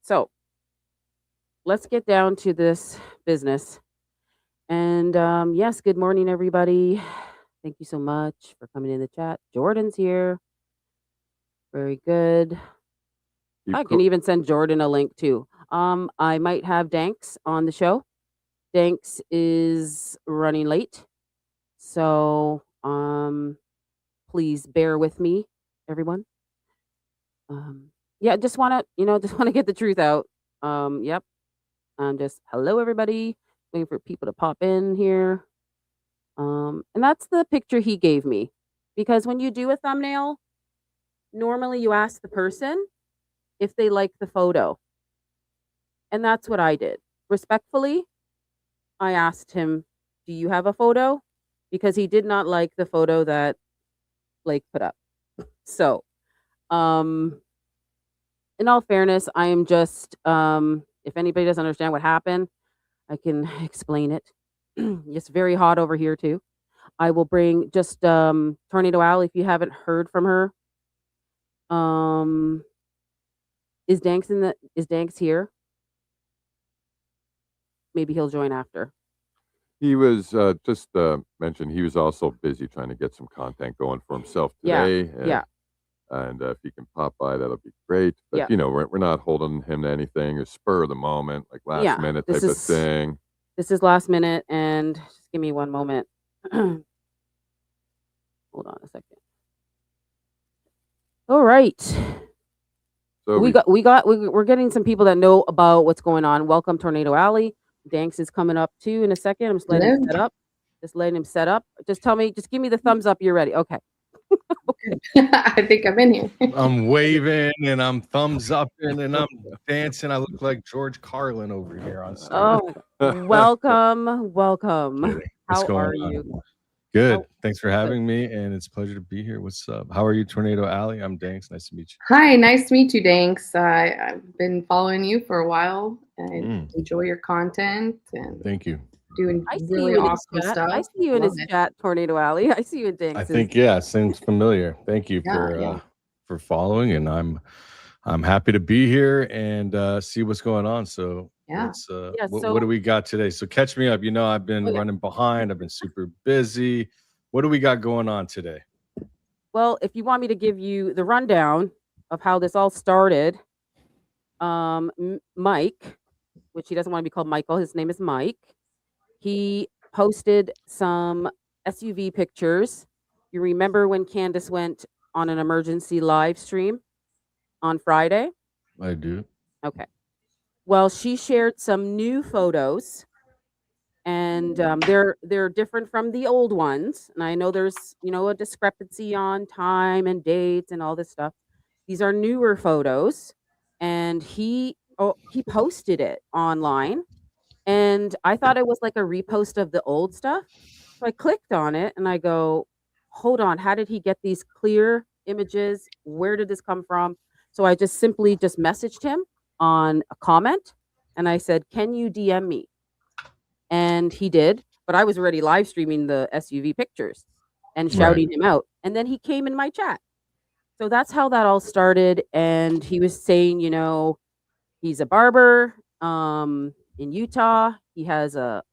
So let's get down to this business. And yes, good morning, everybody. Thank you so much for coming in the chat. Jordan's here. Very good. You I can co- even send Jordan a link too. I might have Danks on the show. Danks is running late. So please bear with me, everyone. Yeah, just wanna, just wanna get the truth out. Yep. Just hello everybody. Waiting for people to pop in here. And that's the picture he gave me. Because when you do a thumbnail, normally you ask the person if they like the photo. And that's what I did. Respectfully, I asked him, "Do you have a photo?" Because he did not like the photo that Blake put up. So, um, in all fairness, I am just if anybody doesn't understand what happened, I can explain it. It's very hot over here too. I will bring just Tornado Al if you haven't heard from her. Um is Danks here? Maybe he'll join after. he was just mentioned he was also busy trying to get some content going for himself Yeah. today. Yeah. And if he can pop by, that'll be great. But Yeah. we're not holding him to anything or spur of the moment, like last Yeah. minute type of thing. This is last minute, and just give me one moment. Hold on a second. All right. So We're getting some people that know about what's going on. Welcome, Tornado Alley. Danks is coming up too in a second. I'm just letting him set up. Just letting him set up. Just give me the thumbs up. You're ready. Okay. Okay. I think I'm in here. I'm waving and I'm thumbs up and I'm dancing. I look like George Carlin over here on stage. Oh, welcome. What's How going are on? you? Good. Thanks for having me, and it's a pleasure to be here. What's up? How are you, Tornado Alley? I'm Danks. Nice to meet you. Hi, nice to meet you, Danks. I've been following you for a while. I enjoy your content and thank you. Doing really awesome stuff. I see you in his chat, Tornado Alley. I see you in Danks. I think seems familiar. Thank you for following, and I'm happy to be here and see what's going on. So what do we got today? So catch me up. I've been running behind. I've been super busy. What do we got going on today? Well, if you want me to give you the rundown of how this all started, Mike, which he doesn't want to be called Michael, his name is Mike. He posted some SUV pictures. You remember when Candace went on an emergency live stream on Friday? I do. Okay. Well, she shared some new photos, and they're different from the old ones. And I know there's a discrepancy on time and dates and all this stuff. These are newer photos, and he posted it online. And I thought it was like a repost of the old stuff. So I clicked on it and I go, hold on, how did he get these clear images? Where did this come from? So I just simply messaged him on a comment and I said, can you DM me? And he did, but I was already live streaming the SUV pictures and shouting him out. And then he came in my chat. So that's how that all started. And he was saying, he's a barber. In Utah, he has a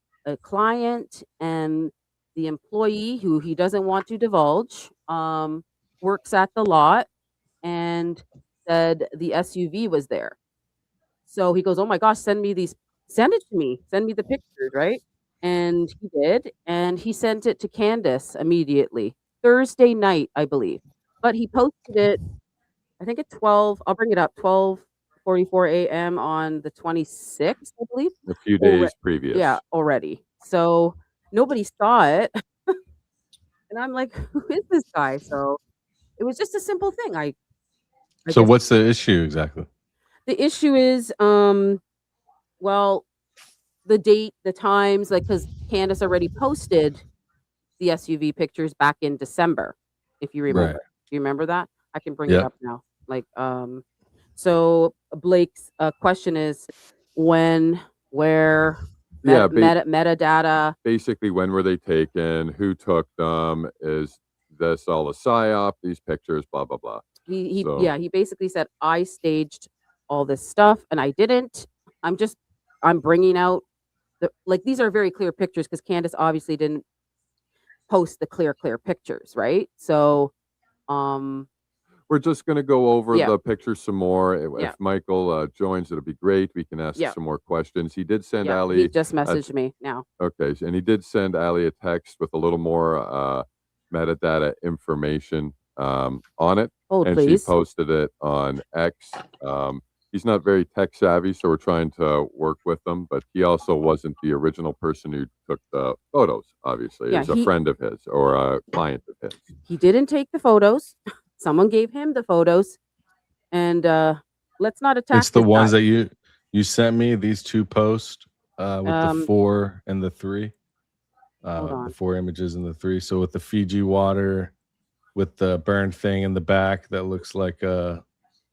client, and the employee who he doesn't want to divulge works at the lot and said the SUV was there. So he goes, oh my gosh, send it to me, send me the pictures, right? And he did, and he sent it to Candace immediately, Thursday night, I believe. But he posted it, I think at 12, I'll bring it up, 12:44 a.m. on the 26th, I believe. A few days previous. Yeah, already. So nobody saw it. And I'm like, who is this guy? So it was just a simple thing. I So what's the issue exactly? The issue is, well, the date, the times, like, because Candace already posted the SUV pictures back in December, if you remember. Right. Do you remember that? I can bring it up now. Like, so Blake's question is when, where, metadata. Basically, when were they taken? Who took them? Is this all a psyop? These pictures, blah blah blah. He basically said I staged all this stuff, and I didn't. I'm bringing out these are very clear pictures because Candace obviously didn't post the clear pictures, right? So, we're just going to go over yeah, the pictures some more. yeah, If Michael joins, it'll be great. We can ask yeah, some more questions. He did send yeah. He Ali. just messaged me now. Okay, and he did send Ali a text with a little more metadata information on it, Hold, and please. she posted it on X. He's not very tech savvy, so we're trying to work with him. But he also wasn't the original person who took the photos. Obviously, Yeah, it's a friend of his or a client of his. He didn't take the photos. Someone gave him the photos, and let's not attack. It's the ones that you sent me. These 2 posts with the 4 and the 3. The 4 images and the 3. So with the Fiji water, with the burned thing in the back that looks like a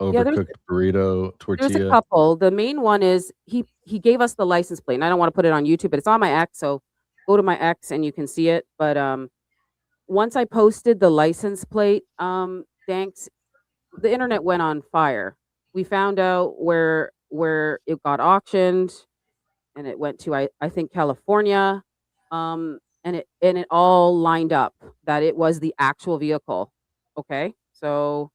overcooked burrito tortilla. There's a couple. The main one is he gave us the license plate, and I don't want to put it on YouTube, but it's on my X, so go to my X and you can see it. But once I posted the license plate, thanks, the internet went on fire. We found out where it got auctioned, and it went to I think California, and it all lined up that it was the actual vehicle. Okay, so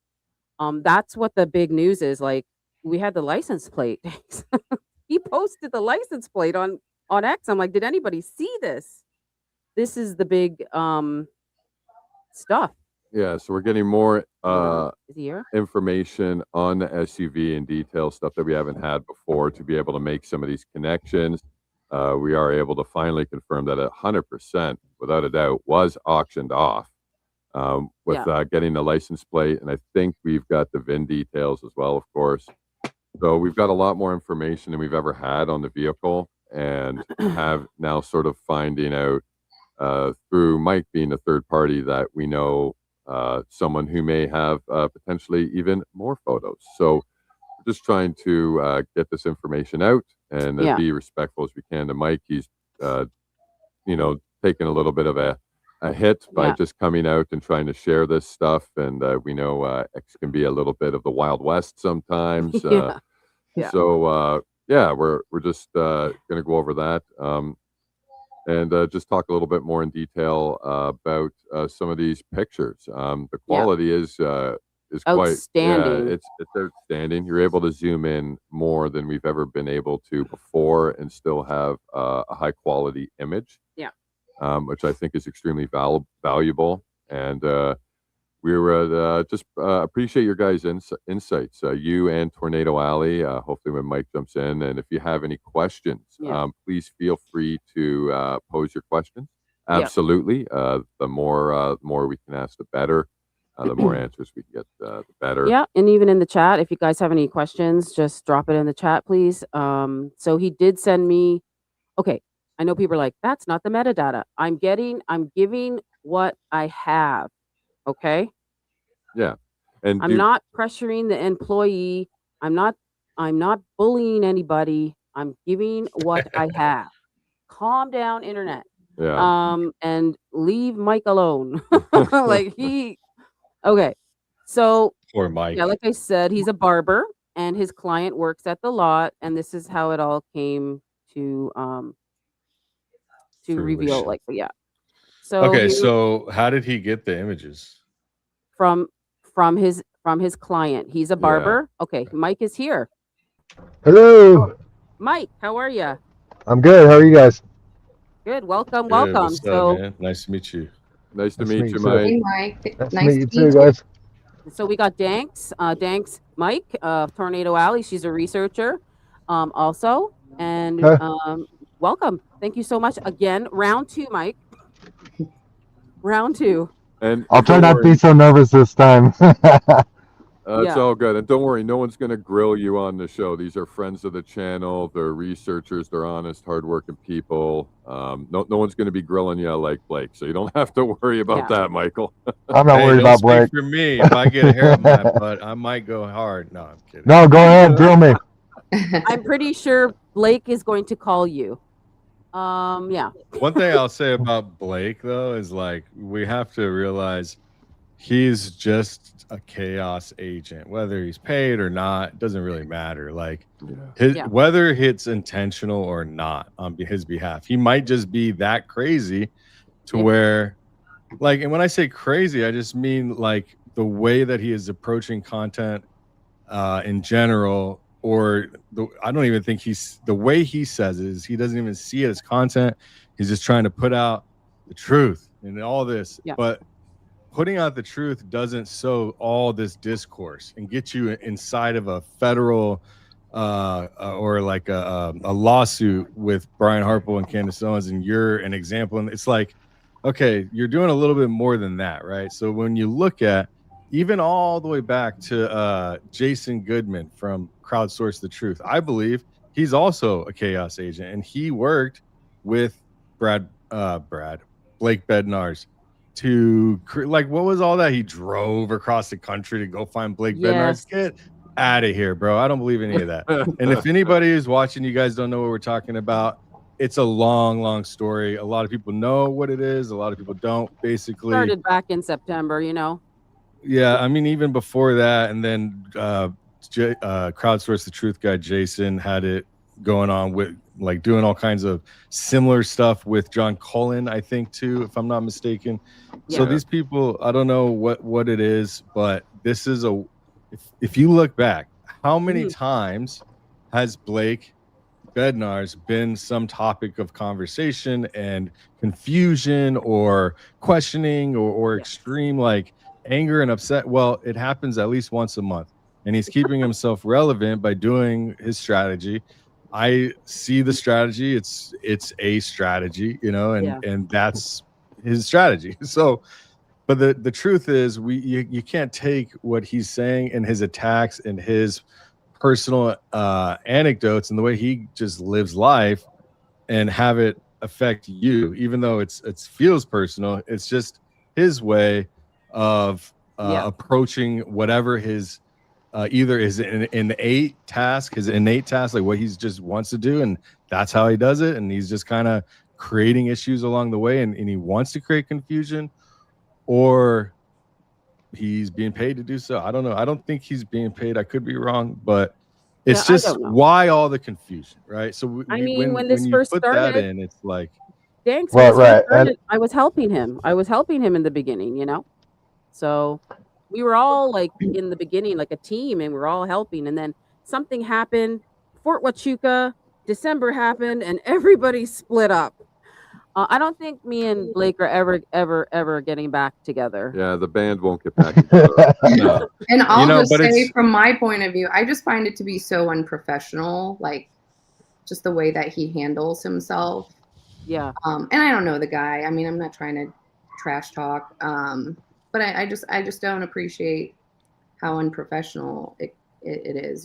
that's what the big news is. Like, we had the license plate. He posted the license plate on X. I'm like, did anybody see this? This is the big stuff. Yeah, so we're getting more Here? information on the SUV and detail stuff that we haven't had before to be able to make some of these connections. We are able to finally confirm that 100%, without a doubt, was auctioned off with getting the license plate. And I think we've got the VIN details as well, of course. So we've got a lot more information than we've ever had on the vehicle, and have now sort of finding out through Mike being a third party that we know someone who may have potentially even more photos. So we're just trying to get this information out and be respectful as we can to Mike. He's taken a little bit of a hit by just coming out and trying to share this stuff, and we know X can be a little bit of the Wild West sometimes. So we're just going to go over that and just talk a little bit more in detail about some of these pictures. The quality is quite outstanding. It's outstanding. You're able to zoom in more than we've ever been able to before and still have a high quality image. Which I think is extremely valuable. And we were just appreciate your guys' insights, you and Tornado Alley. Hopefully when Mike jumps in, and if you have any questions, please feel free to pose your questions. Absolutely. The more we can ask, the better. The more answers we can get, the better. Yeah, and even in the chat, if you guys have any questions, just drop it in the chat, please. So he did send me. Okay, I know people are like, that's not the metadata. I'm giving what I have. Okay. Yeah. And I'm not pressuring the employee. I'm not bullying anybody. I'm giving what I have. Calm down, internet. Yeah. And leave Mike alone. Okay. So poor Mike. Yeah, like I said, he's a barber and his client works at the lot, and this is how it all came to reveal. So so how did he get the images? From his client. He's a barber. Okay, Mike is here. Hello. Mike, how are you? I'm good. How are you guys? Good. Welcome. What's up, man? Nice to meet you. Nice to meet you, Mike. Hey, Mike. Nice to meet you too, guys. So we got Danks, Mike, Tornado Alley. She's a researcher, also, and welcome. Thank you so much again. Round 2, Mike. Round 2. And I'll try not to be so nervous this time. It's all good. And don't worry, no one's going to grill you on the show. These are friends of the channel. They're researchers. They're honest, hardworking people. No one's going to be grilling you like Blake. So you don't have to worry about that, Michael. I'm not worried about Blake. For me, if I get a hair on my butt, I might go hard. No, I'm kidding. No, go ahead. Grill me. I'm pretty sure Blake is going to call you. Yeah. One thing I'll say about Blake, though, is we have to realize he's just a chaos agent, whether he's paid or not, doesn't really matter. Like whether it's intentional or not on his behalf, he might just be that crazy to where, like, and when I say crazy, I just mean like the way that he is approaching content in general, or I don't even think the way he says it is he doesn't even see it as content. He's just trying to put out the truth and all this, but putting out the truth doesn't sow all this discourse and get you inside of a federal or like a lawsuit with Brian Harple and Candace Owens, and you're an example. And it's like, okay, you're doing a little bit more than that, right? So when you look at even all the way back to Jason Goodman from Crowdsource the Truth, I believe he's also a chaos agent, and he worked with Blake Bednarz to like, what was all that? He drove across the country to go find Blake Bednarz. Get out of here, bro. I don't believe any of that. And if anybody is watching, you guys don't know what we're talking about. It's a long story. A lot of people know what it is. A lot of people don't. Basically started back in September, Yeah, I mean, even before that, and then Crowdsource the Truth guy Jason had it going on with like doing all kinds of similar stuff with John Cullen, I think, too, if I'm not mistaken. So these people, I don't know what it is, but this is if you look back, how many times has Blake Bednarz been some topic of conversation and confusion or questioning or extreme like anger and upset? Well, it happens at least once a month, and he's keeping himself relevant by doing his strategy. I see the strategy. It's a strategy, and that's his strategy. So, but the truth is, you can't take what he's saying and his attacks and his personal anecdotes and the way he just lives life and have it affect you, even though it feels personal. It's just his way of approaching whatever his either is an innate task, like what he's just wants to do, and that's how he does it. And he's just kind of creating issues along the way, and he wants to create confusion, or he's being paid to do so. I don't know. I don't think he's being paid. I could be wrong, but it's just why all the confusion, right? So when this first put started, that in, it's like, thanks. Right. I was helping him. In the beginning, So we were all like in the beginning, like a team, and we're all helping. And then something happened. Fort Huachuca, December happened, and everybody split up. I don't think me and Blake are ever getting back together. Yeah, the band won't get back together. No. And I'll just say, from my point of view, I just find it to be so unprofessional, like just the way that he handles himself. Yeah. And I don't know the guy. I mean, I'm not trying to trash talk. But I just don't appreciate how unprofessional it is,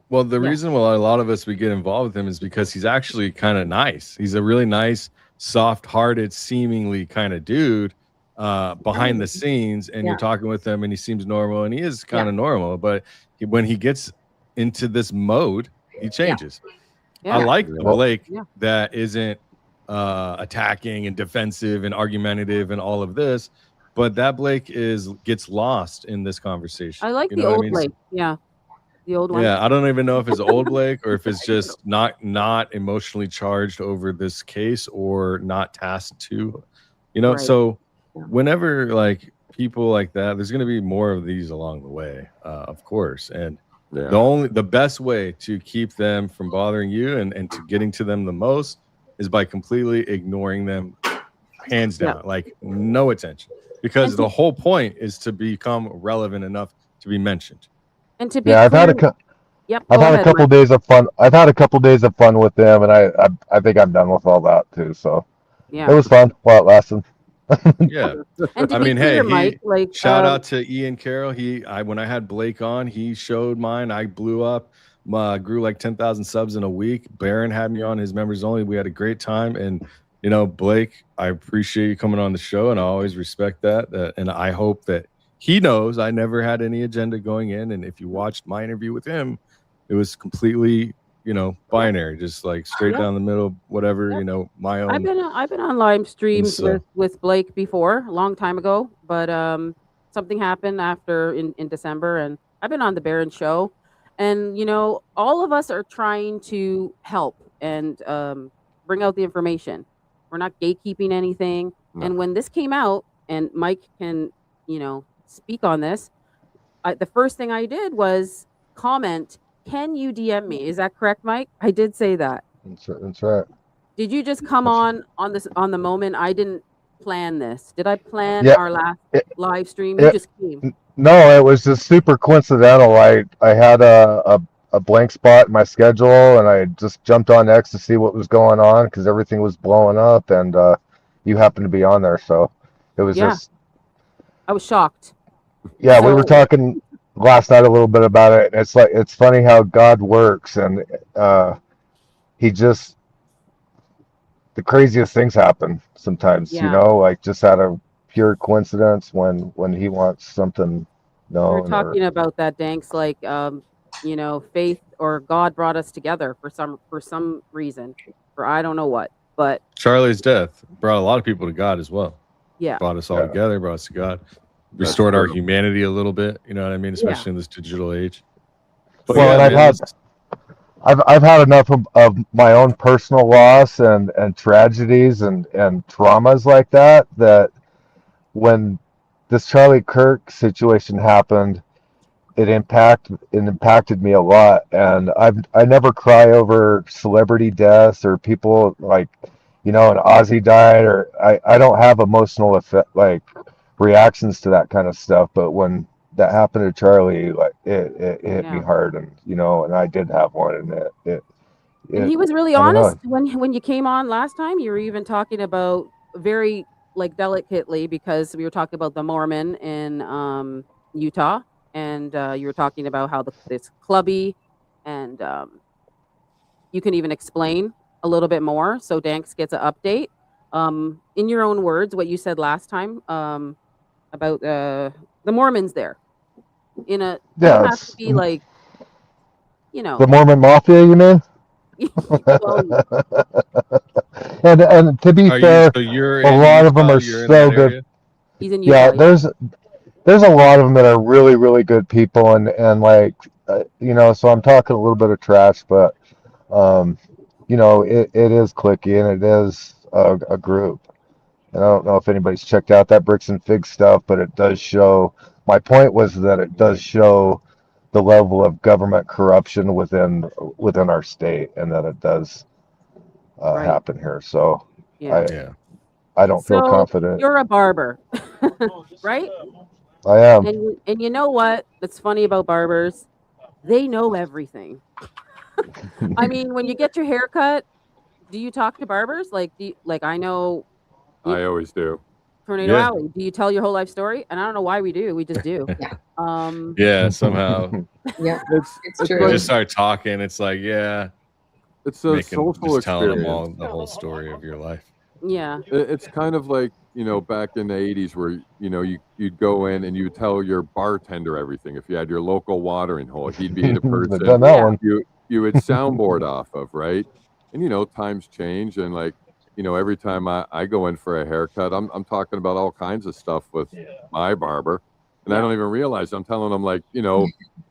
Well, the reason why a lot of us we get involved with him is because he's actually kind of nice. He's a really nice, soft-hearted, seemingly kind of dude behind the scenes, and you're talking with him, and he seems normal, and he is kind of normal. But when he gets into this mode, he changes. Yeah. I like Blake that isn't attacking and defensive and argumentative and all of this. But that Blake gets lost in this conversation. I like the old Blake. Yeah. The old one. Yeah, I don't even know if it's old Blake or if it's just not emotionally charged over this case or not tasked to, Right. So whenever like people like that, there's going to be more of these along the way, of course. And the best way to keep them from bothering you and to getting to them the most is by completely ignoring them, hands down, like no attention. Because the whole point is to become relevant enough to be mentioned. And to be I've had a couple days of fun. I've had a couple days of fun with them, and I think I'm done with all that too. So it was fun while it lasted. Yeah, I mean, hey, Mike, shout out to Ian Carroll. When I had Blake on, he showed mine. I blew up. Grew like 10,000 subs in a week. Baron had me on his members only. We had a great time, and Blake, I appreciate you coming on the show, and I always respect that. And I hope that he knows I never had any agenda going in. And if you watched my interview with him, it was completely, binary, just like straight down the middle, whatever, my own. I've been on live streams with Blake before, a long time ago, but something happened after in December, and I've been on the Baron show, and all of us are trying to help and bring out the information. We're not gatekeeping anything. No. And when this came out, and Mike can speak on this, the first thing I did was comment, "Can you DM me?" Is that correct, Mike? I did say that. That's right. Did you just come on the moment? I didn't plan this. Did I plan our last live stream? You just came. No, it was just super coincidental. I had a blank spot in my schedule, and I just jumped on X to see what was going on because everything was blowing up, and you happened to be on there, so it was just. I was shocked. Yeah, we were talking last night a little bit about it. And it's funny how God works, and he just. The craziest things happen sometimes, like just out of pure coincidence when he wants something known. We're talking about that, Danks, like faith or God brought us together for some reason, for I don't know what. But Charlie's death brought a lot of people to God as well. Yeah, brought us all together, brought us to God, restored our humanity a little bit. You know what I mean? Especially in this digital age. But well, and I've had enough of my own personal loss and tragedies and traumas like that when this Charlie Kirk situation happened, it impacted me a lot. And I never cry over celebrity deaths or people like, an Ozzy died, or I don't have emotional reactions to that kind of stuff. But when that happened to Charlie, like it hit me hard, and and I did have one, and and he was really honest when you came on last time. You were even talking about very delicately, because we were talking about the Mormon in Utah, and you were talking about how it's clubby, and you can even explain a little bit more. So Danks gets an update in your own words what you said last time about the Mormons there. It has to be the Mormon Mafia, you mean? and to be fair, a lot of them are so good. He's in Utah. There's a lot of them that are really, really good people, and so I'm talking a little bit of trash, but it is cliquey, and it is a group. And I don't know if anybody's checked out that Bricks and Figs stuff, but it does show. My point was that it does show the level of government corruption within our state, and that it does happen here. So I don't feel confident. You're a barber, right? I am. And you know what? That's funny about barbers? They know everything. I mean, when you get your hair cut, do you talk to barbers? I know. I always do. Tornado Alley, do you tell your whole life story? And I don't know why we do. We just do. Somehow. It's true. We just start talking. It's like, it's a social experience. Telling them all the whole story of your life. Yeah. It's kind of like, back in the 80s where, you'd go in and you tell your bartender everything. If you had your local watering hole, he'd be the person you would soundboard off of, right? And, times change, and every time I go in for a haircut, I'm talking about all kinds of stuff with my barber, and I don't even realize I'm telling them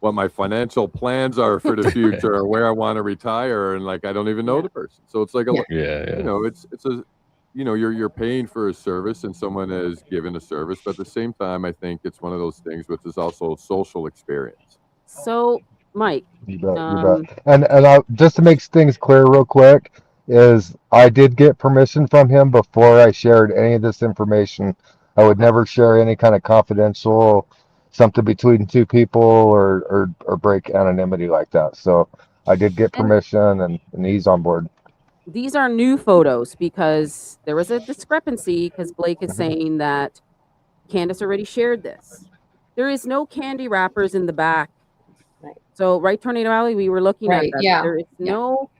what my financial plans are for the future or where I want to retire, and I don't even know the person. So it's it's a you're paying for a service, and someone is giving a service, but at the same time, I think it's one of those things which is also a social experience. So, Mike, you bet. And just to make things clear real quick, is I did get permission from him before I shared any of this information. I would never share any kind of confidential something between two people or break anonymity like that. So I did get permission, and he's on board. These are new photos because there was a discrepancy, because Blake is saying that Candace already shared this. There is no candy wrappers in the back. Right. So, right, Tornado Alley, we were looking at that. Yeah. There is no.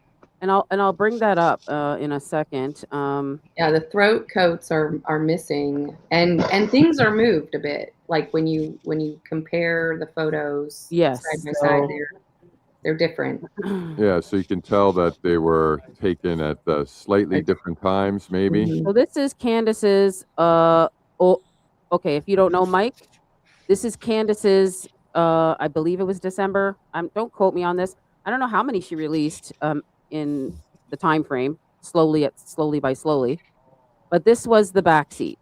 And I'll bring that up in a second. The throat coats are missing, and things are moved a bit. Like when you compare the photos side by side, they're different. Yeah, so you can tell that they were taken at slightly different times, maybe. So this is Candace's. Okay, if you don't know Mike, This is Candace's, I believe it was December. Don't quote me on this. I don't know how many she released in the time frame, slowly by slowly. But this was the back seat.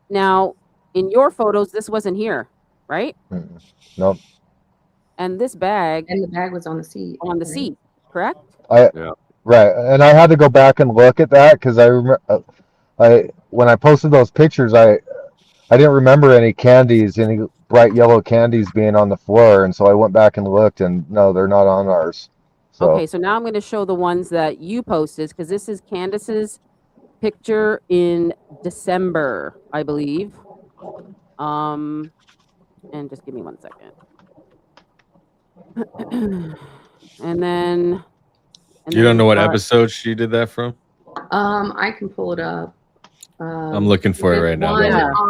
Now, in your photos, this wasn't here, right? Nope. And this bag. And the bag was on the seat. On the seat, correct? Yeah. Right. And I had to go back and look at that because I remember, when I posted those pictures, I didn't remember any bright yellow candies being on the floor, and so I went back and looked, and no, they're not on ours. So. Okay, so now I'm going to show the ones that you posted because this is Candace's picture in December, I believe. And just give me 1 second. And then you don't know what episode she did that from? I can pull it up. I'm looking for it right now.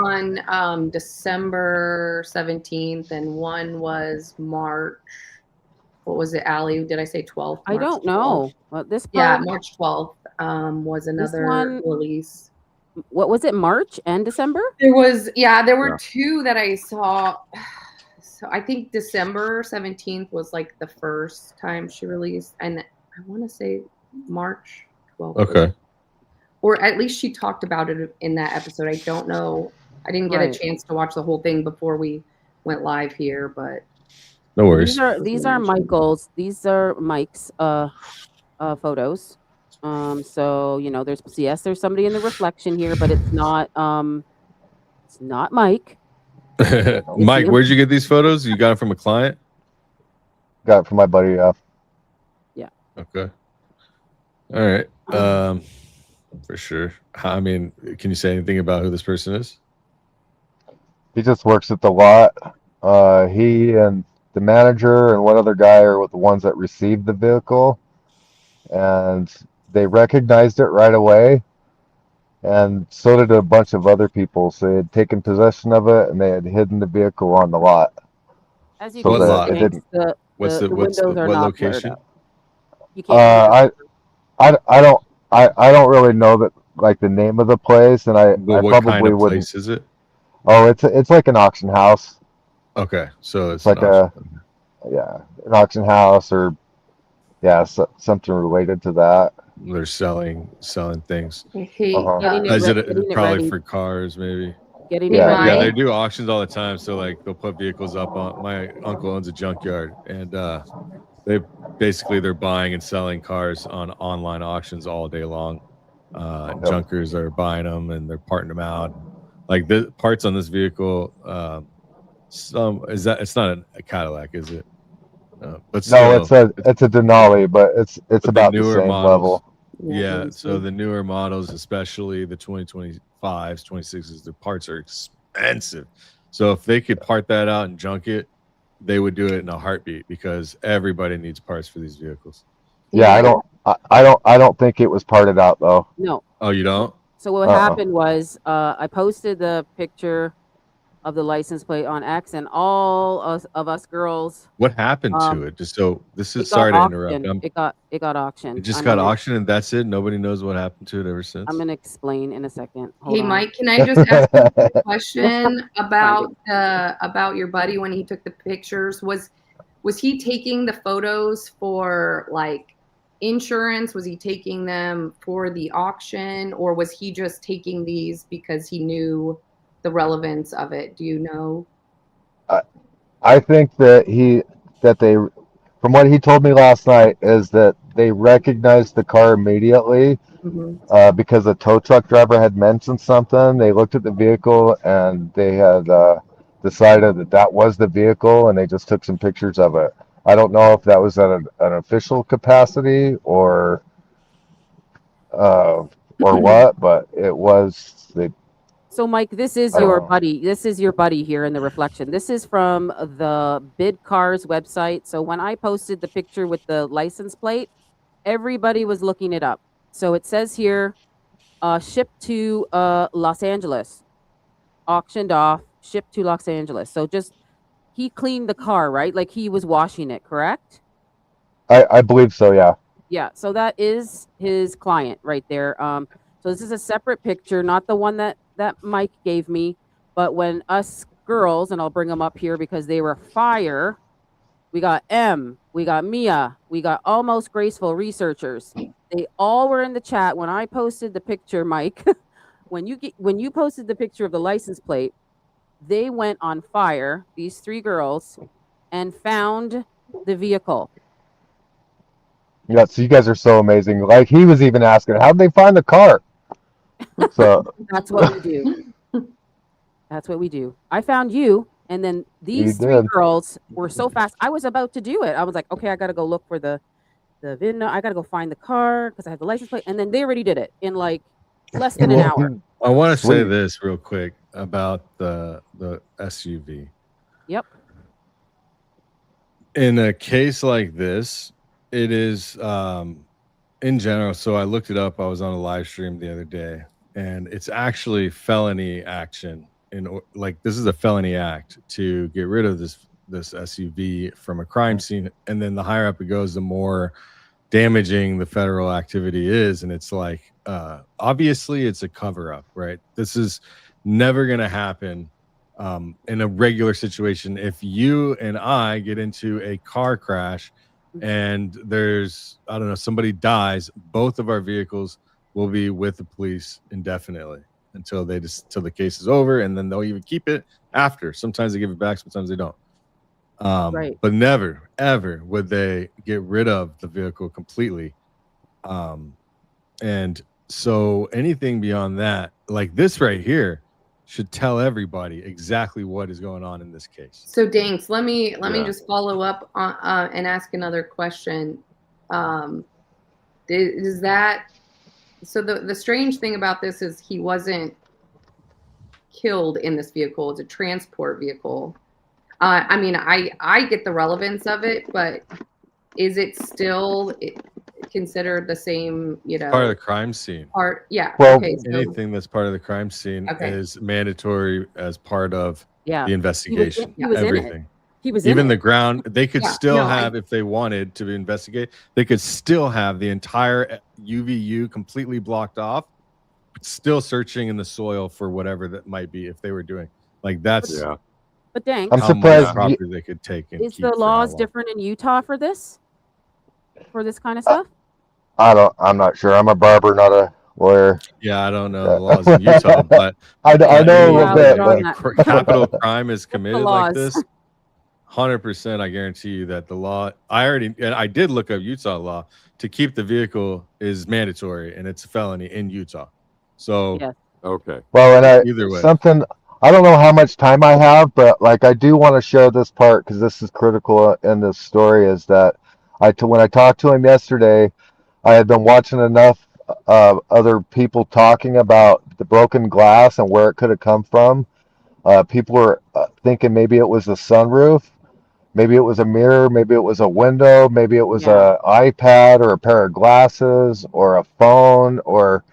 One on December 17th, and one was March. What was it, Allie? Did I say 12th? I don't know. Well, March 12th was another release. What was it? March and December? There were two that I saw. So I think December 17th was like the first time she released, and I want to say March 12th. Okay. Or at least she talked about it in that episode. I don't know. I didn't get a chance to watch the whole thing before we went live here, but no worries. These are Michael's. These are Mike's photos. So there's somebody in the reflection here, but it's not Mike. Mike, where'd you get these photos? You got it from a client? Got it from my buddy. Yeah. Okay. All right. For sure. I mean, can you say anything about who this person is? He just works at the lot. He and the manager and one other guy are the ones that received the vehicle, and they recognized it right away. And so did a bunch of other people. So they had taken possession of it, and they had hidden the vehicle on the lot. As you can see, the windows are not location? You can't. I don't really know the name of the place, and I what probably kind of wouldn't. Place is it? Oh, it's like an auction house. Okay, so it's like an auction house, or something related to that. They're selling things. Is it probably for cars, maybe? Yeah, they do auctions all the time. So they'll put vehicles up on. My uncle owns a junkyard, and they're buying and selling cars on online auctions all day long. Junkers are buying them and they're parting them out. Like the parts on this vehicle, it's not a Cadillac, is it? But still, no, it's a Denali, but it's about the same level. Yeah, so the newer models, especially the 2025s, 26s, the parts are expensive. So if they could part that out and junk it, they would do it in a heartbeat because everybody needs parts for these vehicles. Yeah, I don't think it was parted out though. No. Oh, you don't? So what happened was I posted the picture of the license plate on X, and all of us girls. What happened to it? Just so this is sorry to interrupt. It got auctioned. It just got auctioned, and that's it. Nobody knows what happened to it ever since. I'm gonna explain in a second. Hold on. Mike, can I just ask you a question about your buddy when he took the pictures? Was he taking the photos for like insurance? Was he taking them for the auction, or was he just taking these because he knew the relevance of it? Do you know? I think that they, from what he told me last night, is that they recognized the car immediately because the tow truck driver had mentioned something. They looked at the vehicle and they had decided that was the vehicle, and they just took some pictures of it. I don't know if that was at an official capacity or what, but it was. So, Mike, this is your buddy. This is your buddy here in the reflection. This is from the Bid Cars website. So when I posted the picture with the license plate, everybody was looking it up. So it says here, shipped to Los Angeles, auctioned off, shipped to Los Angeles. So he cleaned the car, right? Like he was washing it, correct? I believe so, yeah. Yeah, so that is his client right there. So this is a separate picture, not the one that Mike gave me, but when us girls, and I'll bring them up here because they were fire. We got M, we got Mia, we got Almost Graceful Researchers. They all were in the chat when I posted the picture, Mike. when you posted the picture of the license plate, they went on fire, these 3 girls, and found the vehicle. Yeah, so you guys are so amazing. Like, he was even asking, how'd they find the car? So that's what we do. That's what we do. I found you, and then these 3 girls were so fast. I was about to do it. I was like, okay, I got to go look for the VIN. I got to go find the car because I have the license plate. And then they already did it in like less than an hour. I want to say this real quick about the SUV. Yep. In a case like this, it is in general. So I looked it up. I was on a live stream the other day, and it's actually felony action. Like, this is a felony act to get rid of this SUV from a crime scene. And then the higher up it goes, the more damaging the federal activity is. And it's like, obviously it's a cover up, right? This is never going to happen in a regular situation. If you and I get into a car crash and there's, I don't know, somebody dies, both of our vehicles will be with the police indefinitely until the case is over, and then they'll even keep it after. Sometimes they give it back, sometimes they don't. Right. But never, ever would they get rid of the vehicle completely. And so anything beyond that, like this right here, should tell everybody exactly what is going on in this case. So Danks, let me just follow up on, and ask another question. Is that so? The strange thing about this is he wasn't killed in this vehicle. It's a transport vehicle. I mean, I get the relevance of it, but is it still considered the same, you know, part of the crime scene? Yeah. Well, okay, so, anything that's part of the crime scene is mandatory as part of the investigation. He was everything. In it. He was even in the it. ground. They could still have, if they wanted to investigate, they could still have the entire UVU completely blocked off, but still searching in the soil for whatever that might be if they were doing. Like, that's But dang, I'm surprised property they could take. And is the laws different in Utah for this kind of stuff? I'm not sure. I'm a barber, not a lawyer. Yeah, I don't know the laws in Utah, but I know a little bit. When a capital crime is committed like this, 100%, I guarantee you that the law. I did look up Utah law. To keep the vehicle is mandatory, and it's a felony in Utah. So okay. Well, and either way, I don't know how much time I have, but like I do want to share this part because this is critical in this story. Is that when I talked to him yesterday, I had been watching enough other people talking about the broken glass and where it could have come from. People were thinking maybe it was a sunroof, maybe it was a mirror, maybe it was a window, maybe it was a iPad or a pair of glasses or a phone. Or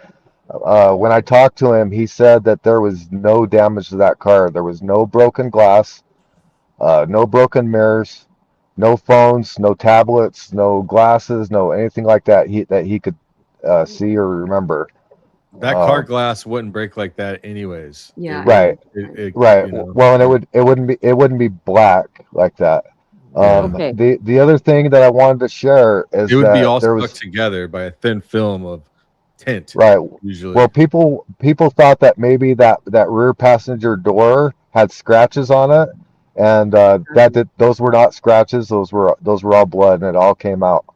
when I talked to him, he said that there was no damage to that car. There was no broken glass, no broken mirrors, no phones, no tablets, no glasses, no anything like that he could see or remember. That car glass wouldn't break like that anyways. Yeah. Right. Right. You know. Well, and it wouldn't be black like that. The other thing that I wanted to share is it would that be all there stuck together by a thin film of tint. Right. Usually. Well, people thought that maybe that rear passenger door had scratches on it, and those were not scratches. Those were all blood, and it all came out.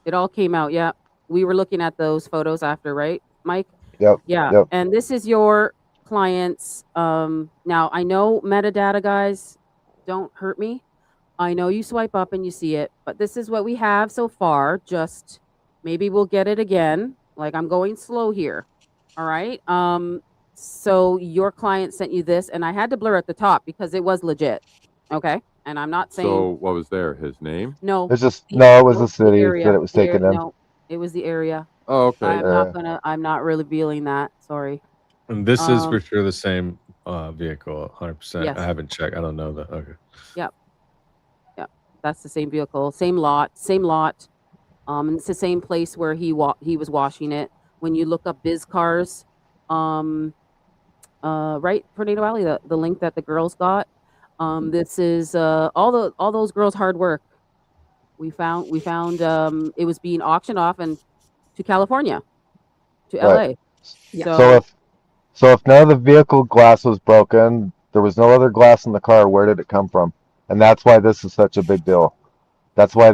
It all came out. Yeah, we were looking at those photos after, right, Mike? Yep. Yeah. Yep. And this is your clients. Now I know metadata guys, don't hurt me. I know you swipe up and you see it, but this is what we have so far. Just maybe we'll get it again. Like, I'm going slow here. All right. So your client sent you this, and I had to blur at the top because it was legit. Okay. And I'm not saying. So what was there? His name? No. It's just it was the city that it was taken in. No, it was the area. Oh, okay. I'm not revealing that. Sorry. And this is for sure the same vehicle, 100%. Yes. I haven't checked. I don't know that. Okay. Yep. That's the same vehicle, same lot. And it's the same place where he was washing it. When you look up biz cars, right, Tornado Alley, the link that the girls got. This is all those girls' hard work. We found it was being auctioned off and to California, to Right. LA. Yeah. So if none of the vehicle glass was broken, there was no other glass in the car, where did it come from? And that's why this is such a big deal. That's why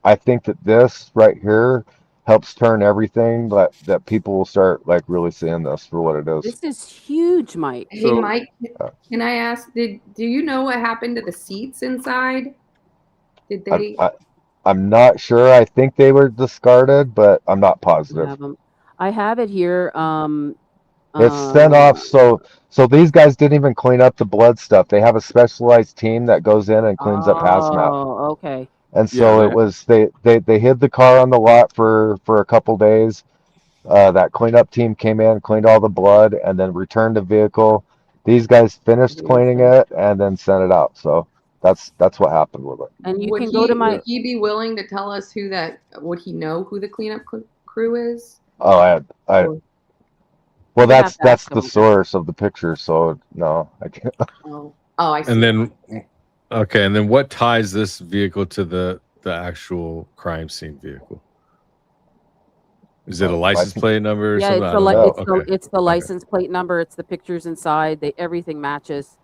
I think that this right here helps turn everything that people will start like really seeing this for what it is. This is huge, Mike. Hey, Mike, can I ask, do you know what happened to the seats inside? Did they? I'm not sure. I think they were discarded, but I'm not positive. I have it here. It's sent off. So these guys didn't even clean up the blood stuff. They have a specialized team that goes in and cleans up hazmat. Oh, okay. And so it was they hid the car on the lot for a couple days. That cleanup team came in, cleaned all the blood, and then returned the vehicle. These guys finished cleaning it and then sent it out. So that's what happened with it. And you can go to my. Would he be willing to tell us would he know who the cleanup crew is? Oh, well, that's the source of the picture. So no, I can't. Oh, I see. And then, okay, and then what ties this vehicle to the actual crime scene vehicle? Is it a license plate number? Or something? It's the license plate number. It's the pictures inside. Everything matches.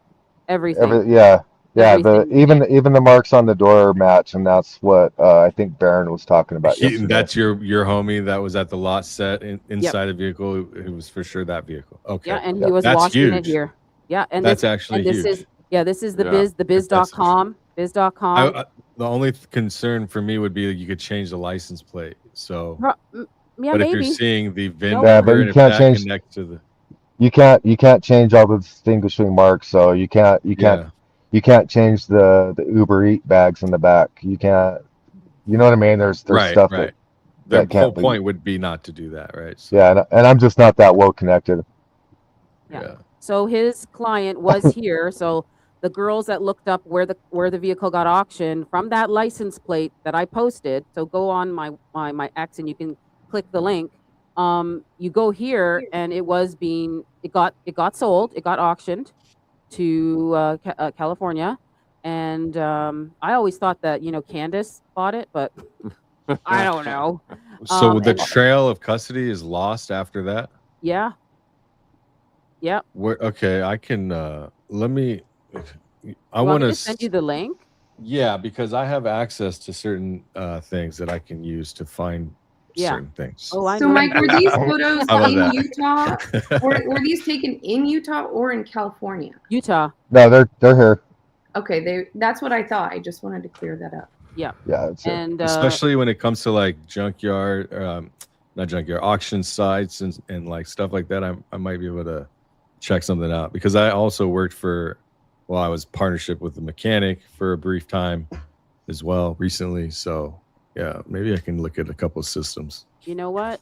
Everything. Yeah. Even the marks on the door match, and that's what I think Barron was talking about. That's your homie that was at the lot set inside the vehicle. It was for sure that vehicle. Okay. Yeah, and he was watching it here. Yeah, and that's actually huge. This is the biz.com. Biz.com. The only concern for me would be that you could change the license plate. So, yeah, but maybe. if you're seeing the VIN but you can't change. You can't change all the distinguishing marks. So you can't change the Uber Eat bags in the back. You can't. You know what I mean? There's stuff that the whole point would be not to do that, right? So. Yeah, and I'm just not that well connected. Yeah. So his client was here. So the girls that looked up where the vehicle got auctioned from that license plate that I posted. So go on my X and you can click the link. You go here and it got sold. It got auctioned to California, and I always thought that Candace bought it, but I don't know. So the trail of custody is lost after that. Yeah. Okay, I can let me. I want to send you the link. Yeah, because I have access to certain things that I can use to find certain things. Oh, so Mike, were these photos in Utah? Were these taken in Utah or in California? Utah. No, they're here. Okay, that's what I thought. I just wanted to clear that up. Yeah. And especially when it comes to like junkyard, not junkyard, auction sites and like stuff like that, I might be able to check something out, because I also worked I was partnership with the mechanic for a brief time as well recently. So yeah, maybe I can look at a couple of systems. You know what?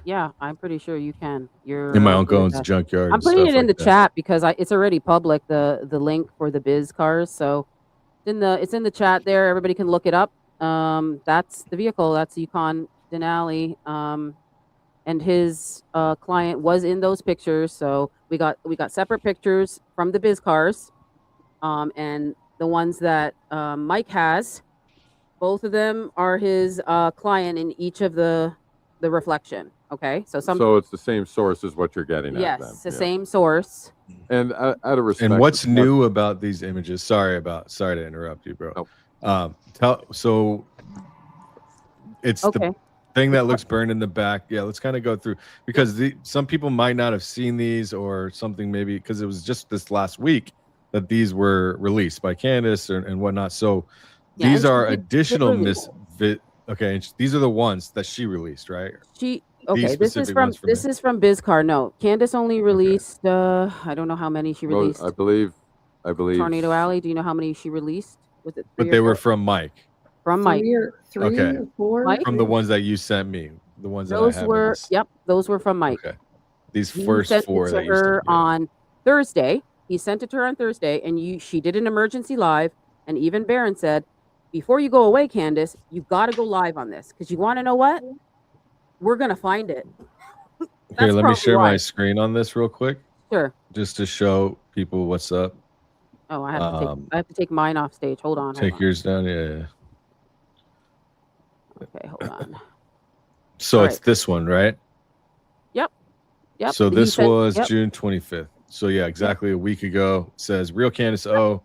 Yeah, I'm pretty sure you can. You're in my uncle owns junkyard. I'm putting it in the chat because it's already public. The link for the biz cars. So it's in the chat there. Everybody can look it up. That's the vehicle. That's Yukon Denali. And his client was in those pictures. So we got separate pictures from the biz cars, and the ones that Mike has. Both of them are his client in each of the reflection. Okay, so it's the same source as what you're getting at. Yes, the same source. And out of respect. And what's new about these images? Sorry to interrupt you, bro. So it's the thing that looks burned in the back. Yeah, let's kind of go through, because some people might not have seen these or something, maybe because it was just this last week that these were released by Candace and whatnot. So. These are additional okay, these are the ones that she released, right? This is from BizCar. No, Candace only released I don't know how many she released. I believe Tornado Alley. Do you know how many she released? Was it 3 But they were from Mike. From Mike. Three or four? Mike? From the ones that you sent me. The ones those that I have. Were those were from Mike. Okay. These first 4 that you sent her on Thursday. He sent it to her on Thursday, and she did an emergency live, and even Barron said, before you go away, Candace, you got to go live on this, because you want to know what? We're going to find it. Here, let me share my screen on this real quick. Sure. Just to show people what's up. Oh, I have to take mine off stage. Hold on. Take yours down. Yeah. Okay, hold on. So it's this one, right? Yep. So this was June 25th. So yeah, exactly a week ago. It says, Real Candace O,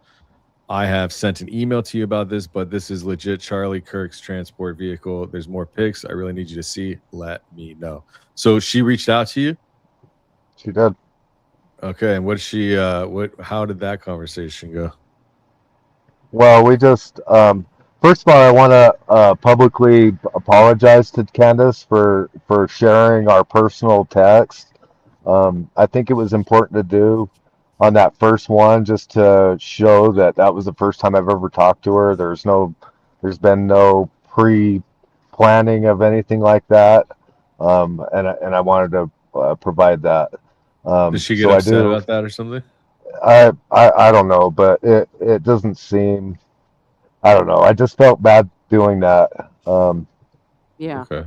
I have sent an email to you about this, but this is legit Charlie Kirk's transport vehicle. There's more pics. I really need you to see. Let me know. So she reached out to you? She did. Okay, and how did that conversation go? Well, we just first of all, I want to publicly apologize to Candace for sharing our personal text. I think it was important to do on that first one, just to show that was the first time I've ever talked to her. There's been no pre-planning of anything like that, and I wanted to provide that. Did she get upset about that or something? I don't know, but it doesn't seem. I don't know. I just felt bad doing that. Yeah. Okay.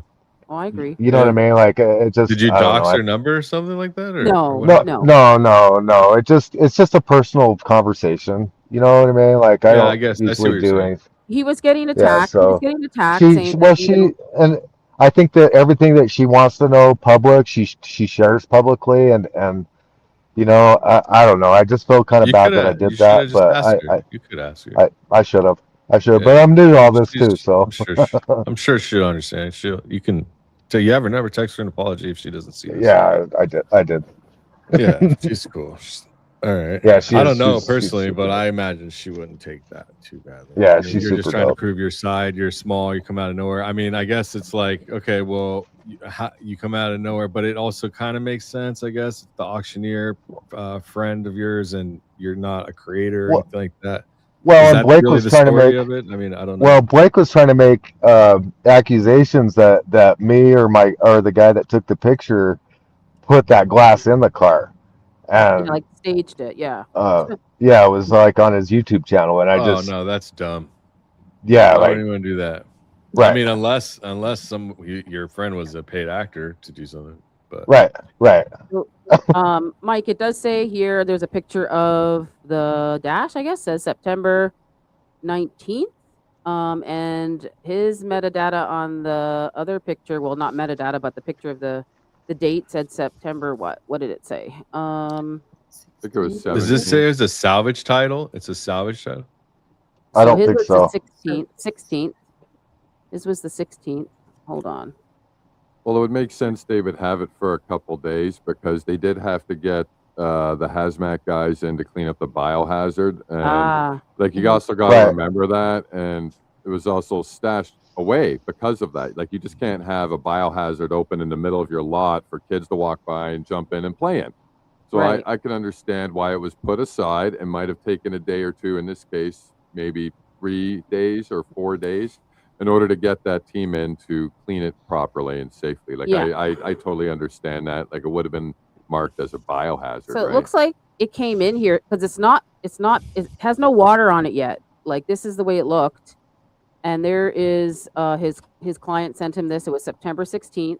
Oh, I agree. You know what I mean? Like it just. Did you dox her number or something like that? Or No. It's just a personal conversation. You know what I mean? Like I guess usually do anything. He was getting attacked. Yeah, so he was getting attacked. And I think that everything that she wants to know public, she shares publicly, and you know, I don't know. I just felt kind of bad that I did that, but you could ask her. I should have. But I'm new to all this too, so I'm sure she'll understand. You can you have her number, text her an apology if she doesn't see this. Yeah, I did. Yeah, she's cool. All right. Yeah, I don't know personally, but I imagine she wouldn't take that too badly. Yeah, you're just trying to prove your side. You're small. You come out of nowhere. I mean, I guess it's like, okay, well, you come out of nowhere, but it also kind of makes sense, I guess. The auctioneer friend of yours, and you're not a creator or anything like that. Well, and Blake was trying to make. I mean, I don't know. Well, Blake was trying to make accusations that me or the guy that took the picture put that glass in the car. And like staged it, yeah. Yeah, it was like on his YouTube channel, and I no, that's dumb. Yeah, I don't even do that. Right. I mean, unless your friend was a paid actor to do something. But right. Mike, it does say here there's a picture of the dash. I guess says September 19th. And his metadata on the other picture, well, not metadata, but the picture of the date said September. What did it say? I think it was 17. Does this say it's a salvage title? It's a salvage title? I don't think so. 16th. This was the 16th. Hold on. Well, it would make sense they would have it for a couple days because they did have to get the hazmat guys in to clean up the biohazard. And like you also got to remember that. And it was also stashed away because of that. Like you just can't have a biohazard open in the middle of your lot for kids to walk by and jump in and play in. So I can understand why it was put aside and might have taken a day or two, in this case, maybe 3 days or 4 days, in order to get that team in to clean it properly and safely. Like I totally understand that. Like it would have been marked as a biohazard. So it looks like it came in here because it has no water on it yet. Like this is the way it looked. And there is his client sent him this. It was September 16th.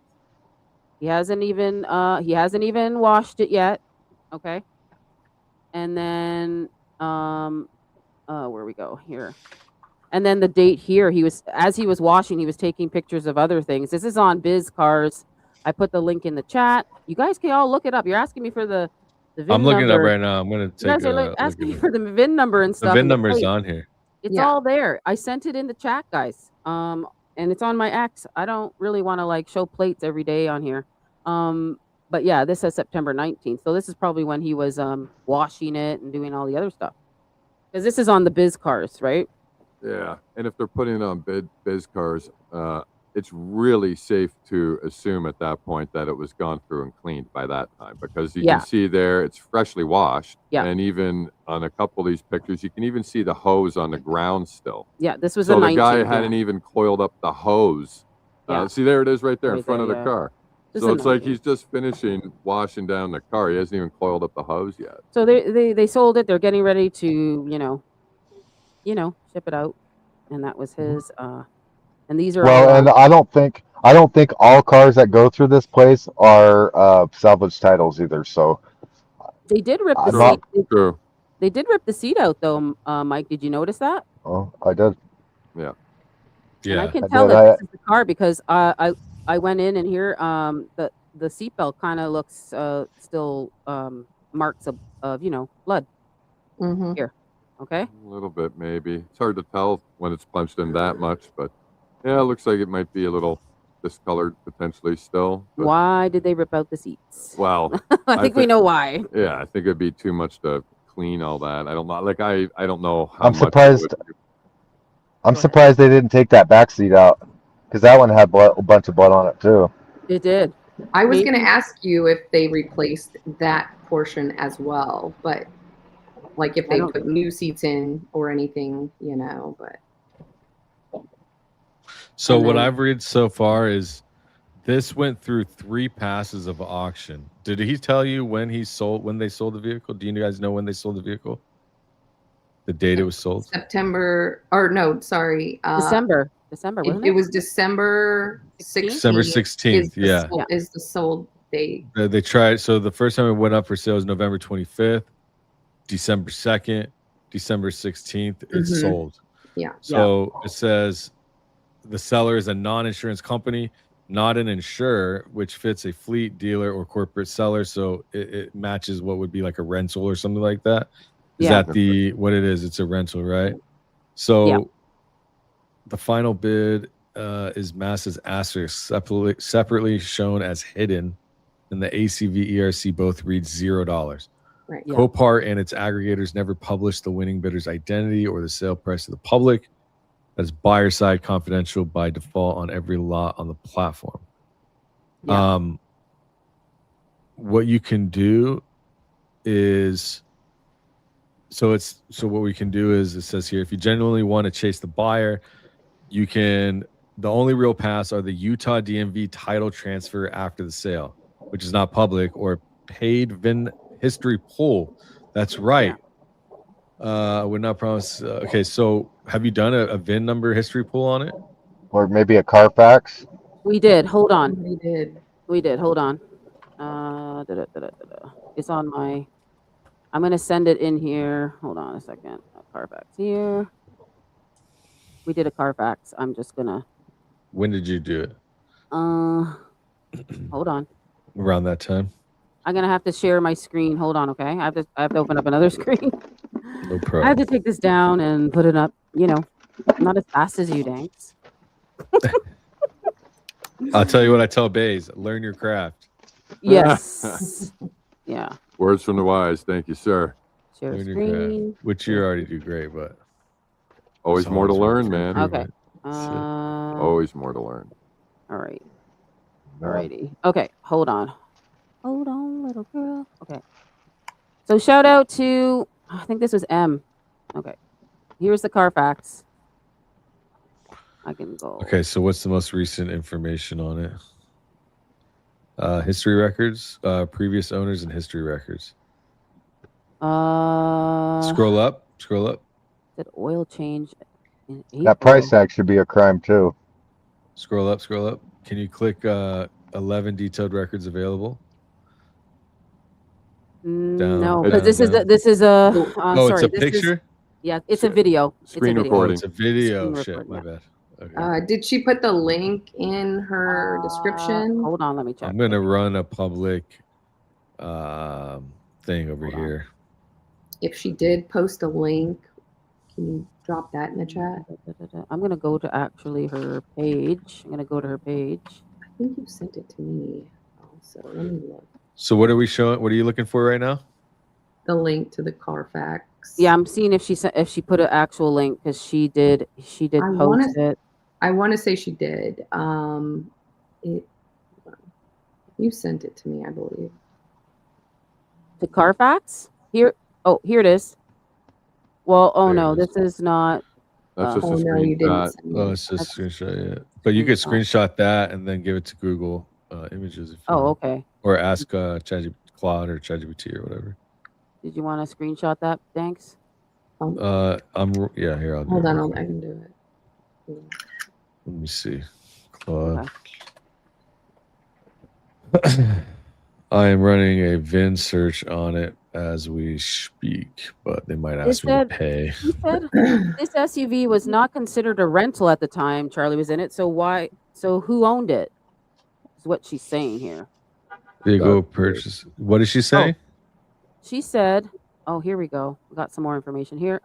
He hasn't even washed it yet. Okay. And then where we go here. And then the date here, as he was washing, he was taking pictures of other things. This is on Biz Cars. I put the link in the chat. You guys can all look it up. You're asking me for the VIN I'm looking number. it up right now. I'm going to take you guys are asking me for the VIN number and stuff. The VIN number is on here. It's all there. I sent it in the chat, guys. And it's on my X. I don't really want to like show plates every day on here. But yeah, this says September 19th. So this is probably when he was washing it and doing all the other stuff. Because this is on the Biz Cars, right? Yeah, and if they're putting it on Biz Cars, it's really safe to assume at that point that it was gone through and cleaned by that time, because you can see there it's freshly washed. Yeah. And even on a couple of these pictures, you can even see the hose on the ground still. Yeah, this was so the guy hadn't even coiled up the hose. See, there it is right there in front of the car. So it's like he's just finishing washing down the car. He hasn't even coiled up the hose yet. So they sold it. They're getting ready to, ship it out. And that was his. And these are and I don't think all cars that go through this place are salvage titles either. So They did rip the not seat. True. They did rip the seat out, though. Mike, did you notice that? Oh, I did. Yeah. And I Yeah. can tell that this is the car because I went in and here the seatbelt kind of looks still marks of blood Mm-hmm. here. Okay. A little bit, maybe. It's hard to tell when it's punched in that much, but yeah, it looks like it might be a little discolored potentially still. But, why did they rip out the seats? well, I think we know why. Yeah, I think it'd be too much to clean all that. I don't know. Like I don't know how I'm much surprised. I'm surprised they didn't take that back seat out because that one had a bunch of blood on it too. It did. I was going to ask you if they replaced that portion as well, but like if they put new seats in or anything, but. So what I've read so far is this went through 3 passes of auction. Did he tell you when they sold the vehicle? Do you guys know when they sold the vehicle? The date it was sold? December, wasn't it? It was December 16th. December 16th, is the sold date. They tried. So the first time it went up for sale was November 25th, December 2nd, December 16th. It's sold. Yeah. So it says the seller is a non-insurance company, not an insurer, which fits a fleet dealer or corporate seller. So it matches what would be like a rental or something like that. Is that what it is? It's a rental, right? So the final bid is Mass's asterisk, separately shown as hidden, and the ACV ERC both read $0. Right. Copart and its aggregators never published the winning bidder's identity or the sale price to the public. That's buyer side confidential by default on every lot on the platform. Yeah. What you can do is what we can do is, it says here, if you genuinely want to chase the buyer, you can. The only real pass are the Utah DMV title transfer after the sale, which is not public, or paid VIN history pull. That's right. I would not promise. Okay, so have you done a VIN number history pull on it? Or maybe a Carfax? We did. Hold on. We did. Hold on. It's on my. I'm gonna send it in here. Hold on a second. Carfax here. We did a Carfax. I'm just gonna. When did you do it? Hold on. Around that time. I'm gonna have to share my screen. Hold on, okay? I have to open up another screen. No problem. I have to take this down and put it up. Not as fast as you, Danks. I'll tell you what I tell Bays: learn your craft. Yes. Yeah. Words from the wise. Thank you, sir. Share Learn your screen. craft, which you already do great, but always more to learn, man. Okay. Always more to learn. All right. Alrighty. Okay. Hold on. Hold on, little girl. Okay. So shout out to, I think this was M. Okay. Here's the Carfax. I can go. Okay, so what's the most recent information on it? History records, previous owners, and history records. Scroll up. Did oil change in April? That price tag should be a crime too. Scroll up. Can you click 11 detailed records available? No, because this is a. It's a picture. It's a video. Screen recording. It's a video. Shit, my bad. Okay. Did she put the link in her description? Hold on, let me check. I'm gonna run a public thing over here. If she did post a link, can you drop that in the chat? I'm gonna go to her page. I think you sent it to me. Also, let me look. So what are we showing? What are you looking for right now? The link to the Carfax. Yeah, I'm seeing if she put an actual link because she did post it. I want to say she did. You sent it to me, I believe. The Carfax? Here it is. Well, no, this is not. That's just a no, you didn't. Oh, it's just a screenshot. Yeah, but you could screenshot that and then give it to Google Images. If you want. Okay. Or ask ChatGPT, Claude, or ChatGPT or whatever. Did you want to screenshot that? Thanks. Here I'll do Hold on, I can do it. Let me see. Claude. Okay. I am running a VIN search on it as we speak, but they might ask me to pay. He said this SUV was not considered a rental at the time Charlie was in it. So why? So who owned it? Is what she's saying here. Vehicle purchase. What did she say? She said, "Oh, here we go. We got some more information here.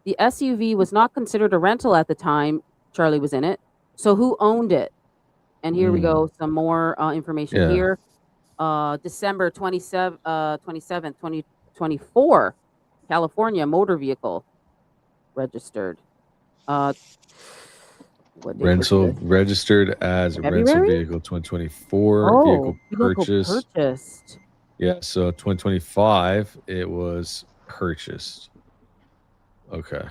The SUV was not considered a rental at the time Charlie was in it. So who owned it?" And here we go. Some more information here. December 27th, 2024, California motor vehicle registered. Rental registered as a rental vehicle 2024. Vehicle purchased. Yeah, so 2025 it was purchased. Okay.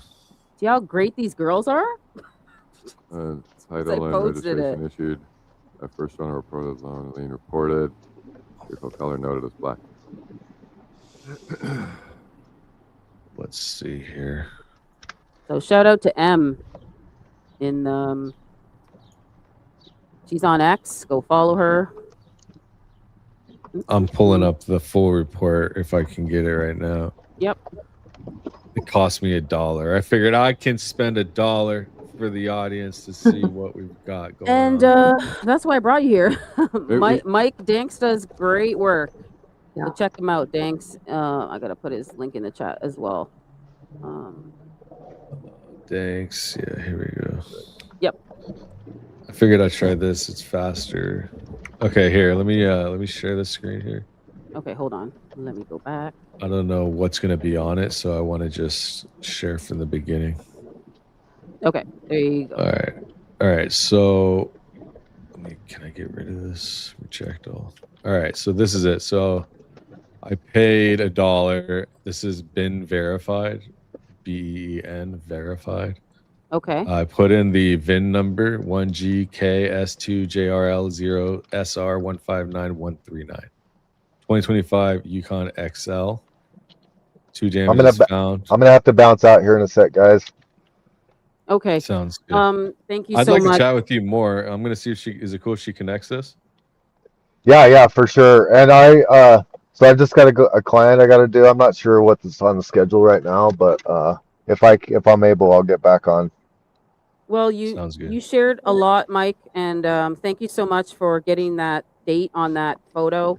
See how great these girls are? Title and registration issued. First owner reported, long lien reported. Vehicle color noted as black. Let's see here. So shout out to M. In she's on X. Go follow her. I'm pulling up the full report if I can get it right now. Yep. It cost me $1. I figured I can spend $1 for the audience to see what we've got going on. And that's why I brought you here. Mike Danks does great work. Yeah. So check him out, Danks. I gotta put his link in the chat as well. Danks. Yeah, here we go. Yep. I figured I'd try this. It's faster. Okay, here. Let me share the screen here. Okay, hold on. Let me go back. I don't know what's gonna be on it, so I want to just share from the beginning. Okay, there you go. All right. So, can I get rid of this? Reject all. All right. So this is it. So, I paid $1. This has been verified. BEN verified. Okay. I put in the VIN number 1GKS2JRL0SR159139. 2025 Yukon XL. 2 damages found. I'm gonna have to bounce out here in a sec, guys. Okay. Sounds good. Thank you I'd so like much. to chat with you more. I'm gonna see if is it cool if she connects this? Yeah, for sure. And so I just got a client I got to do. I'm not sure what's on the schedule right now, but if I'm able, I'll get back on. Well, you shared a lot, Mike, and thank you so much for getting that date on that photo.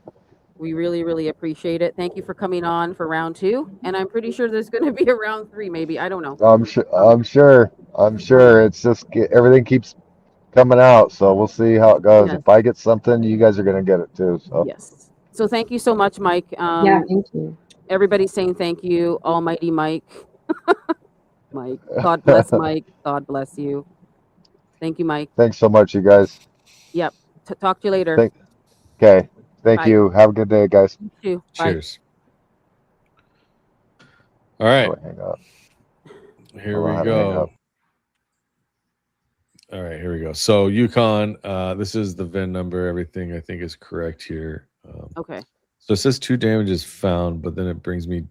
We really, really appreciate it. Thank you for coming on for round 2, and I'm pretty sure there's going to be a round 3, maybe. I don't know. I'm sure. It's just everything keeps coming out, so we'll see how it goes. Yes. If I get something, you guys are going to get it too. So yes. So thank you so much, Mike. Yeah, thank you. Everybody's saying thank you, Almighty Mike. Mike, God bless Mike. God bless you. Thank you, Mike. Thanks so much, you guys. Yep. Talk to you later. Okay. Thank you. Have a good day, guys. You too. Cheers. Bye. All right. Hang up. Here we go. All right, here we go. So Yukon, this is the VIN number. Everything I think is correct here. Okay. So it says 2 damages found, but then it brings me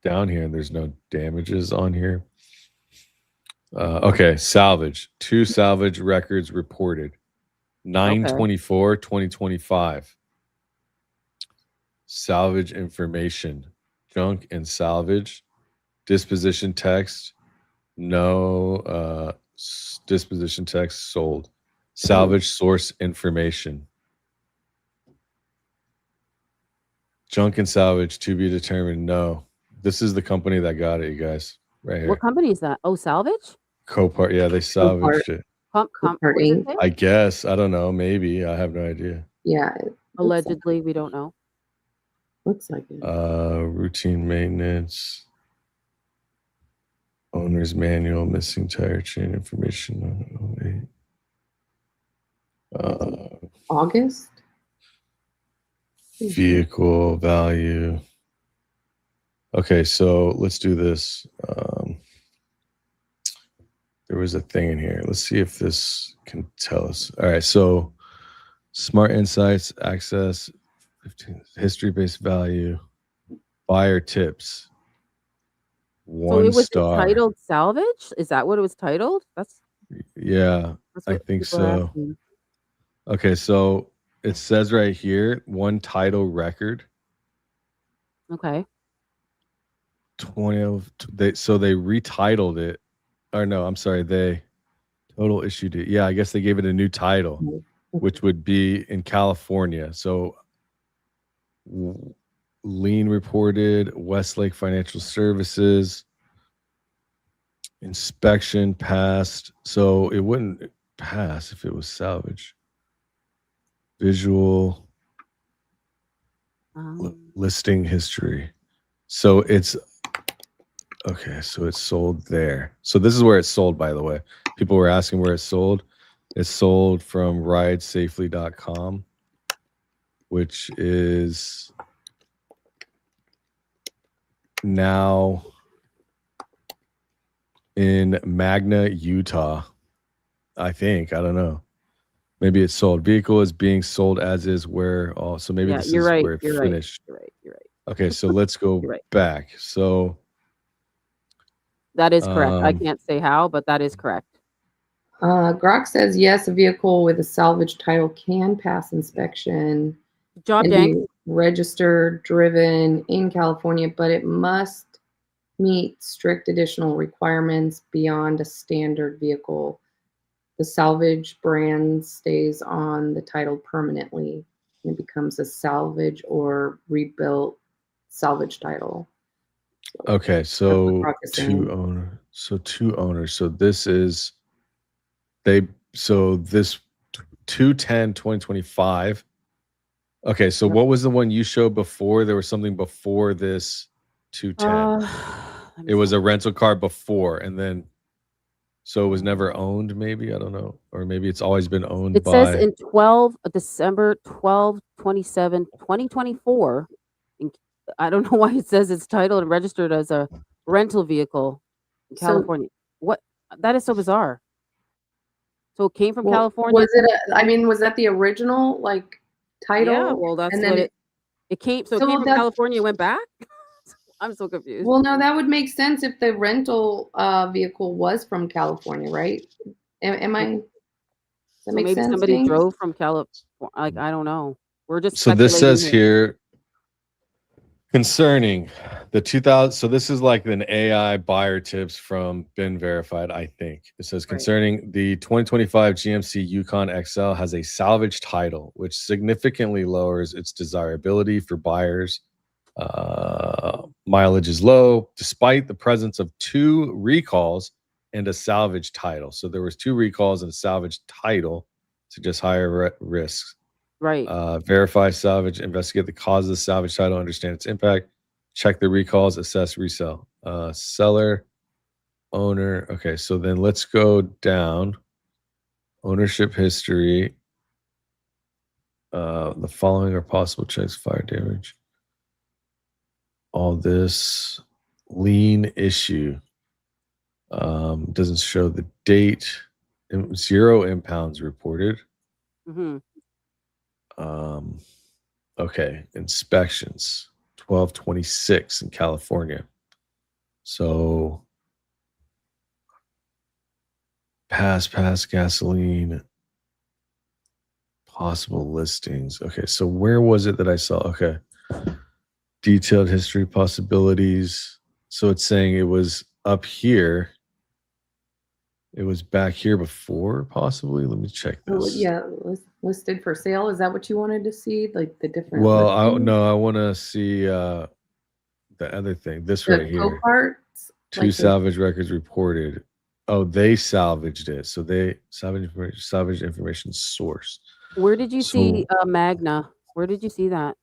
down here and there's no damages on here. Okay, salvage. 2 salvage records reported. 9/24/2025. Salvage information. Junk and salvage. Disposition text. No disposition text sold. Salvage source information. Junk and salvage to be determined. No. This is the company that got it, you guys. Right here. What company is that? Oh, salvage? Copart. Yeah, they salvaged it. I guess. I don't know. Maybe. I have no idea. Yeah. Allegedly, we don't know. Looks like it. Routine maintenance. Owner's manual, missing tire chain information. August? Vehicle value. Okay, so let's do this. There was a thing in here. Let's see if this can tell us. All right, so smart insights, access, 15, history-based value, buyer tips. 1 so it star. Was titled salvage? Is that what it was titled? Yeah, I think so. Okay, so it says right here, one title record. Okay. So they retitled it. Or no, I'm sorry, they total issued it. Yeah, I guess they gave it a new title, which would be in California. So lien reported, Westlake Financial Services, inspection passed. So it wouldn't pass if it was salvage. Visual listing history. So it's okay. So it's sold there. So this is where it's sold, by the way. People were asking where it's sold. It's sold from ridesafely.com, which is now in Magna, Utah. I think. I don't know. Maybe it's sold. Vehicle is being sold as is where so maybe this is right, where it finished. Right, you're right. Okay, so let's go back. So that is correct. I can't say how, but that is correct. Grok says yes, a vehicle with a salvage title can pass inspection. Job be registered, driven in California, but it must meet strict additional requirements beyond a standard vehicle. The salvage brand stays on the title permanently, and it becomes a salvage or rebuilt salvage title. Okay, so two owners. So this is this 2/10/2025. Okay, so what was the one you showed before? There was something before this 2/10. It was a rental car before, and then so it was never owned, maybe? I don't know. Or maybe it's always been owned by... It says in December 12, 27, 2024. I don't know why it says it's titled and registered as a rental vehicle in California. What? That is so bizarre. So it came from California? Was it, was that the original, title? Yeah, well, that's what it came... So it came from California and went back? I'm so confused. Well, no, that would make sense if the rental vehicle was from California, right? Am I? Does that make maybe sense? Somebody drove from California. I don't know. We're just so this says here concerning the 2000. So this is like an AI buyer tips from Been Verified. I think it says concerning the 2025 GMC Yukon XL has a salvage title, which significantly lowers its desirability for buyers. Mileage is low despite the presence of 2 recalls and a salvage title. So there was 2 recalls and a salvage title, suggests higher risks. Right. Verify salvage, investigate the cause of the salvage title, understand its impact, check the recalls, assess resale. Seller, owner. Okay, so then let's go down. Ownership history. The following are possible checks: fire damage. All this lien issue doesn't show the date. 0 impounds reported. Okay, inspections 12/26 in California. So pass gasoline, possible listings. Okay, so where was it that I saw? Okay. Detailed history possibilities. So it's saying it was up here. It was back here before, possibly. Let me check this. Yeah, listed for sale. Is that what you wanted to see? Like the different... Well, I want to see the other thing. This right here. Parts, 2 salvage records reported. Oh, they salvaged it. So they salvage information source. Where did you see Magna? Where did you see that?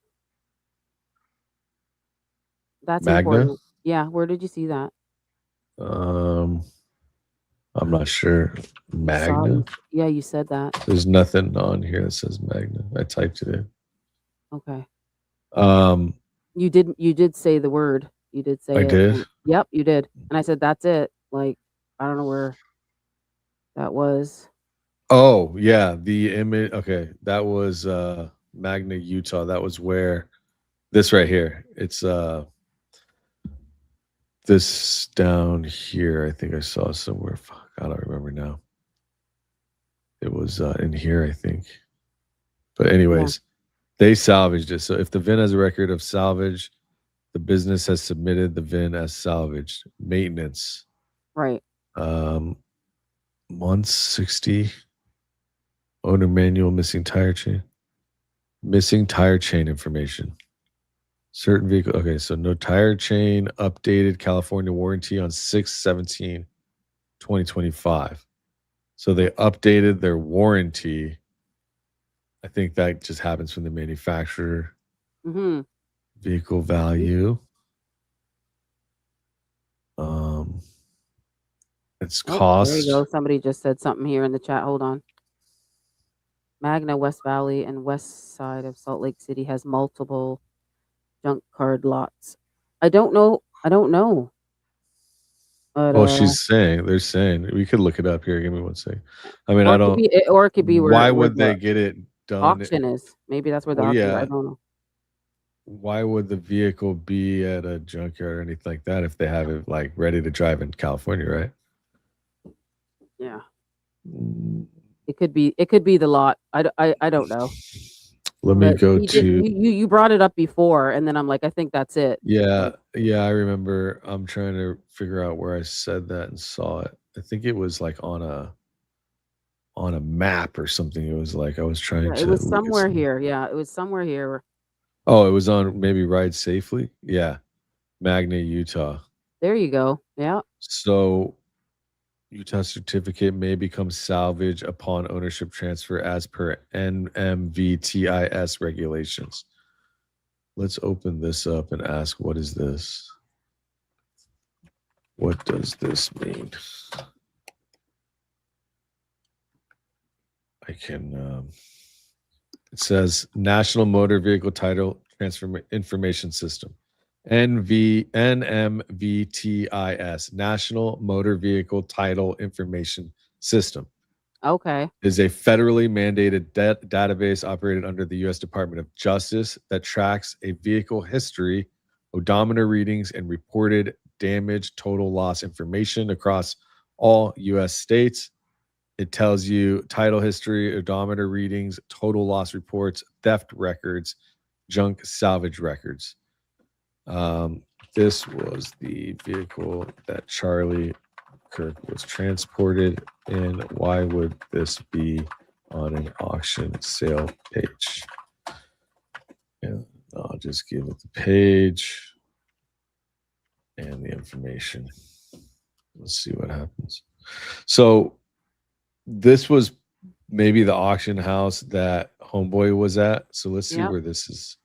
That's Magna? Important. Yeah, where did you see that? I'm not sure. Magna? Yeah, you said that. There's nothing on here that says Magna. I typed it in. Okay. You did say the word. You did say it. I did? Yep, you did. And I said that's it. Like, I don't know where that was. Oh, yeah, the image. Okay, that was Magna, Utah. That was where this right here. It's this down here, I think I saw somewhere. Fuck, I don't remember now. It was in here, I think. But anyways, they salvaged it. So if the VIN has a record of salvage, the business has submitted the VIN as salvaged. Maintenance. Right. 160. Owner manual, missing tire chain. Missing tire chain information. Certain vehicle. Okay, so no tire chain, updated California warranty on 6/17/2025. So they updated their warranty. I think that just happens from the manufacturer. Mm-hmm. Vehicle value. It's cost. There you go. Somebody just said something here in the chat. Hold on. Magna, West Valley, and west side of Salt Lake City has multiple junk card lots. I don't know. But, well, they're saying we could look it up here. Give me 1 second. I mean, or it could be where. Why would they get it done? Auction is. Maybe that's where the auction. I don't know. Why would the vehicle be at a junkyard or anything like that if they have it like ready to drive in California, right? Yeah. It could be the lot. I don't know. Let me go to you brought it up before, and then I'm like, I think that's it. Yeah, I remember. I'm trying to figure out where I said that and saw it. I think it was like on a map or something. It was like I was trying to. It was somewhere here. Yeah, it was somewhere here. Oh, it was on maybe Ride Safely. Yeah, Magna, Utah. There you go. Yeah. So Utah certificate may become salvage upon ownership transfer as per NMVTIS regulations. Let's open this up and ask, what is this? What does this mean? I can, it says National Motor Vehicle Title Transfer Information System. NMVTIS, National Motor Vehicle Title Information System. Okay. Is a federally mandated database operated under the U.S. Department of Justice that tracks a vehicle history, odometer readings, and reported damage total loss information across all U.S. states. It tells you title history, odometer readings, total loss reports, theft records, junk salvage records. This was the vehicle that Charlie Kirk was transported in. Why would this be on an auction sale page? And I'll just give it the page and the information. Let's see what happens. So this was maybe the auction house that Homeboy was at. So let's see where this is.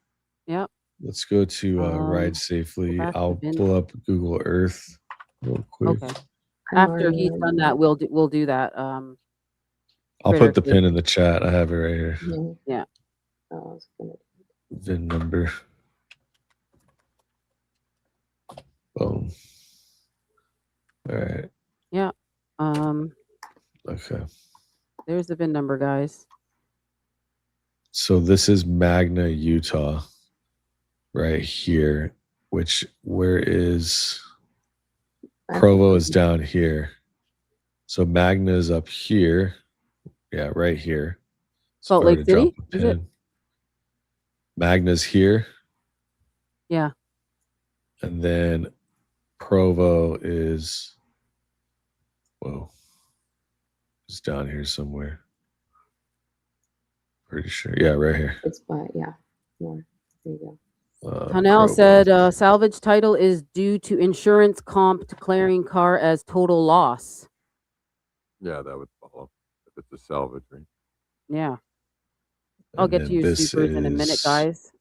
Yep. Let's go to Ride Safely. I'll pull up Google Earth real quick. Okay. After he's done that, we'll do that. I'll put the pin in the chat. I have it right here. Yeah. VIN number. Boom. All right. Yeah. Okay. There's the VIN number, guys. So this is Magna, Utah, right here. Where is Provo is down here. So Magna is up here. Yeah, right here. Salt Lake City? Is it? Magna's here. Yeah. And then Provo is, it's down here somewhere. Pretty sure. Yeah, right here. It's more. There you go. Hanel said salvage title is due to insurance comp declaring car as total loss. Yeah, that would follow if it's a salvage, right? Yeah. I'll get to your supers in a minute, guys.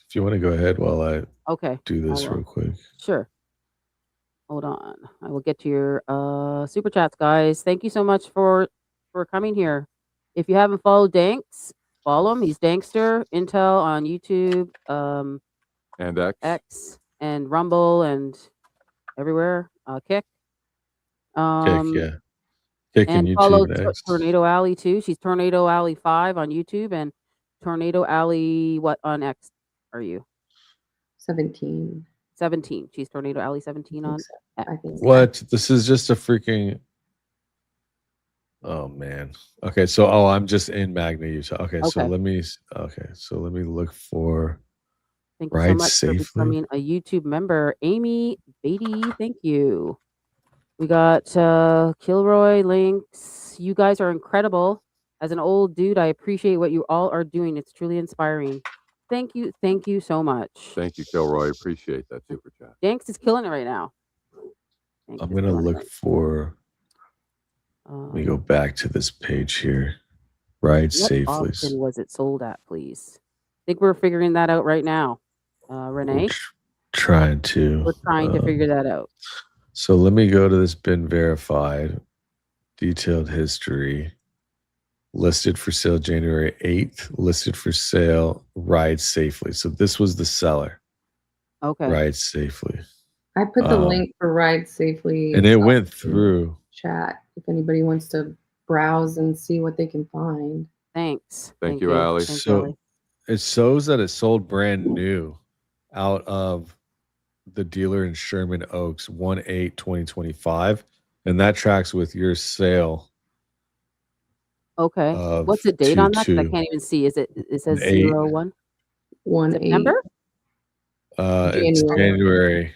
If you want to go ahead while I do this real quick. Sure. Hold on. I will get to your super chats, guys. Thank you so much for coming here. If you haven't followed Danks, follow him. He's Dankster Intel on YouTube, and X and Rumble and everywhere. Kick. Kick, yeah. Kick and YouTube follow Tornado Alley too. She's Tornado Alley 5 on YouTube and Tornado Alley on X are you? 17. 17. She's Tornado Alley 17 on X. I think what? This is just a freaking Oh man. Okay, so I'm just in Magna, Utah. Okay, so Okay. let me look for Thank you so Ride much for Safely. becoming a YouTube member. Amy Beatty, thank you. We got Kilroy links. You guys are incredible. As an old dude, I appreciate what you all are doing. It's truly inspiring. Thank you. Thank you so much. Thank you, Kilroy. Appreciate that super chat. Danks is killing it right now. I'm going to look for, let me go back to this page here. Ride Safely. What auction was it sold at, please? I think we're figuring that out right now. Renee? We're trying to figure that out. So let me go to this bin verified, detailed history, listed for sale January 8th, listed for sale, Ride Safely. So this was the seller. Okay. Ride Safely. I put the link for Ride Safely. And it went through. Chat if anybody wants to browse and see what they can find. Thanks. Thank you, Allie. So it shows that it sold brand new out of the dealer in Sherman Oaks, 1/8/2025, and that tracks with your sale. Okay. What's the date on that? I can't even see. It says 01? 1/8. September? It's January.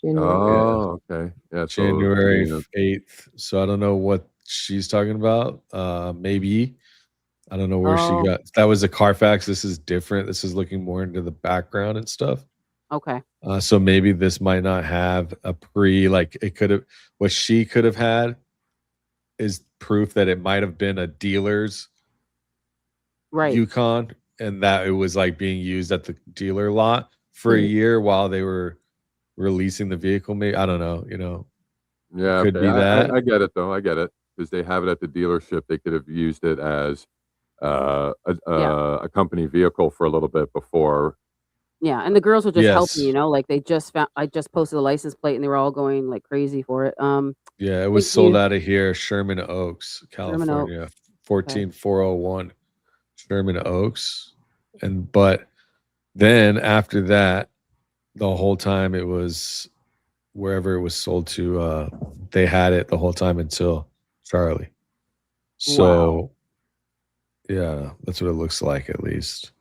Oh, okay. Yeah, January 8th. So I don't know what she's talking about. Maybe. I don't know where she got. That was a Carfax. This is different. This is looking more into the background and stuff. Okay. So maybe this might not have a it could have, what she could have had is proof that it might have been a dealer's Yukon and that it was like being used at the dealer lot for a year while they were releasing the vehicle. Maybe, I don't know, Yeah, could be that. I get it though. I get it because they have it at the dealership. They could have used it as a company vehicle for a little bit before. Yeah, and the girls were just helping, like they just found. I just posted the license plate, and they were all going like crazy for it. Yeah, it was sold out of here, Sherman Oaks, California, 14401, Sherman Oaks, but then after that, the whole time it was wherever it was sold to. They had it the whole time until Charlie. So, yeah, that's what it looks like at least.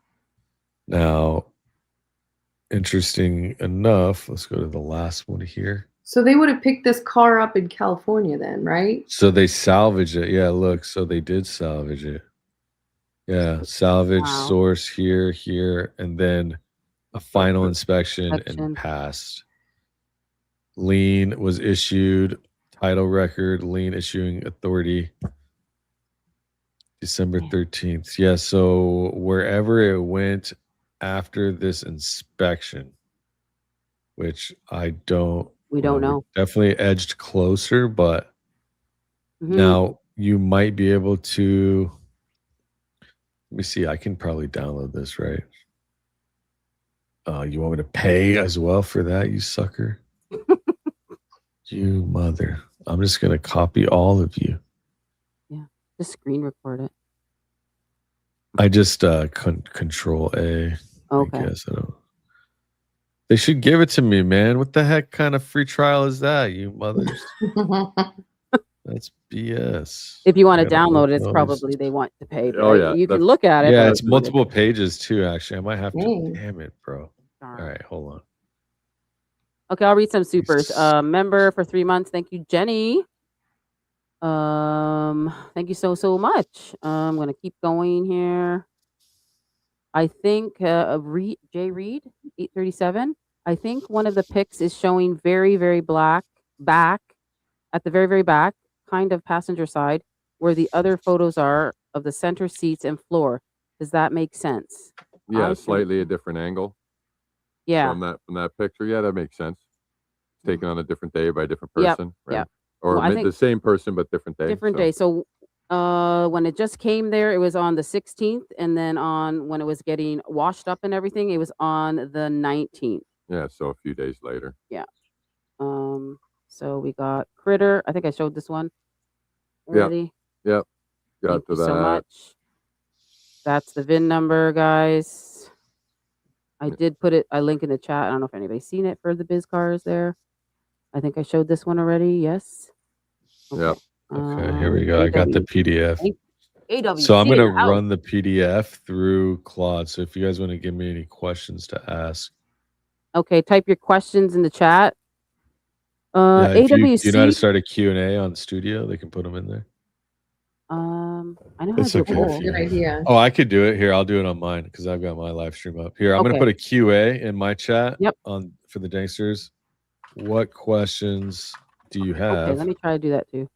Now, interesting enough, let's go to the last one here. So they would have picked this car up in California then, right? So they salvaged it. Yeah, look, so they did salvage it. Yeah, salvage source here, and then a final inspection and passed. Lien was issued, title record, lien issuing authority, December 13th. Yeah, so wherever it went after this inspection, which we don't know. Definitely edged closer, but now you might be able to, let me see, I can probably download this, right? You want me to pay as well for that, you sucker? You mother. I'm just going to copy all of you. Yeah, just screen record it. I just control A. Okay. I guess I don't. They should give it to me, man. What the heck kind of free trial is that, you mothers? That's BS. If you want to download it, it's probably they want to pay. Oh, yeah. You can look at it. Yeah, it's multiple pages too, actually. I might have to. Damn it, bro. All right, hold on. Okay, I'll read some supers. Member for 3 months. Thank you, Jenny. Thank you so much. I'm gonna keep going here. I think Jay Reed 837. I think one of the pics is showing very, very black back at the very, very back, kind of passenger side, where the other photos are of the center seats and floor. Does that make sense? Yeah, slightly a different angle. Yeah. From that picture. Yeah, that makes sense. Taken on a different day by a different person. Right? Yeah. Or the same person but different day. Different day. So when it just came there, it was on the 16th, and then when it was getting washed up and everything, it was on the 19th. Yeah, so a few days later. Yeah. So we got Critter. I think I showed this one already. Yep. Got Thank to you that. so much. That's the VIN number, guys. I did put it. I link in the chat. I don't know if anybody's seen it for the biz cars there. I think I showed this one already. Yes. Okay. Okay, here we go. I got the PDF. AWC So I'm going to run the PDF through Claude. So if you guys want to give me any questions to ask. Okay, type your questions in the chat. Yeah, if AWC. you know how to start a Q&A on Studio, they can put them in there. I know how to do That's a good idea. Oh, I could do it. Here, I'll do it on mine because I've got my live stream up. Here, I'm going to put a QA in my chat for the Danksters. What questions do you have? Okay, let me try to do that too.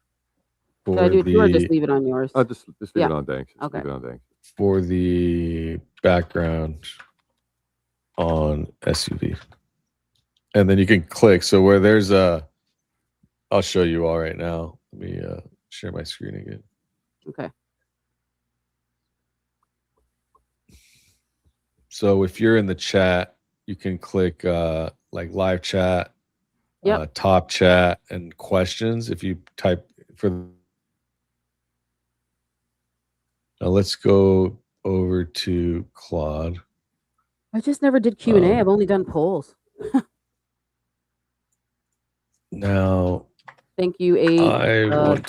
Should I do it too, or just leave it on yours? Just leave it on Danks. Okay. Leave it on Danks. For the background on SUV. And then you can click. So where there's I'll show you all right now. Let me share my screen again. Okay. So if you're in the chat, you can click like live chat, top chat, and questions. If you type for now, let's go over to Claude. I just never did Q&A. I've only done polls. Now, thank you, AWC,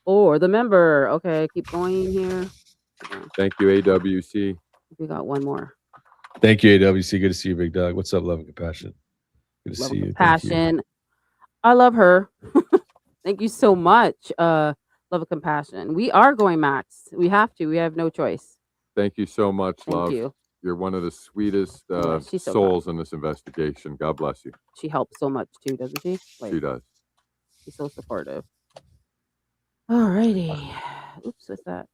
for the member. Okay, keep going here. Thank you, AWC. We got one more. Thank you, AWC. Good to see you, Big Dog. What's up, Love and Compassion? Good to see you. Compassion. I love her. Thank you so much. Love and Compassion. We are going max. We have to. We have no choice. Thank you so much, Love. Thank you. You're one of the sweetest souls in this investigation. God bless you. She helps so much too, doesn't she? She does. She's so supportive. Alrighty. Oops, what's that?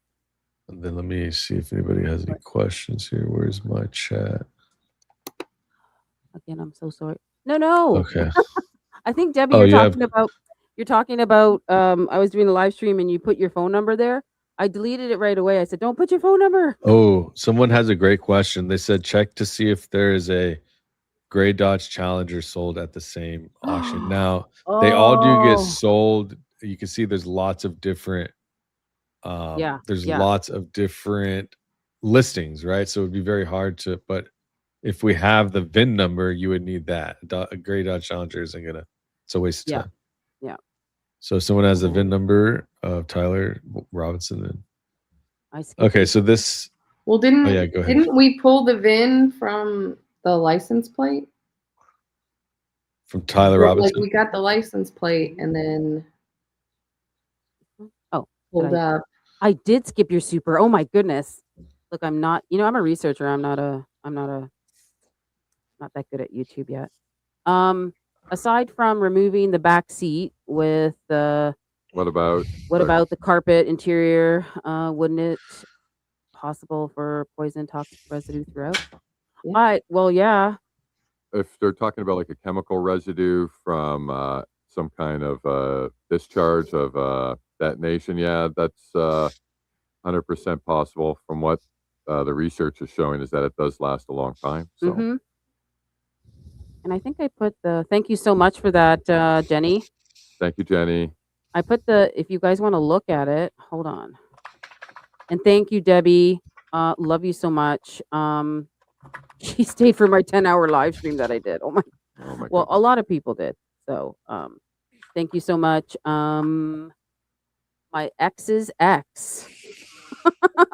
And then let me see if anybody has any questions here. Where's my chat? Again, I'm so sorry. No. Okay. I think Debbie, you're talking about. I was doing a live stream and you put your phone number there. I deleted it right away. I said, don't put your phone number. Oh, someone has a great question. They said, check to see if there is a gray Dodge Challenger sold at the same auction. Now, they all do get sold. You can see there's lots of different, lots of different listings, right? So it would be very hard to, but if we have the VIN number, you would need that. A gray Dodge Challenger isn't gonna, it's a waste of time. Yeah. So if someone has the VIN number of Tyler Robinson, then okay. So this. Well, didn't we pull the VIN from the license plate? From Tyler Robinson. Like we got the license plate and then pulled up. I did skip your super. Oh my goodness! Look, I'm not. I'm a researcher. I'm not that good at YouTube yet. Aside from removing the back seat with the what about the carpet interior? Wouldn't it possible for poison toxic residue throughout? Yeah. If they're talking about like a chemical residue from some kind of discharge of detonation, that's 100% possible. From what the research is showing is that it does last a long time. So. And I think I put thank you so much for that, Jenny. Thank you, Jenny. I put if you guys want to look at it, hold on. And thank you, Debbie. Love you so much. She stayed for my 10-hour live stream that I did. Oh my well, a lot of people did. So thank you so much. My ex's ex.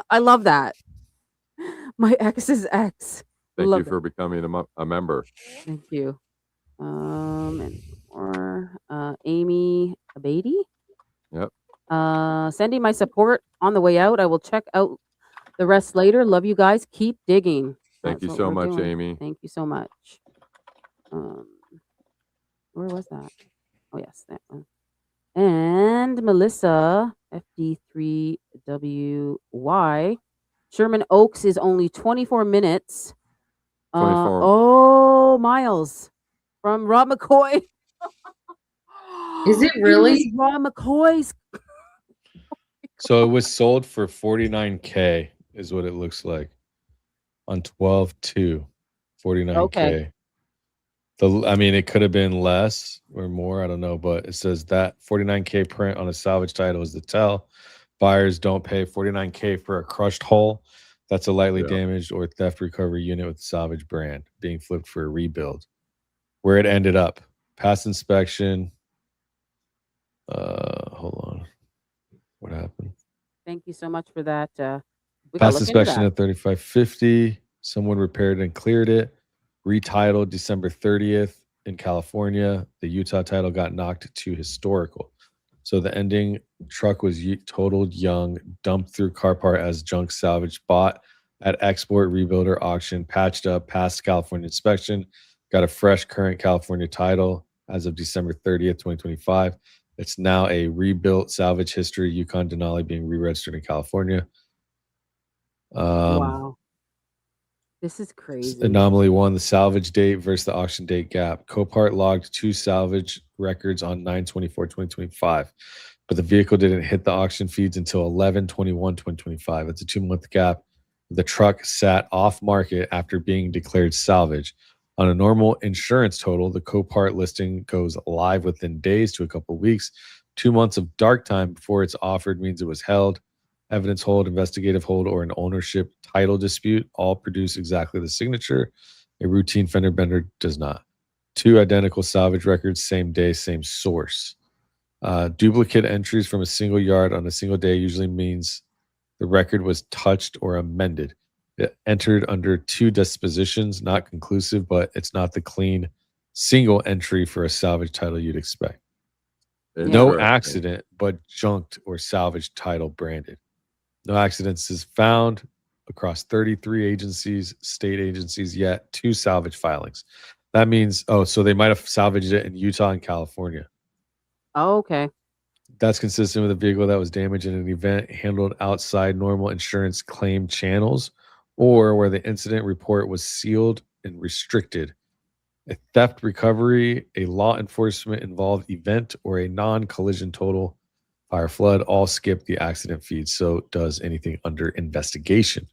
I love that. My ex's ex. Thank you for becoming a member. Thank you. And more Amy Abadi. Yep. Sending my support on the way out. I will check out the rest later. Love you guys. Keep digging. Thank you so much, Amy. Thank you so much. Where was that? Oh yes, that one. And Melissa FD3WY. Sherman Oaks is only 24 minutes. 24. Miles from Rob McCoy. Is it really Rob McCoy's? So it was sold for $49K is what it looks like on 12/2, $49K. Okay. I mean, it could have been less or more. I don't know, but it says that $49K print on a salvage title is the tell. Buyers don't pay $49K for a crushed hull. That's a lightly damaged or theft recovery unit with salvage brand being flipped for a rebuild. Where it ended up, past inspection. Hold on. What happened? Thank you so much for that. We got to Past look into inspection that. at 3550. Someone repaired and cleared it. Retitled December 30th in California. The Utah title got knocked to historical. So the ending truck was totaled young, dumped through car part as junk salvage, bought at export rebuilder auction, patched up, passed California inspection, got a fresh current California title as of December 30th, 2025. It's now a rebuilt salvage history Yukon Denali being re-registered in California. Wow. This is crazy. Anomaly 1, the salvage date versus the auction date gap. Copart logged 2 salvage records on 9/24/2025, but the vehicle didn't hit the auction feeds until 11/21/2025. It's a 2-month gap. The truck sat off market after being declared salvage. On a normal insurance total, the Copart listing goes live within days to a couple of weeks. 2 months of dark time before it's offered means it was held. Evidence hold, investigative hold, or an ownership title dispute all produce exactly the signature. A routine fender bender does not. 2 identical salvage records, same day, same source. Duplicate entries from a single yard on a single day usually means the record was touched or amended. It entered under 2 dispositions, not conclusive, but it's not the clean single entry for a salvage title you'd expect. No accident, but junked or salvaged title branded. No accidents is found across 33 agencies, state agencies, yet 2 salvage filings. That means, so they might have salvaged it in Utah and California. Oh, okay. That's consistent with a vehicle that was damaged in an event handled outside normal insurance claim channels, or where the incident report was sealed and restricted. A theft recovery, a law enforcement involved event, or a non-collision total fire flood all skip the accident feed. So does anything under investigation.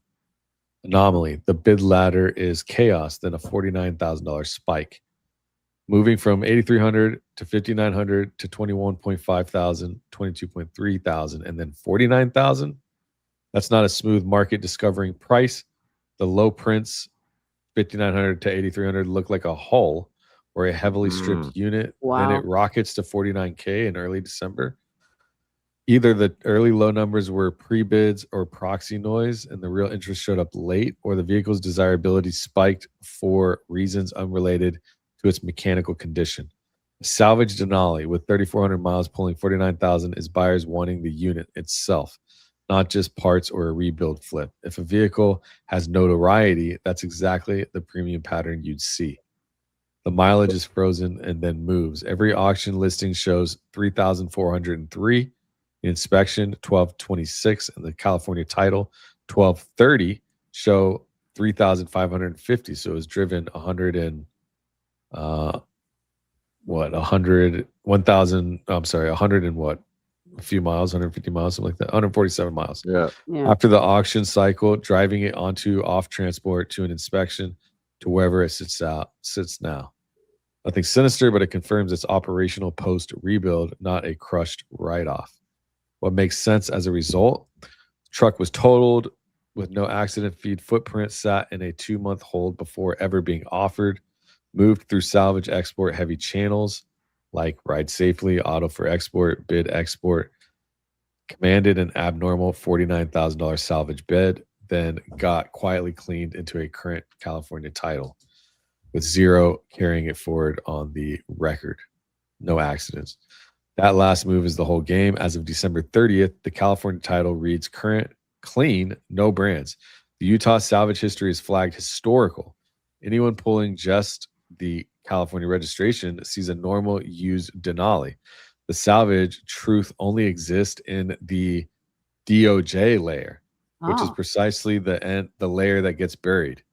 Anomaly. The bid ladder is chaos, then a $49,000 spike. Moving from $8,300 to $5,900 to $21.5 thousand, $22.3 thousand, and then $49,000. That's not a smooth market discovering price. The low prints, $5,900 to $8,300, look like a hull or a heavily stripped unit. Wow. Then it rockets to $49K in early December. Either the early low numbers were pre-bids or proxy noise, and the real interest showed up late, or the vehicle's desirability spiked for reasons unrelated to its mechanical condition. A salvage Denali with 3,400 miles pulling $49,000 is buyers wanting the unit itself, not just parts or a rebuild flip. If a vehicle has notoriety, that's exactly the premium pattern you'd see. The mileage is frozen and then moves. Every auction listing shows 3,403. The inspection 1226 and the California title 1230 show 3,550. So it was driven 100 and 1,000. I'm sorry, 100 and what? A few miles, 150 miles, something like that. 147 miles. Yeah. After the auction cycle, driving it onto off transport to an inspection to wherever it sits now. Nothing sinister, but it confirms it's operational post rebuild, not a crushed write-off. What makes sense as a result? The truck was totaled with no accident feed footprint, sat in a 2-month hold before ever being offered, moved through salvage export heavy channels like Ride Safely, Auto for Export, Bid Export, commanded an abnormal $49,000 salvage bid, then got quietly cleaned into a current California title with 0 carrying it forward on the record. No accidents. That last move is the whole game. As of December 30th, the California title reads current, clean, no brands. The Utah salvage history is flagged historical. Anyone pulling just the California registration sees a normal used Denali. The salvage truth only exists in the DOJ layer, which is precisely the layer that gets buried.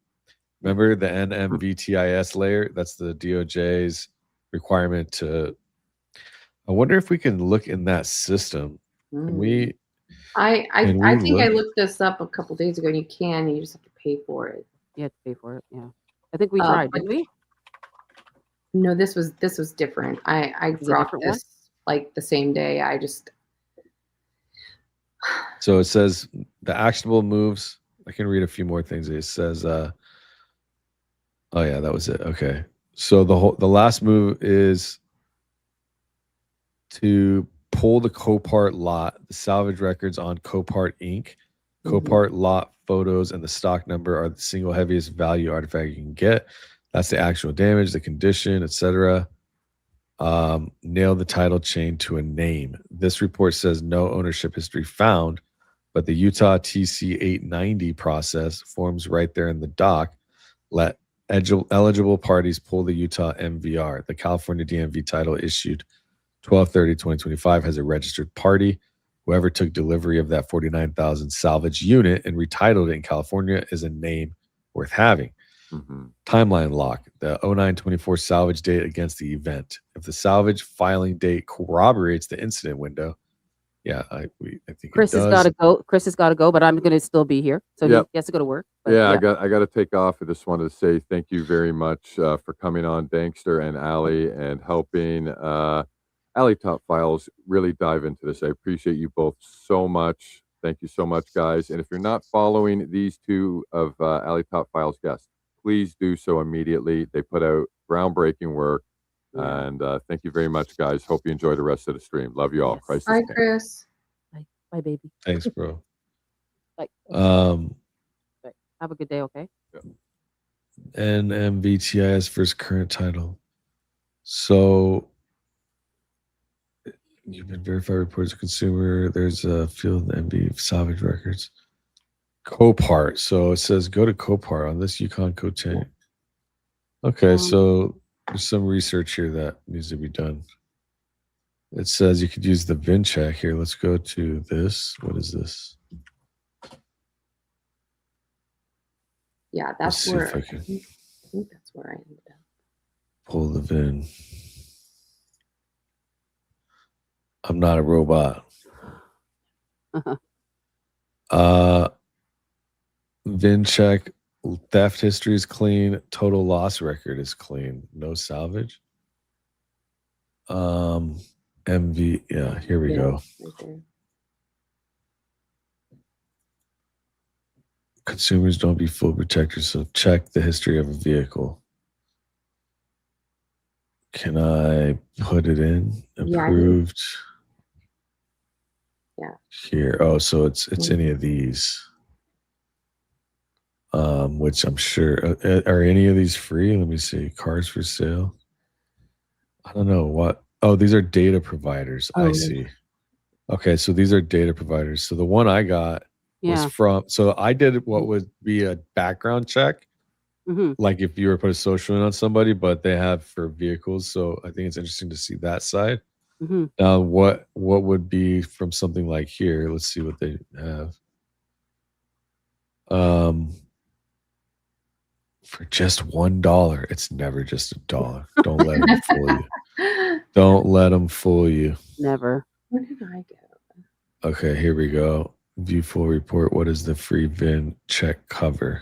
Remember the NMVTIS layer? That's the DOJ's requirement to. I wonder if we can look in that system. Can we? I think I looked this up a couple days ago, and you just have to pay for it. You have to pay for it. Yeah, I think we tried, didn't we? No, this was different. I dropped this like the same day. So it says the actionable moves. I can read a few more things. It says, oh yeah, that was it. Okay. So the last move is to pull the Copart lot, the salvage records on Copart Inc. Copart lot photos and the stock number are the single heaviest value artifact you can get. That's the actual damage, the condition, etc. Nail the title chain to a name. This report says no ownership history found, but the Utah TC 890 process forms right there in the dock. Let eligible parties pull the Utah MVR. The California DMV title issued 12/30/2025 has a registered party. Whoever took delivery of that 49,000 salvage unit and retitled it in California is a name worth having. Timeline lock, the 09/24 salvage date against the event. If the salvage filing date corroborates the incident window, I think Chris has got to go. Chris has got to go, but I'm going to still be here, so he has to go to work. But I got to take off. I just wanted to say thank you very much for coming on, Dankster and Allie, and helping AlleyTopFiles really dive into this. I appreciate you both so much. Thank you so much, guys. And if you're not following these two of AlleyTopFiles guests, please do so immediately. They put out groundbreaking work. And thank you very much, guys. Hope you enjoy the rest of the stream. Love you all. Yes. Bye, Chris. Bye, baby. Thanks, bro. Bye. Have a good day, okay? NMVTIS first current title. So you've been verified reports of consumer. There's a field in MV salvage records. Copart. So it says go to Copart on this Yukon code chain. Okay, so there's some research here that needs to be done. It says you could use the VIN check here. Let's go to this. What is this? Yeah, that's where I think that's where I ended up. Pull the VIN. I'm not a robot. VIN check. Theft history is clean. Total loss record is clean. No salvage. MV. Yeah, here we go. Right. Consumers don't be full protectors, so check the history of a vehicle. Can I put it in? Approved. Yeah. Here. Oh, so it's any of these. Which I'm sure are any of these free? Let me see. Cars for sale. I don't know what. Oh, these are data providers. I see. Okay, so these are data providers. So the one I got was from. So I did what would be a background check, like if you were to put a social in on somebody, but they have for vehicles. So I think it's interesting to see that side. Now, what would be from something like here? Let's see what they have. For just $1. It's never just $1. Don't let them fool you. Don't let them fool you. Never. Where did I go? Okay, here we go. View full report. What is the free VIN check cover?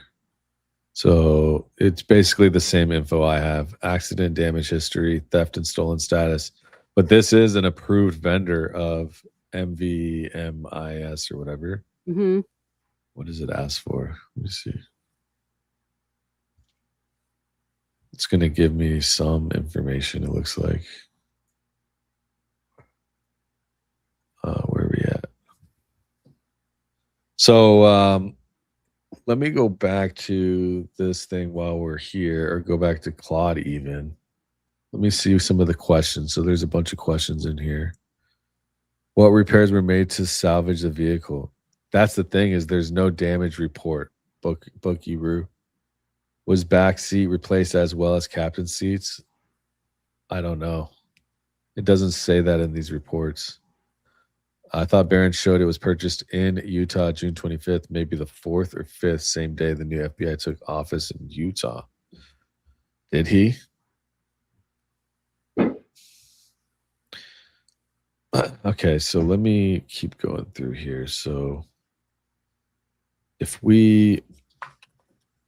So it's basically the same info I have. Accident, damage history, theft and stolen status. But this is an approved vendor of MVMIS or whatever. What does it ask for? Let me see. It's going to give me some information, it looks like. Where are we at? So let me go back to this thing while we're here, or go back to Claude even. Let me see some of the questions. So there's a bunch of questions in here. What repairs were made to salvage the vehicle? That's the thing, is there's no damage report. Bookie-roo. Was back seat replaced as well as captain seats? I don't know. It doesn't say that in these reports. I thought Barron showed it was purchased in Utah June 25th, maybe the 4th or 5th, same day the new FBI took office in Utah. Did he? Okay, so let me keep going through here. So if we...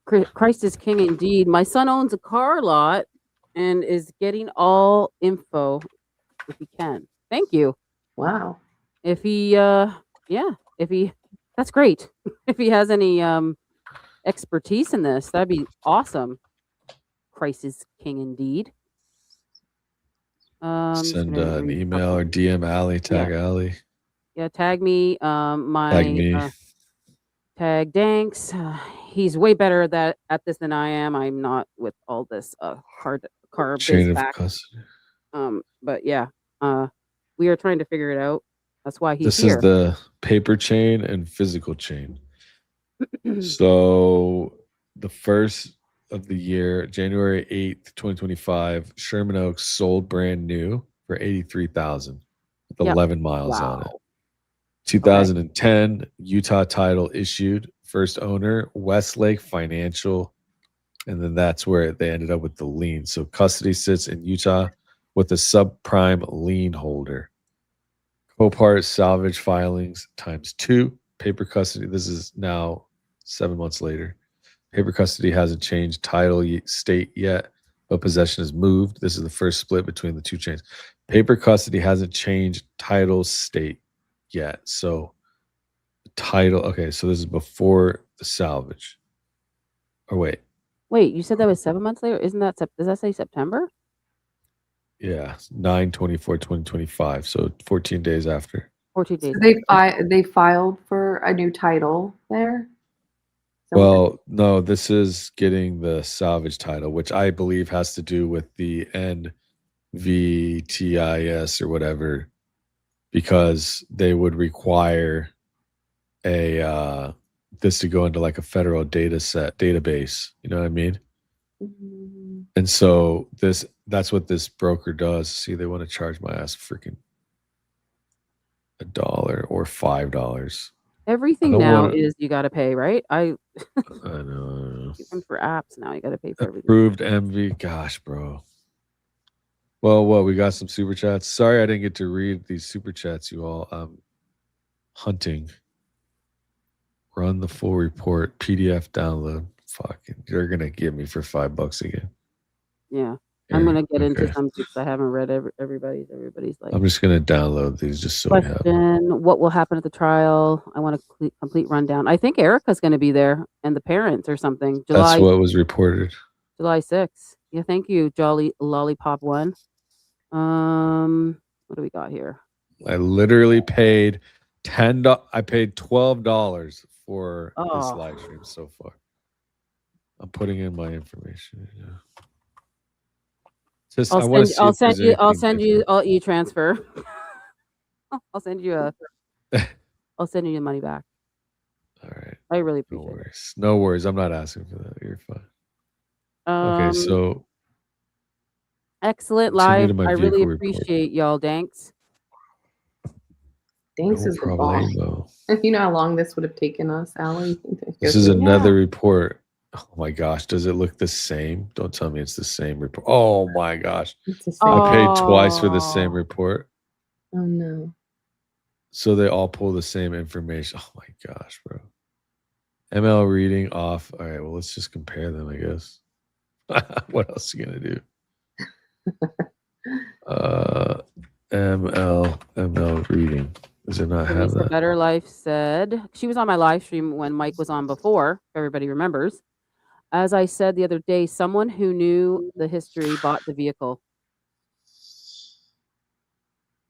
Christ is king indeed. My son owns a car lot and is getting all info if he can. Thank you. Wow. If he that's great. If he has any expertise in this, that'd be awesome. Christ is king indeed. Send an email or DM Alley, tag Alley. Yeah, tag me. Tag me. Tag Danks. He's way better at this than I am. I'm not with all this hard car chain of back. custody. But yeah, we are trying to figure it out. That's why he's here. This is the paper chain and physical chain. So the first of the year, January 8th, 2025, Sherman Oaks sold brand new for $83,000 with 11 miles on it. 2010, Utah title issued, first owner, Westlake Financial, and then that's where they ended up with the lien. So custody sits in Utah with a subprime lien holder. Copart salvage filings ×2. Paper custody, this is now 7 months later. Paper custody hasn't changed title state yet, but possession has moved. This is the first split between the two chains. Paper custody hasn't changed title state yet. So the title, okay, so this is before the salvage. Or wait, you said that was 7 months later? Isn't that, does that say September? Yeah, 9/24/2025. So 14 days after. 14 days. So they filed for a new title there? Well, no, this is getting the salvage title, which I believe has to do with the NVTIS or whatever, because they would require this to go into like a federal database. You know what I mean? Mm-hmm. And so that's what this broker does. See, they want to charge my ass freaking $1 or $5. Everything now is you got to pay, right? I know. Even for apps now, you got to pay for everything. Approved MV. Gosh, bro. Well, we got some super chats. Sorry, I didn't get to read these super chats, you all. Hunting. Run the full report. PDF download. Fucking, you're gonna give me for $5 again. Yeah. I'm gonna get into some because I haven't read everybody's like. I'm just gonna download these just so we have them. What will happen at the trial? I want a complete rundown. I think Erica's gonna be there and the parents or something. That's what was reported. July 6th. Yeah, thank you, Jolly Lollipop One. What do we got here? I literally paid I paid $12 for this live stream so far. I'm putting in my information. Yeah. Just, I'll send you e-transfer. I'll send you the money back. All right. I really appreciate it. No worries. I'm not asking for that. You're fine. Okay, so excellent live. I really appreciate y'all. Danks. Danks is long. You know how long this would have taken us, Allie? This is another report. Oh my gosh, does it look the same? Don't tell me it's the same report. Oh my gosh. I paid twice for the same report. Oh no. So they all pull the same information. Oh my gosh, bro. ML reading off. All right, well, let's just compare them, I guess. What else are you gonna do? ML reading. Does it not have that? Better Life said she was on my live stream when Mike was on before, if everybody remembers. As I said the other day, someone who knew the history bought the vehicle.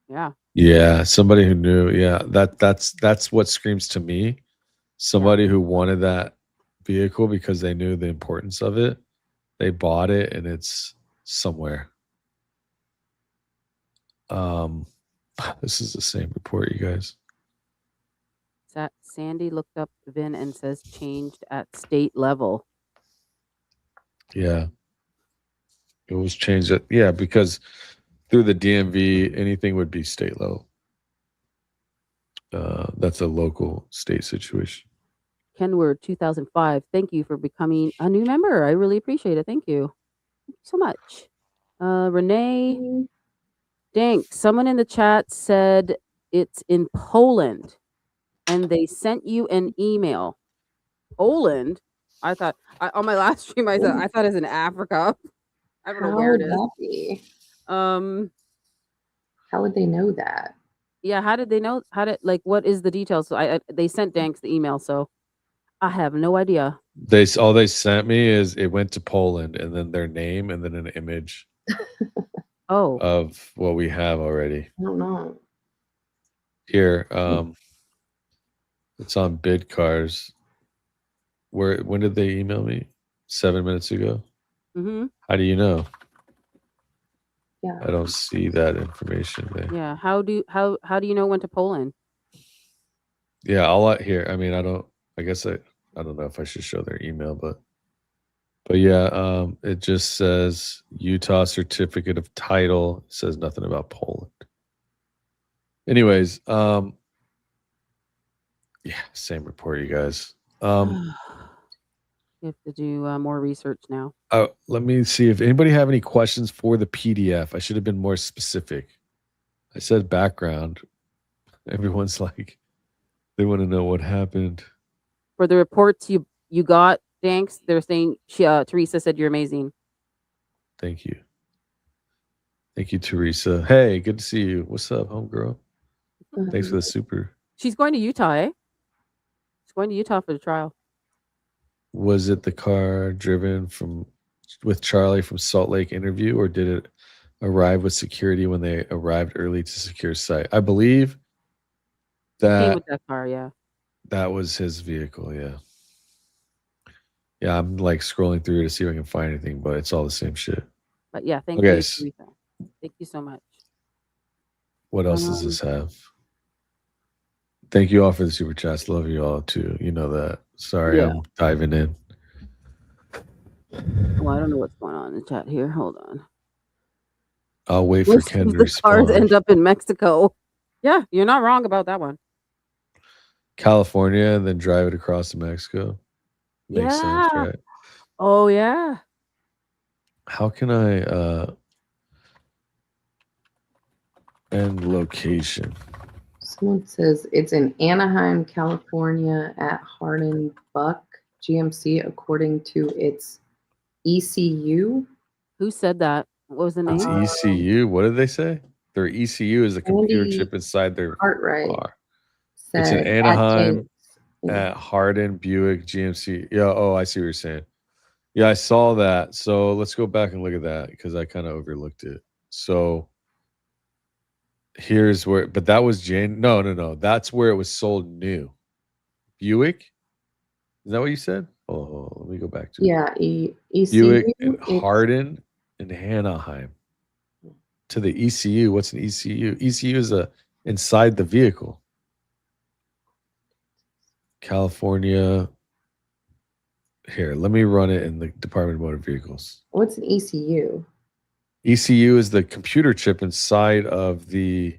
Yeah. Yeah, somebody who knew. Yeah, that's what screams to me. Somebody who wanted that vehicle because they knew the importance of it. They bought it and it's somewhere. This is the same report, you guys. Sandy looked up VIN and says changed at state level. Yeah. It was changed at, because through the DMV, anything would be state level. That's a local state situation. Kenward 2005. Thank you for becoming a new member. I really appreciate it. Thank you. Thank you so much. Renee Dank. Someone in the chat said it's in Poland and they sent you an email. Poland? I thought on my last stream I thought it's in Africa. I don't know where it is. That be? How would they know that? Yeah, how did they know? What is the details? So they sent Danks the email, so I have no idea. All they sent me is it went to Poland and then their name and then an image. of what we have already. I don't know. Here, it's on bid cars. When did they email me? 7 minutes ago. Mm-hmm. How do you know? Yeah. I don't see that information there. Yeah. How do you know when to pull in? Yeah, I'll here. I mean, I guess I don't know if I should show their email, but yeah, it just says Utah certificate of title. It says nothing about Poland. Anyways, yeah, same report, you guys. You have to do more research now. Let me see if anybody have any questions for the PDF. I should have been more specific. I said background. Everyone's like, they want to know what happened. For the reports you got, thanks. They're saying Teresa said you're amazing. Thank you. Thank you, Teresa. Hey, good to see you. What's up, homegirl? Thanks for the super. She's going to Utah, eh? She's going to Utah for the trial. Was it the car driven with Charlie from Salt Lake interview, or did it arrive with security when they arrived early to secure site? I believe that came with that car, yeah. That was his vehicle, yeah. Yeah, I'm like scrolling through to see if I can find anything, but it's all the same shit. But yeah, thank you, Teresa. Thank you so much. What else does this have? Thank you all for the super chats. Love you all too. You know that. Sorry, I'm diving in. Well, I don't know what's going on in the chat here. Hold on. I'll wait for Ken to respond. Cars end up in Mexico. Yeah, you're not wrong about that one. California and then drive it across to Mexico. Makes sense, right? Oh yeah. How can I end location? Someone says it's in Anaheim, California at Hardin Buck GMC according to its ECU. Who said that? What was the name? It's ECU. What did they say? Their ECU is the computer chip inside their car. It's in Anaheim at Hardin Buick GMC. Yeah. Oh, I see what you're saying. Yeah, I saw that. So let's go back and look at that because I kind of overlooked it. So here's where, but that was No. That's where it was sold new. Buick? Is that what you said? Oh, let me go back to it. Buick and Hardin and Anaheim. To the ECU. What's an ECU? ECU is inside the vehicle. California. Here, let me run it in the Department of Motor Vehicles. What's an ECU? ECU is the computer chip inside of the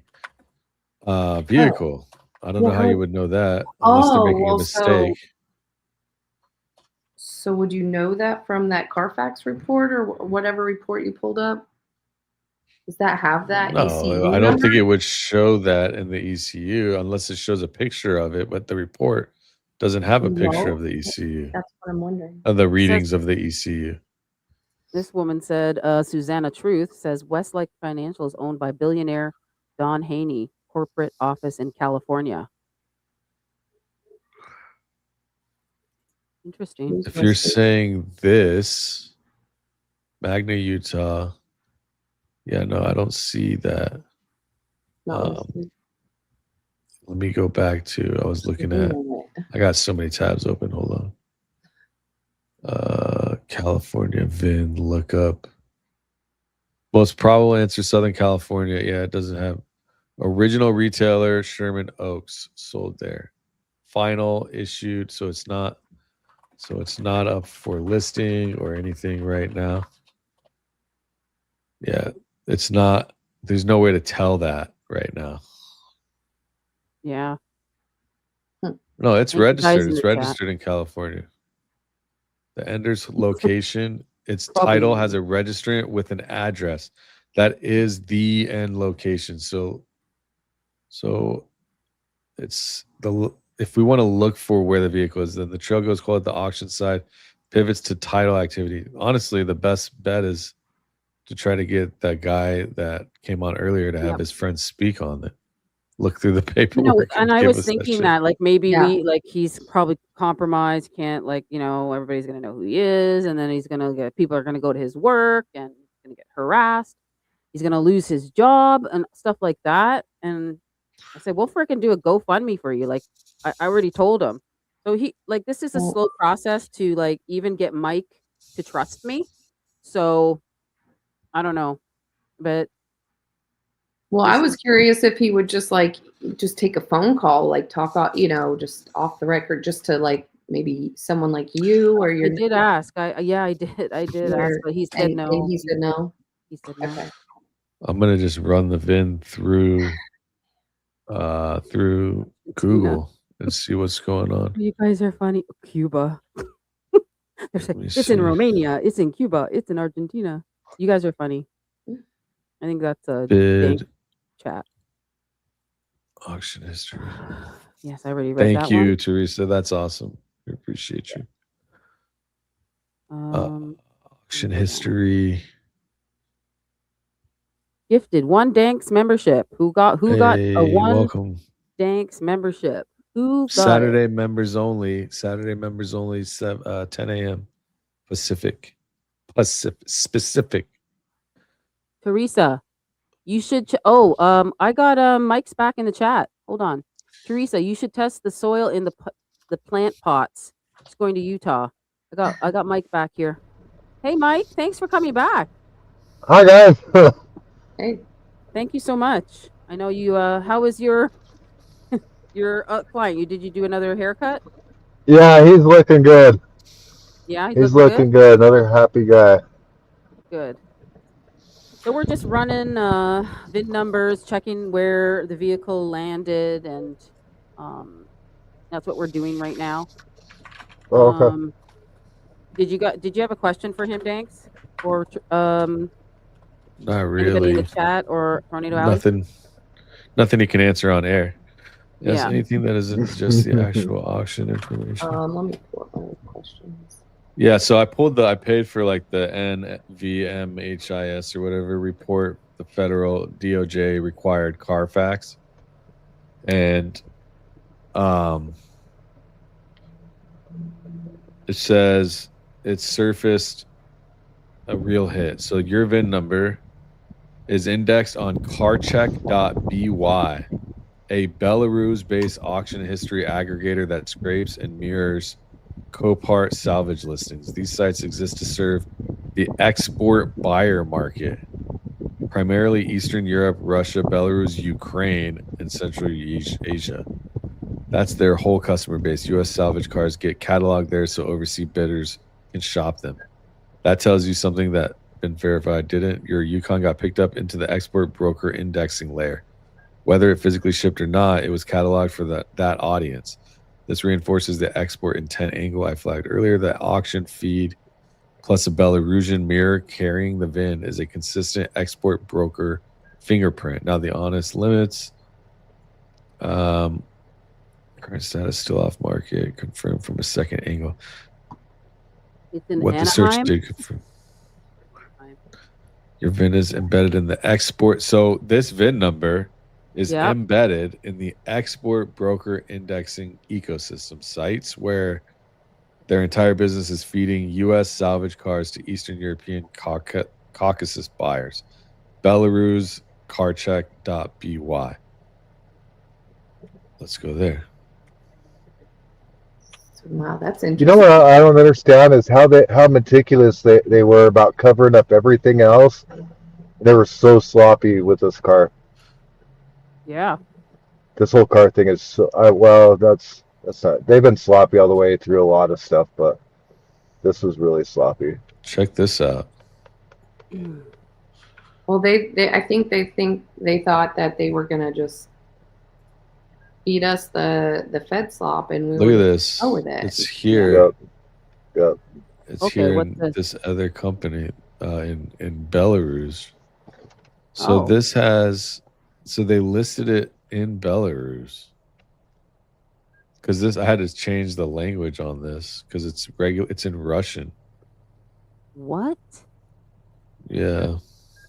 vehicle. I don't know how you would know that unless they're making a mistake. So would you know that from that Carfax report or whatever report you pulled up? Does that have that? No, ECU I don't think it would show that in the ECU unless it shows a picture of it, but the report doesn't have a picture of the ECU. That's what I'm wondering. Of the readings of the ECU. This woman said, Susanna Truth says Westlake Financial is owned by billionaire Don Haney, corporate office in California. Interesting. If you're saying this, Magna, Utah, yeah, no, I don't see that. Let me go back to, I was looking at, I got so many tabs open. Hold on. California VIN lookup. Most probable answer, Southern California. Yeah, it doesn't have. Original retailer, Sherman Oaks, sold there. Final issued, so it's not up for listing or anything right now. Yeah, it's not. There's no way to tell that right now. Yeah. No, it's registered. It's registered in California. The Ender's location, its title has a registrant with an address. That is the end location. So it's if we want to look for where the vehicle is, then the trail goes called the auction side, pivots to title activity. Honestly, the best bet is to try to get that guy that came on earlier to have his friends speak on it. Look through the paperwork. And I was thinking that like maybe he's probably compromised, can't everybody's gonna know who he is, and then people are gonna go to his work and he's gonna get harassed. he's gonna lose his job and stuff like that. And I said, we'll freaking do a GoFundMe for you. Like I already told him. So he like this is a slow process to like even get Mike to trust me. So I don't know, but well, I was curious if he would just take a phone call, like talk, just off the record, just to like maybe someone like you or your. I did ask. I did ask, but he said no. And he said no. He said no. Okay. I'm gonna just run the VIN through Google and see what's going on. You guys are funny. Cuba. It's in Romania. It's in Cuba. It's in Argentina. You guys are funny. I think that's a bid chat. Auction history. Yes, I already read that. Thank you, Teresa. That's awesome. We appreciate you. Auction history. Gifted 1 Danks membership. Who got a 1 welcome. Danks membership? Who got Saturday it? members only. Saturday members only. 10 a.m. Pacific. Specific. Teresa, you should. I got Mike's back in the chat. Hold on, Teresa. You should test the soil in the plant pots. It's going to Utah. I got Mike back here. Hey, Mike. Thanks for coming back. Hi, guys. Hey. Thank you so much. I know you. How was your client? Did you do another haircut? Yeah, he's looking good. Yeah, he's looking good. Another happy guy. Good. So we're just running VIN numbers, checking where the vehicle landed, and that's what we're doing right now. Oh, okay. Did you have a question for him, Danks? Or not really. Anybody in the chat or Tornado Alley? Nothing he can answer on air. Yes, anything that isn't just the actual auction information. Let me pull up my questions. Yeah, so I paid for like the NVMHIS or whatever report, the federal DOJ required Carfax. And it says it surfaced a real hit. So your VIN number is indexed on carcheck.by, a Belarus-based auction history aggregator that scrapes and mirrors Copart salvage listings. These sites exist to serve the export buyer market, primarily Eastern Europe, Russia, Belarus, Ukraine, and Central Asia. That's their whole customer base. U.S. salvage cars get cataloged there so overseas bidders can shop them. That tells you something that been verified didn't. Your Yukon got picked up into the export broker indexing layer. Whether it physically shipped or not, it was cataloged for that audience. This reinforces the export intent angle I flagged earlier. The auction feed plus a Belarusian mirror carrying the VIN is a consistent export broker fingerprint. Now the honest limits. Current status still off market. Confirmed from a second angle. It's in what Anaheim? The search did confirm. Your VIN is embedded in the export. So this VIN number is embedded in the export broker indexing ecosystem sites where their entire business is feeding U.S. salvage cars to Eastern European Caucasus buyers. Belarus carcheck.by. Let's go there. Wow, that's interesting. You know what I don't understand is how meticulous they were about covering up everything else. They were so sloppy with this car. Yeah. This whole car thing is so, that's not. They've been sloppy all the way through a lot of stuff, but this was really sloppy. Check this out. Well, I think they thought that they were gonna just feed us the Fed slop, and we look at this. Go with it. It's here. Yep. It's here in this other company in Belarus. So this has. So they listed it in Belarus. Because I had to change the language on this because it's It's in Russian. What? Yeah.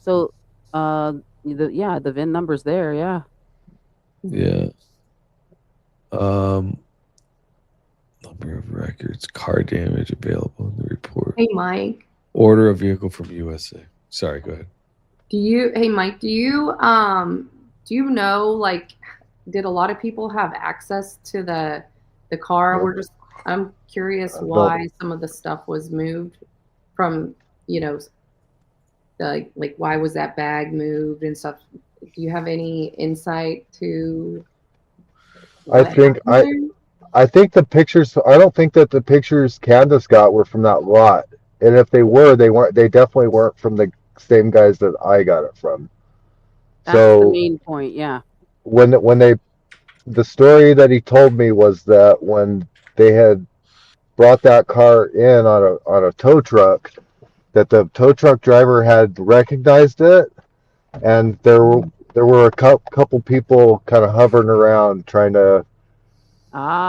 So, the VIN number's there. Yeah. Yeah. Number of records, car damage available in the report. Hey, Mike. Order a vehicle from USA. Sorry, go ahead. Hey Mike, do you know, like, did a lot of people have access to the car? No. I'm curious why some of the stuff was moved from, you know, like why was that bag moved and stuff? Do you have any insight to I think the pictures. I don't think that the pictures Candace got were from that lot, and if they were, they weren't. They definitely weren't from the same guys that I got it from. That's the main point. Yeah. The story that he told me was that when they had brought that car in on a tow truck, that the tow truck driver had recognized it, and there were a couple people kind of hovering around trying to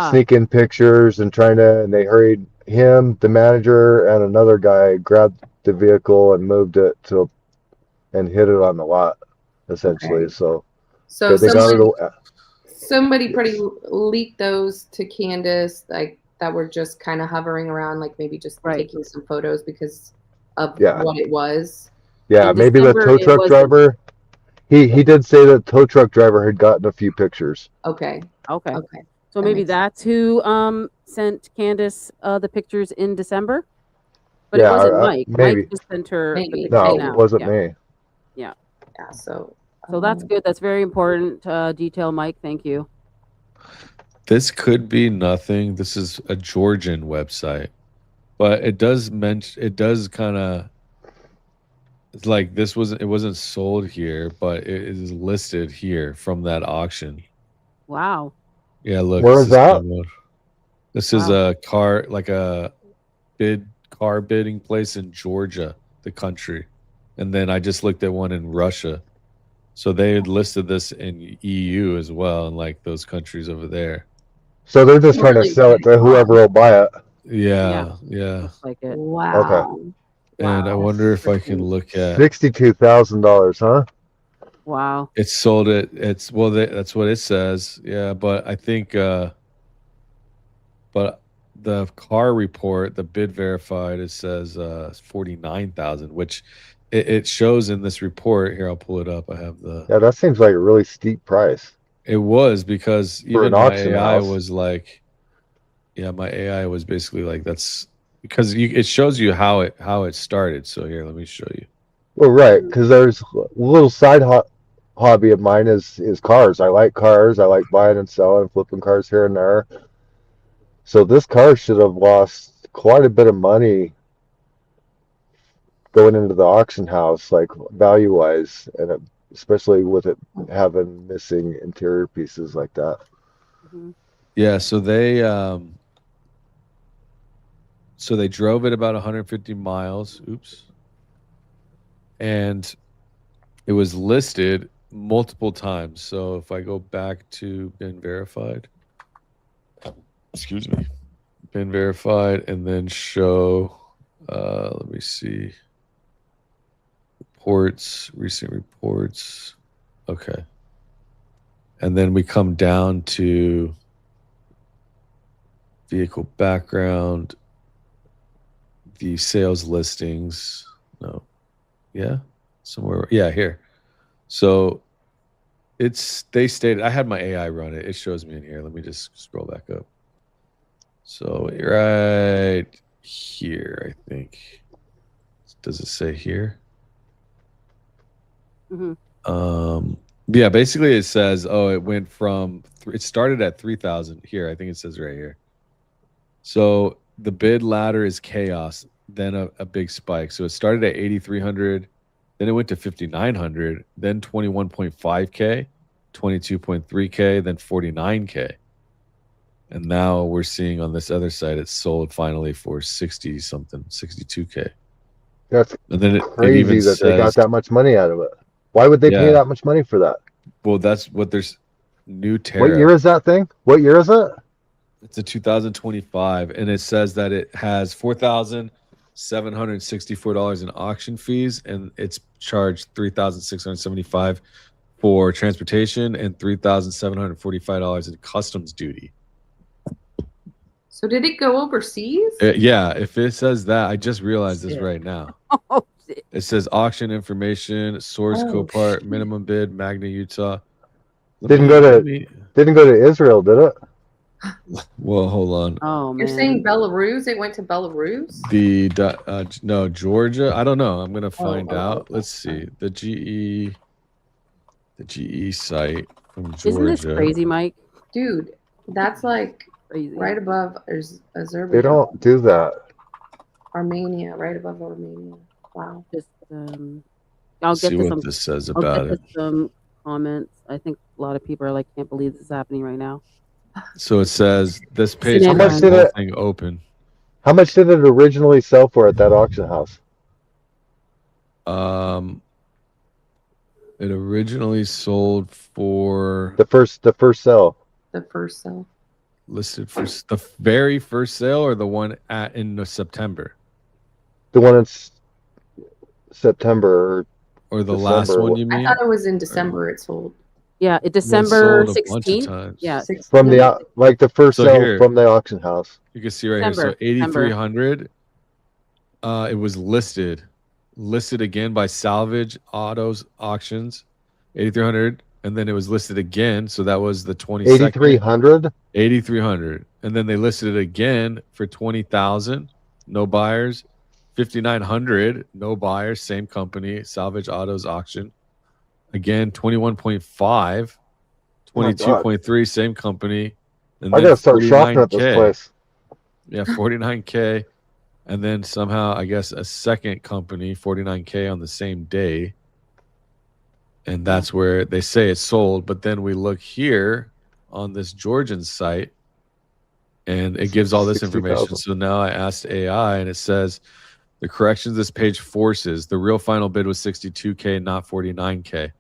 sneak in pictures and they hurried him, the manager, and another guy grabbed the vehicle and moved it and hid it on the lot, essentially. Okay. So they somebody pretty leaked those to Candace, like, that were just kind of hovering around, like maybe just taking some photos because of what it was. Yeah, maybe the tow truck driver. He did say that the tow truck driver had gotten a few pictures. Okay. So maybe that's who sent Candace the pictures in December? But it wasn't Mike. Maybe. Mike just sent her the pictures. No, it wasn't me. Yeah. Yeah, so that's good. That's very important detail, Mike. Thank you. This could be nothing. This is a Georgian website, but it does kind of, it's like it wasn't sold here, but it is listed here from that auction. Wow. Yeah, look. Where is that? This is a car, like a car bidding place in Georgia, the country. And then I just looked at one in Russia. So they had listed this in EU as well, and like those countries over there. So they're just trying to sell it to whoever will buy it. Yeah. Looks like it. Wow. Okay. And I wonder if I can look at $62,000, huh? Wow. It's sold at that's what it says. Yeah, but I think but the car report, the bid verified, it says 49,000, which it shows in this report. Here, I'll pull it up. I have the that seems like a really steep price. It was, because even my AI was like, my AI was basically like, that's because it shows you how it started. So here, let me show you. Well, right, because there's a little side hobby of mine is cars. I like cars. I like buying and selling, flipping cars here and there. So this car should have lost quite a bit of money going into the auction house, like value-wise, and especially with it having missing interior pieces like that. Mm-hmm. Yeah, so they drove it about 150 miles. Oops. And it was listed multiple times. So if I go back to been verified, been verified, and then show, let me see, recent reports. Okay. And then we come down to vehicle background, the sales listings. No. Yeah. Somewhere. Yeah, here. So they stated, I had my AI run it. It shows me in here. Let me just scroll back up. So right here, I think. Does it say here? Mm-hmm. Yeah, basically it says, it went from, it started at 3,000 here. I think it says right here. So the bid ladder is chaos, then a big spike. So it started at 8,300, then it went to 5,900, then 21.5K, 22.3K, then 49K. And now we're seeing on this other side, it's sold finally for 60 something, 62K. That's crazy it that they got that much money out of it. Why would they pay that much money for that? Well, that's what there's new tariff. What year is that thing? What year is it? It's a 2025, and it says that it has $4,764 in auction fees, and it's charged $3,675 for transportation and $3,745 in customs duty. So did it go overseas? Yeah, if it says that, I just realized this right now. Oh, It says auction information, source, Copart, minimum bid, Magna, Utah. Didn't go to Israel, did it? Well, hold on. Oh, man. You're saying Belarus? It went to Belarus? No, Georgia. I don't know. I'm gonna find out. Let's see. The GE site from Georgia. Isn't this crazy, Mike? Dude, that's like crazy. Right above Azerbaijan. They don't do that. Armenia, right above Armenia. Wow. Just I'll get see to what some. this says I'll about get it. to some comments. I think a lot of people are like, can't believe this is happening right now. So it says this page How has much the did whole it? thing open. How much did it originally sell for at that auction house? It originally sold for The first sale. The first sale. Listed for the very first sale, or the one in September? The one in September or the December. last one, you mean? I thought it was in December it sold. Yeah, December 16th. Yeah, from the like the first So sale here, from the auction house. You can see right December, here. So 8,300. It was listed again by Salvage Autos Auctions, 8,300, and then it was listed again. So that was the 22nd. 8,300. 8,300, and then they listed it again for 20,000. No buyers. 5,900. No buyers. Same company, Salvage Autos Auction. Again, 21.5. 22.3. Same company. And I gotta start shopping at this place. Yeah, 49K. And then somehow, I guess, a second company, 49K on the same day. And that's where they say it's sold. But then we look here on this Georgian site, and it gives all this information. So now I asked AI, and it says the corrections this page forces. The real final bid was 62K, not 49K.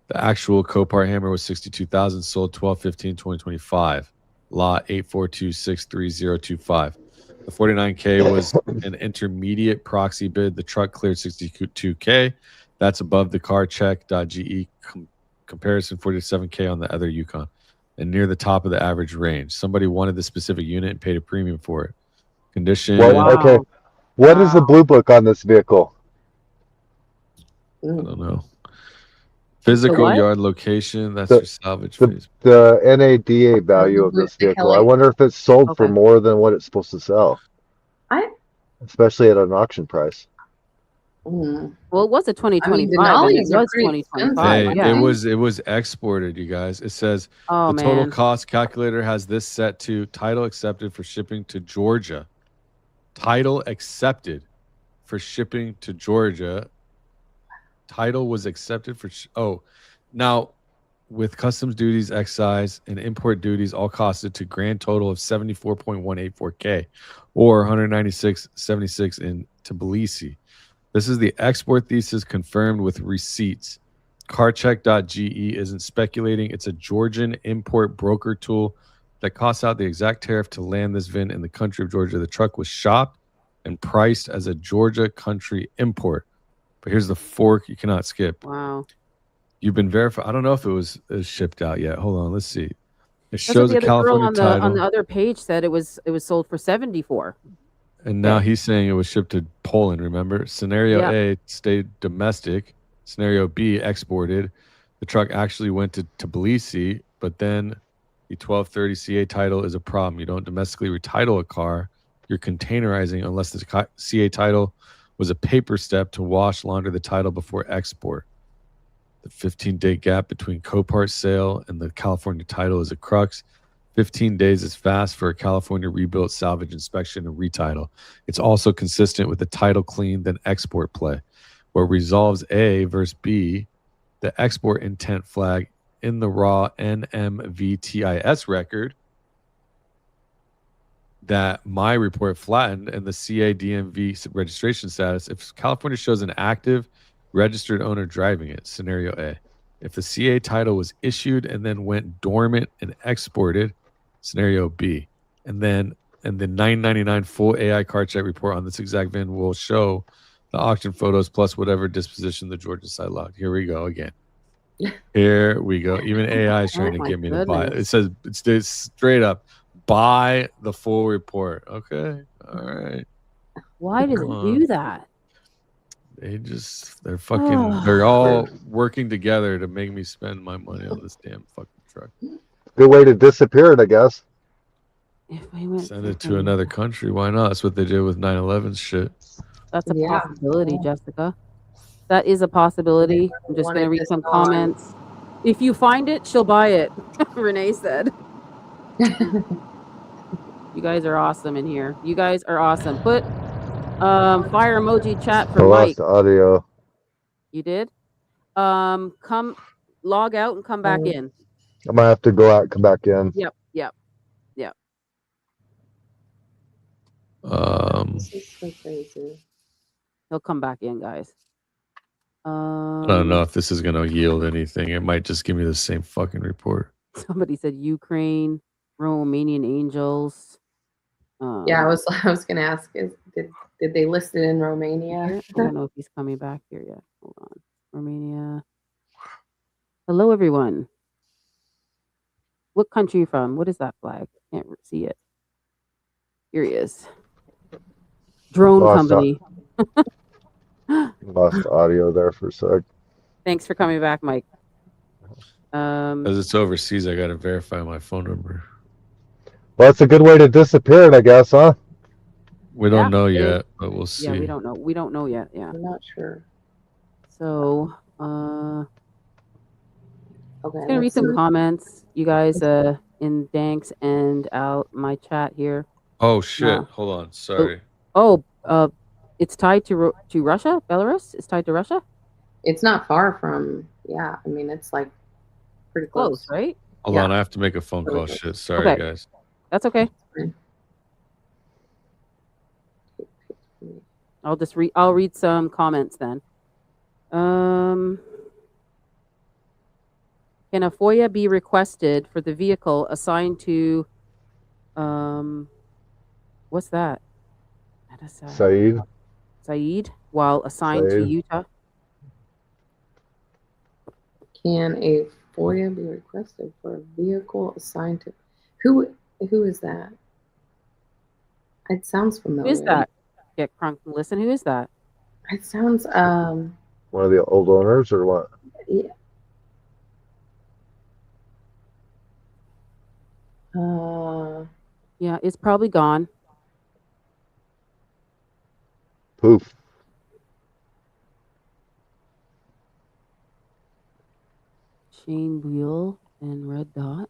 The actual Copart hammer was 62,000, sold 12/15/2025. Lot 842633025. The 49K was an intermediate proxy bid. The truck cleared 62K. That's above the carcheck.ge comparison 47K on the other Yukon, and near the top of the average range. Somebody wanted the specific unit and paid a premium for it. Condition. Well, okay. What is the blue book on this vehicle? I don't know. Physical yard location. That's your salvage phase. The NADA value of this vehicle. I wonder if it's sold for more than what it's supposed to sell. Especially at an auction price. Well, it was a 2025. It was 2025. Hey, yeah. it was exported, you guys. It says the total cost calculator has this set to title accepted for shipping to Georgia. Title accepted for shipping to Georgia. Title was accepted for now with customs duties, excise, and import duties all costed to grand total of 74.184K or 196.76 in Tbilisi. This is the export thesis confirmed with receipts. Carcheck.ge isn't speculating. It's a Georgian import broker tool that costs out the exact tariff to land this VIN in the country of Georgia. The truck was shopped and priced as a Georgia country import. But here's the fork you cannot skip. Wow. You've been verified. I don't know if it was shipped out yet. Hold on, let's see. It shows a California title. On the other page said it was sold for 74. And now he's saying it was shipped to Poland, remember? Scenario A stayed domestic. Scenario B exported. The truck actually went to Tbilisi, but then the 1230 CA title is a problem. You don't domestically retitle a car. You're containerizing unless the CA title was a paper step to wash, launder the title before export. The 15-day gap between Copart sale and the California title is a crux. 15 days is fast for a California rebuilt salvage inspection and retitle. It's also consistent with the title clean then export play. What resolves A versus B, the export intent flag in the raw NMVTIS record that my report flattened, and the CADMV registration status. If California shows an active registered owner driving it, scenario A. If the CA title was issued and then went dormant and exported, scenario B. And then the 999 full AI car check report on this exact VIN will show the auction photos plus whatever disposition the Georgia side logged. Here we go again. Here we go. Even AI is trying to get me to buy it. It says it's straight up, buy the full report. Okay. All right. Why does it do that? They're fucking, they're all working together to make me spend my money on this damn fucking truck. Good way to disappear it, I guess. Send it to another country. Why not? That's what they did with 9/11 shit. That's a possibility, Jessica. That is a possibility. I'm just going to read some comments. If you find it, she'll buy it, Renee said. You guys are awesome in here. You guys are awesome. Put fire emoji chat for Mike. Lost audio. You did? Come log out and come back in. I might have to go out and come back in. Yep. This is so crazy. He'll come back in, guys. I don't know if this is going to yield anything. It might just give me the same fucking report. Somebody said Ukraine, Romanian angels. Yeah, I was going to ask, did they list it in Romania? I don't know if he's coming back here yet. Hold on. Romania. Hello, everyone. What country are you from? What is that flag? Can't see it. Here he is. Drone company. Lost audio there for a sec. Thanks for coming back, Mike. As it's overseas, I got to verify my phone number. Well, that's a good way to disappear it, I guess, huh? We don't know yet, but we'll see. Yeah, we don't know. We don't know yet. Yeah. I'm not sure. So, okay. I'm gonna read some comments, you guys, in Danks and out my chat here. Oh shit! Hold on. Sorry. It's tied to Russia. Belarus is tied to Russia. It's not far from. Yeah, I mean it's like pretty close, right? Hold on, I have to make a phone call. Shit, sorry guys. That's okay. I'll read some comments then. Can a FOIA be requested for the vehicle assigned to what's that? Saeed while assigned to Utah? Can a FOIA be requested for a vehicle assigned to who is that? It sounds familiar. Who is that? Get crunk. Listen, who is that? It sounds one of the old owners or what? Yeah. Yeah, it's probably gone. Poof. Chain wheel and red dot.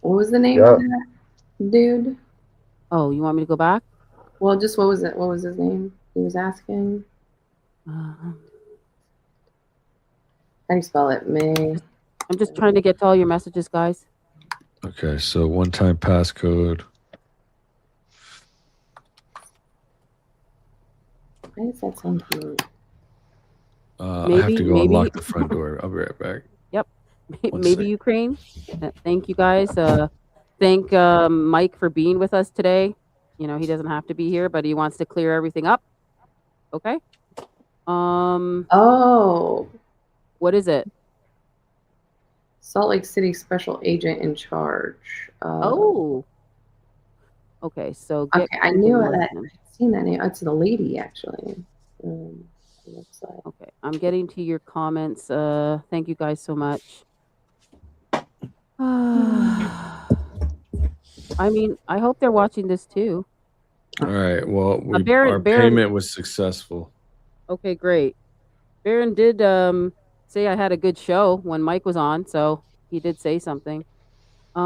What was the name of that dude? Oh, you want me to go back? Well, just what was it? What was his name? He was asking. How do you spell it? I'm just trying to get to all your messages, guys. Okay, so one-time passcode. Why does that sound familiar? I have to go unlock the front door. I'll be right back. Yep. Maybe Ukraine. Thank you, guys. Thank Mike for being with us today. You know, he doesn't have to be here, but he wants to clear everything up. Okay. Oh. What is it? Salt Lake City special agent in charge. Okay, so I knew that. I've seen that name. It's the lady, actually. Looks like. Okay, I'm getting to your comments. Thank you guys so much. I mean, I hope they're watching this too. All right. Well, our payment was successful. Okay, great. Baron did say I had a good show when Mike was on, so he did say something. Here,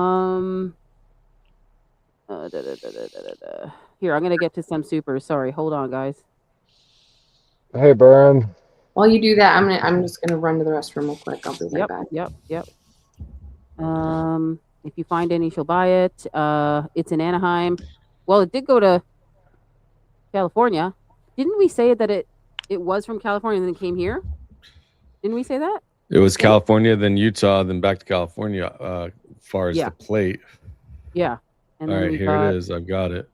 I'm gonna get to some supers. Sorry, hold on, guys. Hey, Baron. While you do that, I'm just gonna run to the restroom real quick. I'll be right back. Yep. If you find any, she'll buy it. It's in Anaheim. Well, it did go to California. Didn't we say that it was from California and then came here? Didn't we say that? It was California, then Utah, then back to California. As far as the plate. Yeah. And all right, here it is. I've got it.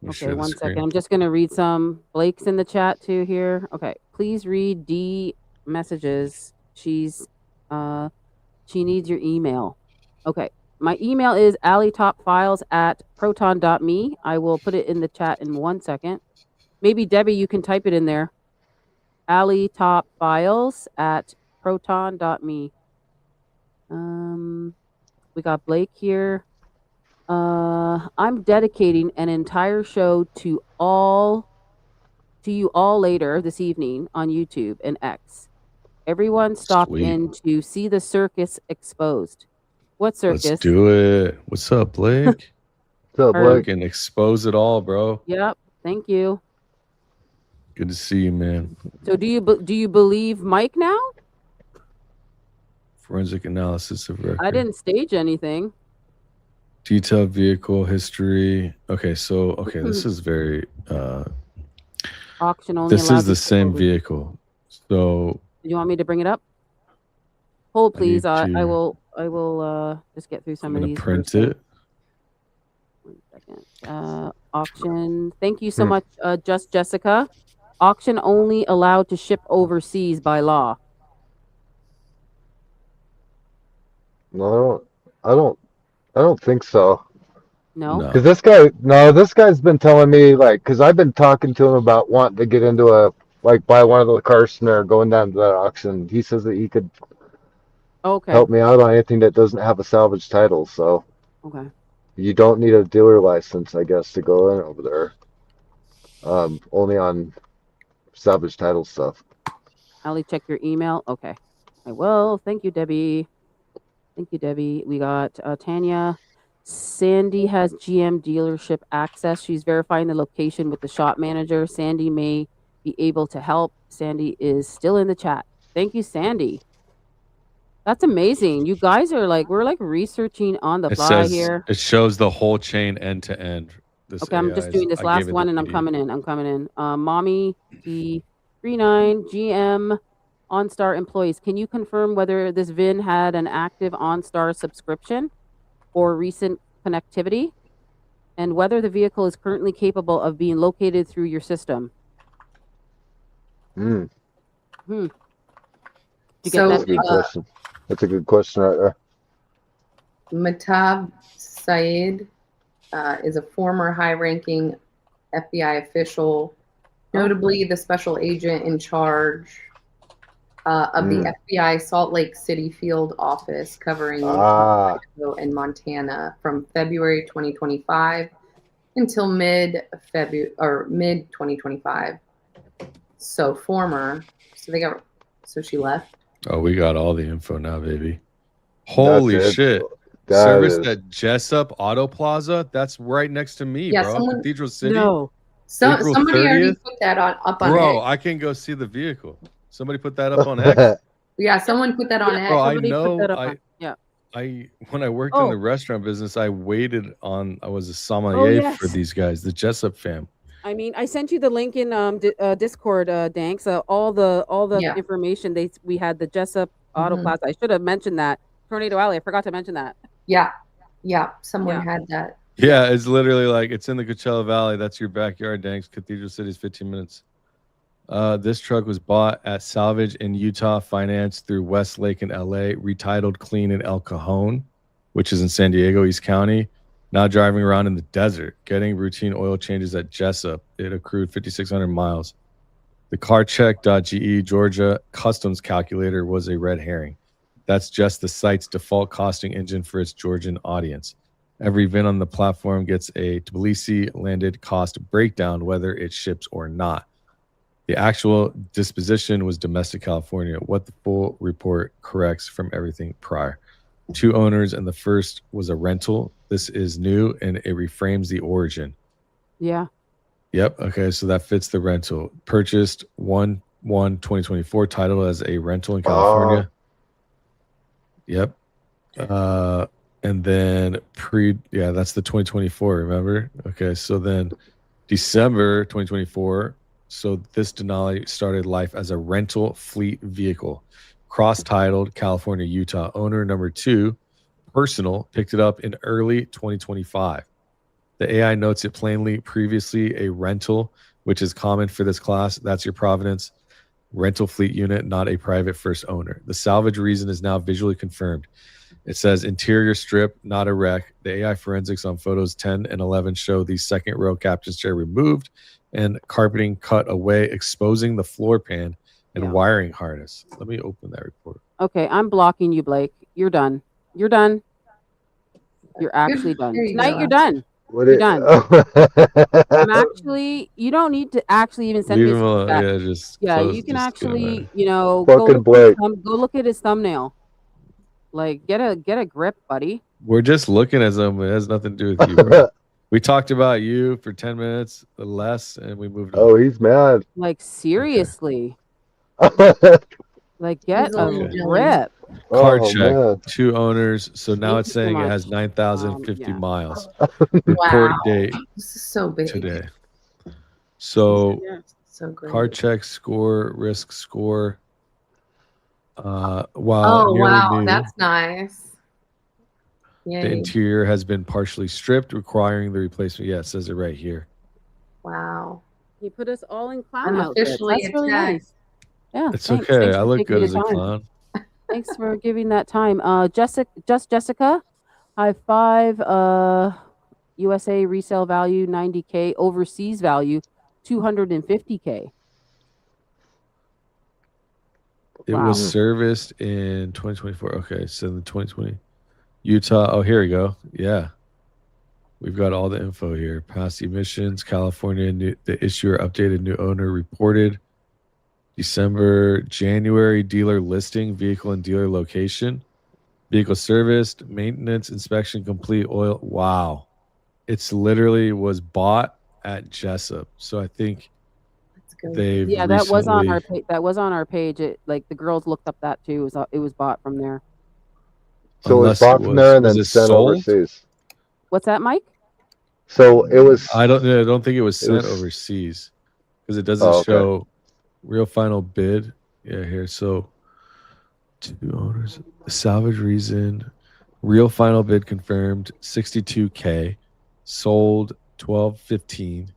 Okay, one second. I'm just gonna read some. Blake's in the chat too here. Okay, please read D messages. She needs your email. Okay, my email is AlleyTopFiles@proton.me. I will put it in the chat in 1 second. Maybe Debbie, you can type it in there. AlleyTopFiles@proton.me. We got Blake here. I'm dedicating an entire show to you all later this evening on YouTube and X. Everyone stop in to see the circus exposed. What circus? Let's do it. What's up, Blake? What's up, Blake? And expose it all, bro. Yep. Thank you. Good to see you, man. So do you believe Mike now? Forensic analysis of record. I didn't stage anything. Detailed vehicle history. Okay, this is very auction only. This is the same vehicle. So do you want me to bring it up? Hold please. I will just get through some of these. Print it. 1 second. Auction. Thank you so much, Just Jessica. Auction only allowed to ship overseas by law. No, I don't think so. No, because this guy's been telling me, like, because I've been talking to him about wanting to get into buy one of the Carson or going down to that auction. He says that he could help me out on anything that doesn't have a salvage title. So you don't need a dealer license, I guess, to go in over there. Only on salvage title stuff. Allie, check your email. Okay, I will. Thank you, Debbie. Thank you, Debbie. We got Tanya. Sandy has GM dealership access. She's verifying the location with the shop manager. Sandy may be able to help. Sandy is still in the chat. Thank you, Sandy. That's amazing. You guys are we're researching on the fly here. It shows the whole chain end to end. Okay, I'm just doing this last one and I'm coming in. Mommy T39 GM OnStar employees. Can you confirm whether this VIN had an active OnStar subscription or recent connectivity, and whether the vehicle is currently capable of being located through your system? That's a good question. That's a good question right there. Matab Saeed is a former high-ranking FBI official, notably the special agent in charge of the FBI Salt Lake City field office covering Idaho and Montana from February 2025 until mid 2025. So she left. Oh, we got all the info now, baby. Holy shit. Service at Jessup Auto Plaza. That's right next to me, bro. Cathedral City. No. Somebody already put that up on Bro, X. I can go see the vehicle. Somebody put that up on X. Yeah, someone put that on X. Bro, I know. When I worked in the restaurant business, I waited on. I was a sommelier for these guys, the Jessup fam. I mean, I sent you the link in Discord, Danks. All the information we had the Jessup Auto Plaza. I should have mentioned that. Tornado Alley. I forgot to mention that. Yeah. Someone had that. Yeah, it's literally it's in the Coachella Valley. That's your backyard, Danks. Cathedral City is 15 minutes. This truck was bought at salvage in Utah, financed through Westlake in LA, retitled clean in El Cajon, which is in San Diego, East County. Now driving around in the desert, getting routine oil changes at Jessup. It accrued 5,600 miles. The CarCheck.ge Georgia customs calculator was a red herring. That's just the site's default costing engine for its Georgian audience. Every VIN on the platform gets a Tbilisi landed cost breakdown, whether it ships or not. The actual disposition was domestic California. What the full report corrects from everything prior. 2 owners, and the first was a rental. This is new, and it reframes the origin. Yeah. Yep. Okay, so that fits the rental. Purchased 1/1/2024, titled as a rental in California. Yep. And then that's the 2024, remember? Okay, so then December 2024, so this Denali started life as a rental fleet vehicle, cross-titled California, Utah. Owner number 2, personal, picked it up in early 2025. The AI notes it plainly, previously a rental, which is common for this class. That's your provenance. Rental fleet unit, not a private first owner. The salvage reason is now visually confirmed. It says interior strip, not a wreck. The AI forensics on photos 10 and 11 show the second row captain's chair removed and carpeting cut away, exposing the floor pan and wiring harness. Let me open that report. Okay, I'm blocking you, Blake. You're done. You're done. You're actually done. Tonight, you're done. You're done. I'm actually, you don't need to actually even send me a screenshot. You can actually, go look at his thumbnail. Like, get a grip, buddy. We're just looking at them. It has nothing to do with you, bro. We talked about you for 10 minutes or less, and we moved on. Oh, he's mad. Like, seriously. Like, get a grip. Car check, 2 owners. So now it's saying it has 9,050 miles. Report date this is so big today. So, car check score, risk score. Wow, that's nice. Yay. The interior has been partially stripped, requiring the replacement. Yeah, it says it right here. Wow. He put us all in clown outfits. Officially That's really nice. Yeah, it's okay. I look good as a clown. Thanks for giving that time. Jessica, high five. USA resale value 90K, overseas value 250K. It was serviced in 2024. Okay, so in the 2020 Utah. Oh, here we go. Yeah, we've got all the info here. Past emissions, California. The issuer updated, new owner reported. December, January, dealer listing, vehicle and dealer location, vehicle serviced, maintenance, inspection complete, oil. Wow, it's literally was bought at Jessup. So I think. That was on our page. That was on our page. It, like, the girls looked up that too. It was bought from there. So it was bought from there and then sent overseas. What's that, Mike? So it was. I don't think it was sent overseas because it doesn't show real final bid. Yeah, here. So 2 owners, salvage reason, real final bid confirmed 62K, sold 12/15,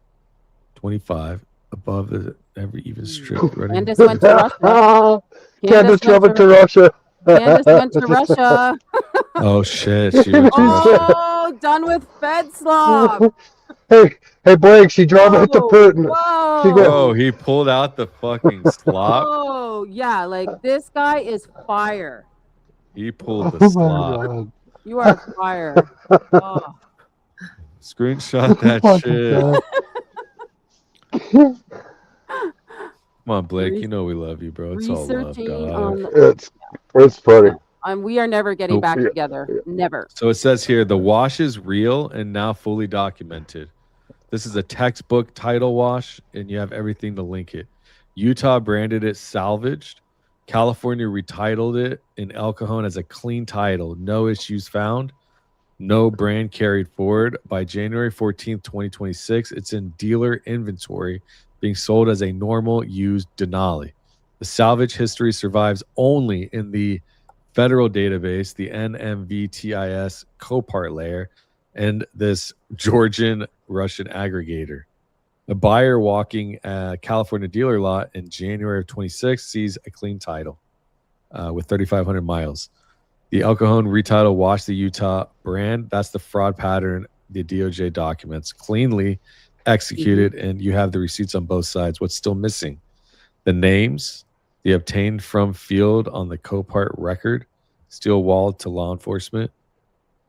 25. Above the every even strip. Candace went to Russia. Candace went to Russia. Candace went to Russia. Oh shit! She went to Russia. Done with Fed slop. Hey, Blake. She drove it to Putin. Whoa! He pulled out the fucking slop. Oh yeah, like this guy is fire. He pulled the slop. You are fire. Screenshot that shit. Come on, Blake. You know we love you, bro. It's all love, dog. It's funny. We are never getting back together. Never. So it says here, the wash is real and now fully documented. This is a textbook title wash, and you have everything to link it. Utah branded it salvaged. California retitled it in El Cajon as a clean title. No issues found. No brand carried forward. By January 14th, 2026, it's in dealer inventory, being sold as a normal used Denali. The salvage history survives only in the federal database, the NMVTIS Copart layer, and this Georgian Russian aggregator. A buyer walking a California dealer lot in January of 26 sees a clean title with 3,500 miles. The El Cajon retitle wash the Utah brand. That's the fraud pattern the DOJ documents. Cleanly executed, and you have the receipts on both sides. What's still missing? The names, the obtained from field on the Copart record, still walled to law enforcement.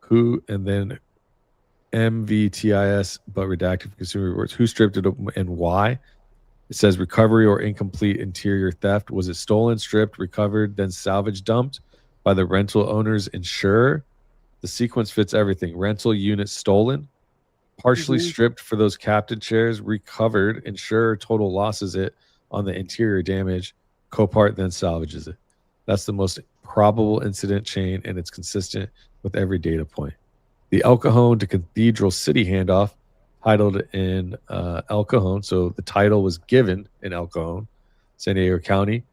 Who, and then MVTIS, but redacted from consumer reports. Who stripped it and why? It says recovery or incomplete interior theft. Was it stolen, stripped, recovered, then salvage dumped by the rental owner's insurer? The sequence fits everything. Rental unit stolen, partially stripped for those captain chairs, recovered, insurer total losses it on the interior damage, Copart then salvages it. That's the most probable incident chain, and it's consistent with every data point. The El Cajon to Cathedral City handoff, titled in El Cajon, so the title was given in El Cajon, San Diego County,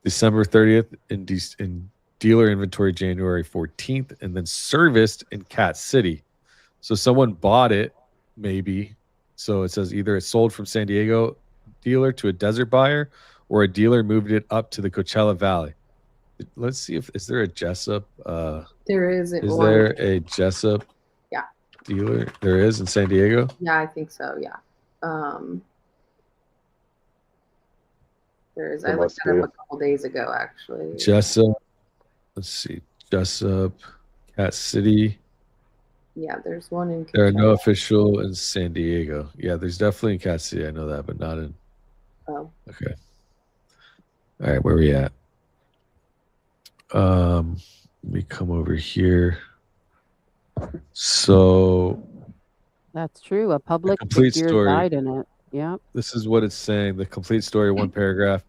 December 30th in dealer inventory January 14th, and then serviced in Cat City. So someone bought it, maybe. So it says either it sold from San Diego dealer to a desert buyer, or a dealer moved it up to the Coachella Valley. let's see if is there a Jessup. There is. Is there a Jessup? Yeah. Dealer. There is in San Diego. Yeah, I think so. Yeah. There is. I looked that up a couple days ago, actually. Jessup. Let's see. Jessup, Cat City. Yeah, there's one in. There are no official in San Diego. Yeah, there's definitely in Cat City. I know that, but not in. Oh. Okay. All right, where are we at? Let me come over here. So. That's true. A public complete figure story died in it. Yeah. This is what it's saying. The complete story, one paragraph.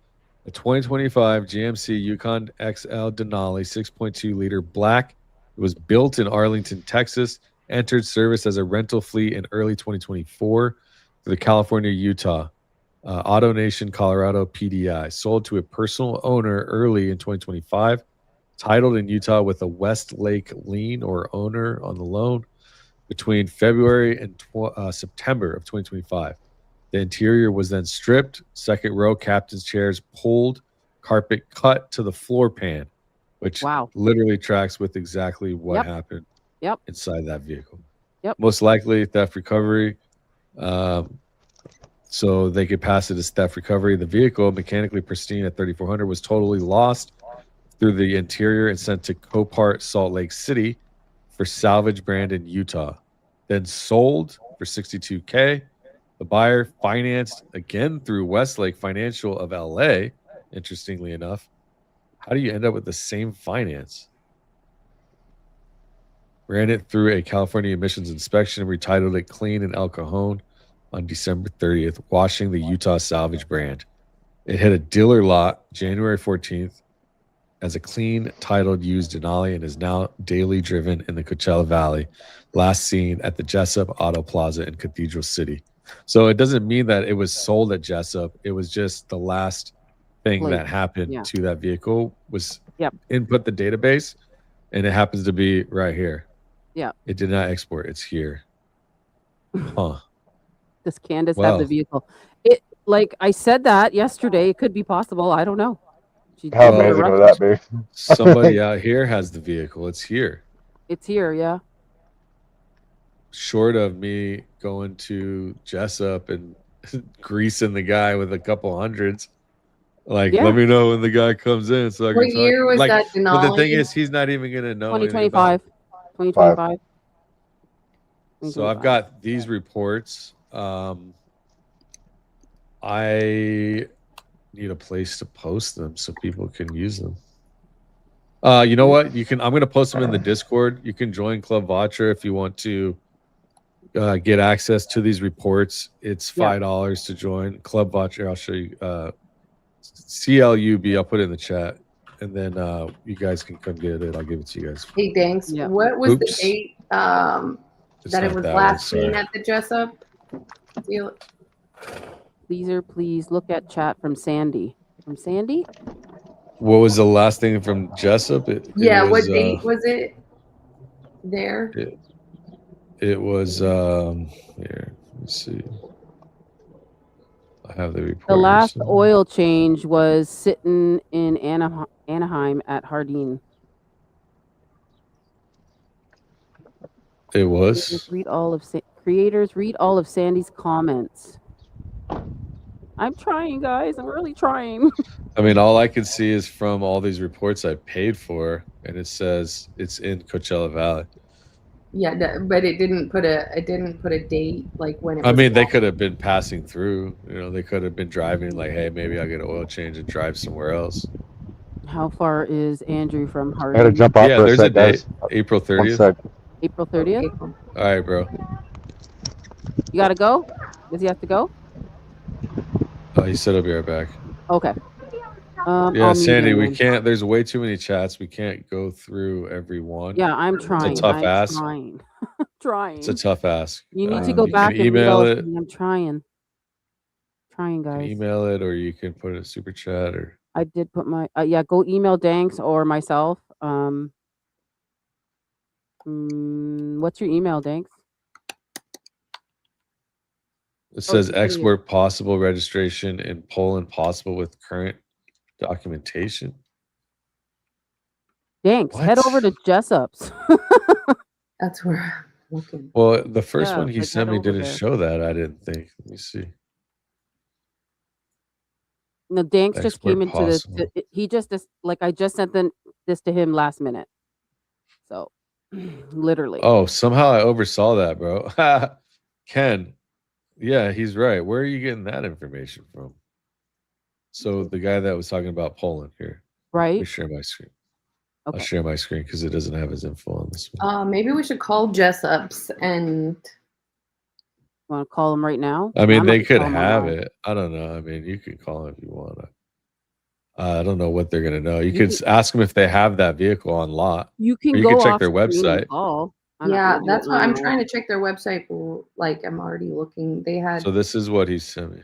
A 2025 GMC Yukon XL Denali 6.2 liter black. It was built in Arlington, Texas. Entered service as a rental fleet in early 2024 for the California, Utah, AutoNation, Colorado PDI. Sold to a personal owner early in 2025. Titled in Utah with a Westlake lien or owner on the loan between February and September of 2025. The interior was then stripped, second row captain's chairs pulled, carpet cut to the floor pan, which literally tracks with exactly what happened inside that vehicle. Most likely theft recovery. So they could pass it as theft recovery. The vehicle, mechanically pristine at 3,400, was totally lost through the interior and sent to Copart, Salt Lake City for salvage brand in Utah. Then sold for $62K. The buyer financed again through Westlake Financial of LA. Interestingly enough, how do you end up with the same finance? Ran it through a California emissions inspection and retitled it clean in El Cajon on December 30th, washing the Utah salvage brand. It hit a dealer lot January 14th as a clean titled used Denali and is now daily driven in the Coachella Valley, last seen at the Jessup Auto Plaza in Cathedral City. So it doesn't mean that it was sold at Jessup. It was just the last thing that happened to that vehicle was input the database, and it happens to be right here. Yeah. It did not export. It's here. Huh. Does Candace have the vehicle? It, like I said that yesterday. It could be possible. I don't know. How amazing would that be? Somebody out here has the vehicle. It's here. It's here, yeah. Short of me going to Jessup and greasing the guy with a couple hundreds. Like, let me know when the guy comes in. So I what year was that Denali? But the thing is, he's not even going to know. 2025. 2025. So I've got these reports. I need a place to post them so people can use them. You know what? I'm going to post them in the Discord. You can join Club Vatra if you want to get access to these reports. It's $5 to join Club Vatra. I'll show you. CLUB. I'll put it in the chat, and then you guys can come get it. I'll give it to you guys. Hey, thanks. Yeah. What was the date that it was last seen at the Jessup deal? Please look at chat from Sandy. From Sandy? What was the last thing from Jessup? What date was it there? It was here. Let me see. I have the report. The last oil change was sitting in Anaheim at Hardin. It was. Creators read all of Sandy's comments. I'm trying, guys. I'm really trying. I mean, all I can see is from all these reports I paid for, and it says it's in Coachella Valley. Yeah, but it didn't put a date like when it was. I mean, they could have been passing through. They could have been driving like, hey, maybe I'll get an oil change and drive somewhere else. How far is Andrew from Hardin? I gotta jump off. Yeah, there's a date. April 30th. April 30th. All right, bro. You gotta go? Does he have to go? Oh, he said I'll be right back. Okay. Yeah, Sandy, we can't. There's way too many chats. We can't go through every one. Yeah, I'm trying. It's a tough ask. Trying. It's a tough ask. You need to go back and email it. I'm trying, guys. Email it, or you can put a super chat, or I did put my go email Danks or myself. What's your email, Danks? It says export possible, registration in Poland possible with current documentation. Thanks. Head over to Jessup's. That's where I'm looking. Well, the first one he like, sent head me over didn't there. show that. I didn't think. Let me see. No, Danks just Export came into possible. he just like I just sent this to him last minute. So literally. Oh, somehow I oversaw that, bro. Ken. Yeah, he's right. Where are you getting that information from? So the guy that was talking about Poland here. Right. Let me share my screen. Okay. I'll share my screen because it doesn't have his info on this one. Maybe we should call Jessup's and want to call him right now? I mean, they could have it. I don't know. I mean, you could call him if you want to. I don't know what they're gonna know. You could ask them if they have that vehicle on lot. You can you go can check off their website. Yeah, that's what I'm trying to check their website. Like I'm already looking. They had. So this is what he sent me.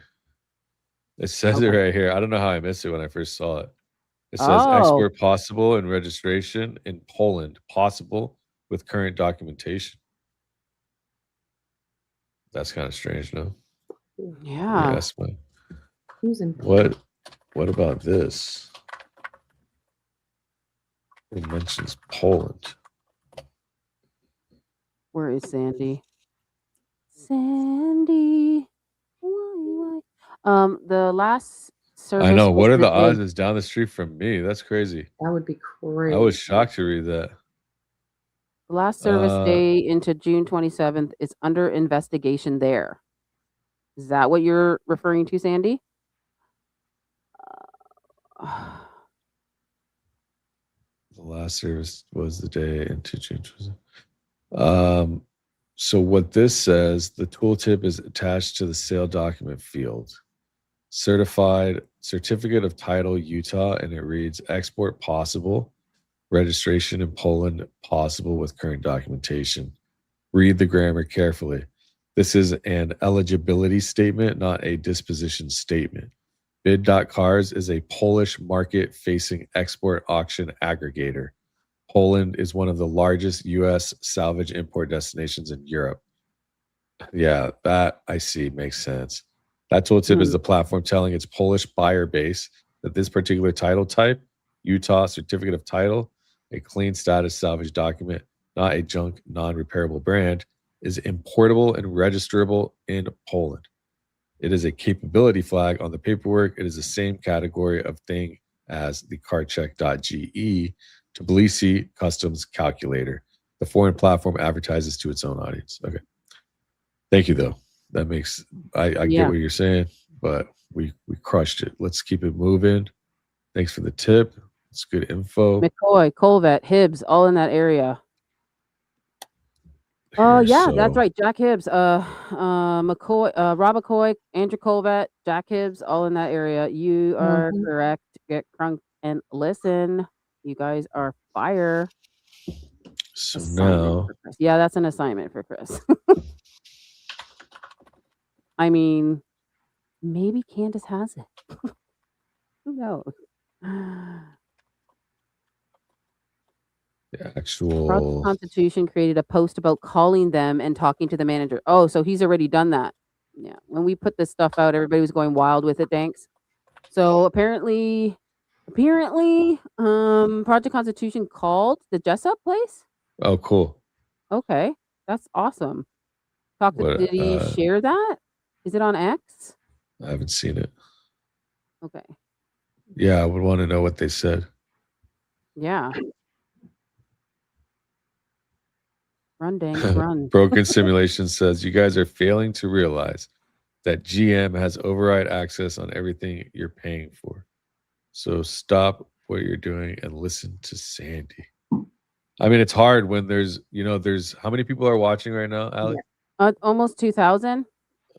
It says it right here. I don't know how I missed it when I first saw it. It says export possible and registration in Poland possible with current documentation. That's kind of strange, no? Yeah. Yes, man. Who's in What about this? It mentions Poland. Where is Sandy? Sandy. Why? The last service. I know. What are the odds it's down the street from me? That's crazy. That would be crazy. I was shocked to read that. The last service day into June 27th is under investigation there. Is that what you're referring to, Sandy? The last service was the day into June. So what this says, the tooltip is attached to the sale document field. Certificate of title, Utah, and it reads export possible, registration in Poland possible with current documentation. Read the grammar carefully. This is an eligibility statement, not a disposition statement. Bid.cars is a Polish market-facing export auction aggregator. Poland is one of the largest U.S. salvage import destinations in Europe. Yeah, that I see makes sense. That tooltip is the platform telling its Polish buyer base that this particular title type, Utah certificate of title, a clean status salvage document, not a junk, non-repairable brand, is importable and registerable in Poland. It is a capability flag on the paperwork. It is the same category of thing as the CarCheck.ge Tbilisi customs calculator. The foreign platform advertises to its own audience. Okay. Thank you, though. That makes, I get what you're saying, but we crushed it. Let's keep it moving. Thanks for the tip. It's good info. McCoy, Colvet, Hibbs, all in that area. Oh, yeah, that's right. Jack Hibbs, McCoy, Rob McCoy, Andrew Colvet, Jack Hibbs, all in that area. You are correct. Get crunk and listen. You guys are fire. So now, yeah, that's an assignment for Chris. I mean, maybe Candace has it. Who knows? The actual Project Constitution created a post about calling them and talking to the manager. Oh, so he's already done that. Yeah. When we put this stuff out, everybody was going wild with it, thanks. So apparently, Project Constitution called the Jessup place. Oh, cool. Okay. That's awesome. Did he share that? Is it on X? I haven't seen it. Okay. Yeah, I would want to know what they said. Yeah. Run, Dangs, run. Broken Simulation says, you guys are failing to realize that GM has override access on everything you're paying for. So stop what you're doing and listen to Sandy. I mean, it's hard when there's how many people are watching right now, Allie? Almost 2,000.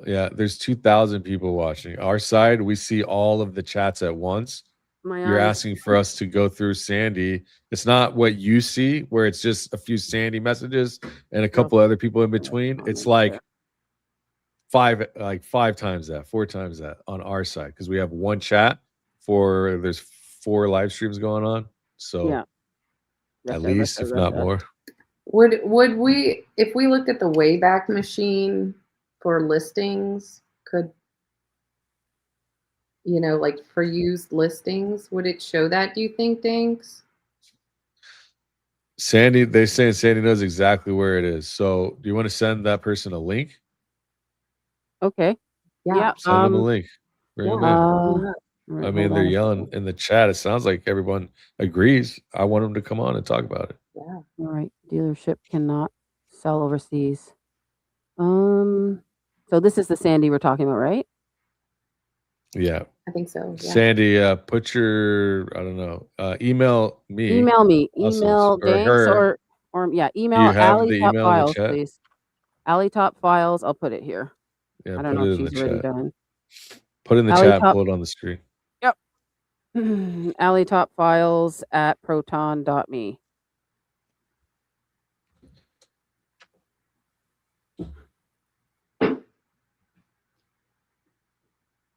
Yeah, there's 2,000 people watching. Our side, we see all of the chats at once. You're asking for us to go through Sandy. It's not what you see, where it's just a few Sandy messages and a couple other people in between. It's like five times that, 4 times that on our side, because we have one chat there's 4 live streams going on. So at least, if not more. Would we, if we looked at the Wayback Machine for listings, could, like for used listings, would it show that, do you think, Danks? Sandy, they saying Sandy knows exactly where it is. So do you want to send that person a link? Okay. Yeah. Send them a link. Bring them in. Right, I mean, they're yelling in the chat. It sounds like everyone agrees. I want them to come on and talk about it. Yeah. All right. Dealership cannot sell overseas. So this is the Sandy we're talking about, right? Yeah. I think so. Yeah. Sandy, put your, I don't know, email me. Email me. Email Danks or yeah, email AlleyTopFiles, please. AlleyTopFiles. I'll put it here. Yeah, I don't know if she's already done. Put it in the chat and pull it on the screen. Yep. AlleyTopFiles at proton.me.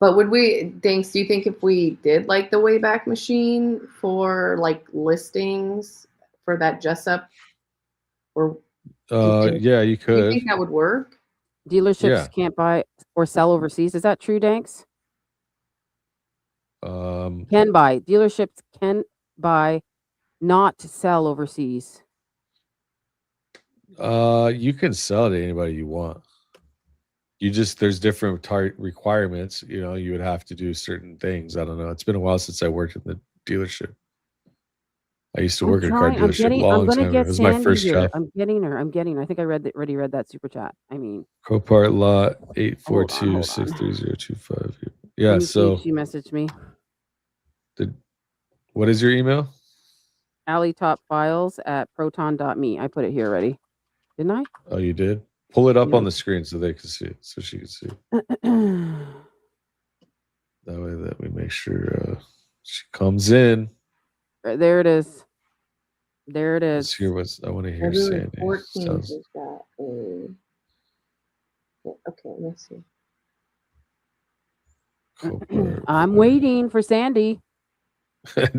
But would we, Danks, do you think if we did like the Wayback Machine for like listings for that Jessup, or yeah, you could. Do you think that would work? Dealerships can't buy or sell overseas. Is that true, Danks? Can buy. Dealerships can buy, not sell overseas. You can sell to anybody you want. You just, there's different requirements. You know, you would have to do certain things. I don't know. It's been a while since I worked in the dealership. I used to work at a car dealership long time ago. It was my first job. I'm getting her. I think I already read that super chat. I mean, Copart lot 842-63025. Yeah, so she messaged me. What is your email? AlleyTopFiles at proton.me. I put it here already. Didn't I? Oh, you did? Pull it up on the screen so they can see it, so she can see it. That way that we make sure she comes in. There it is. There it is. Let's hear what's, I want to hear Sandy. 14 is that okay, let's see. I'm waiting for Sandy.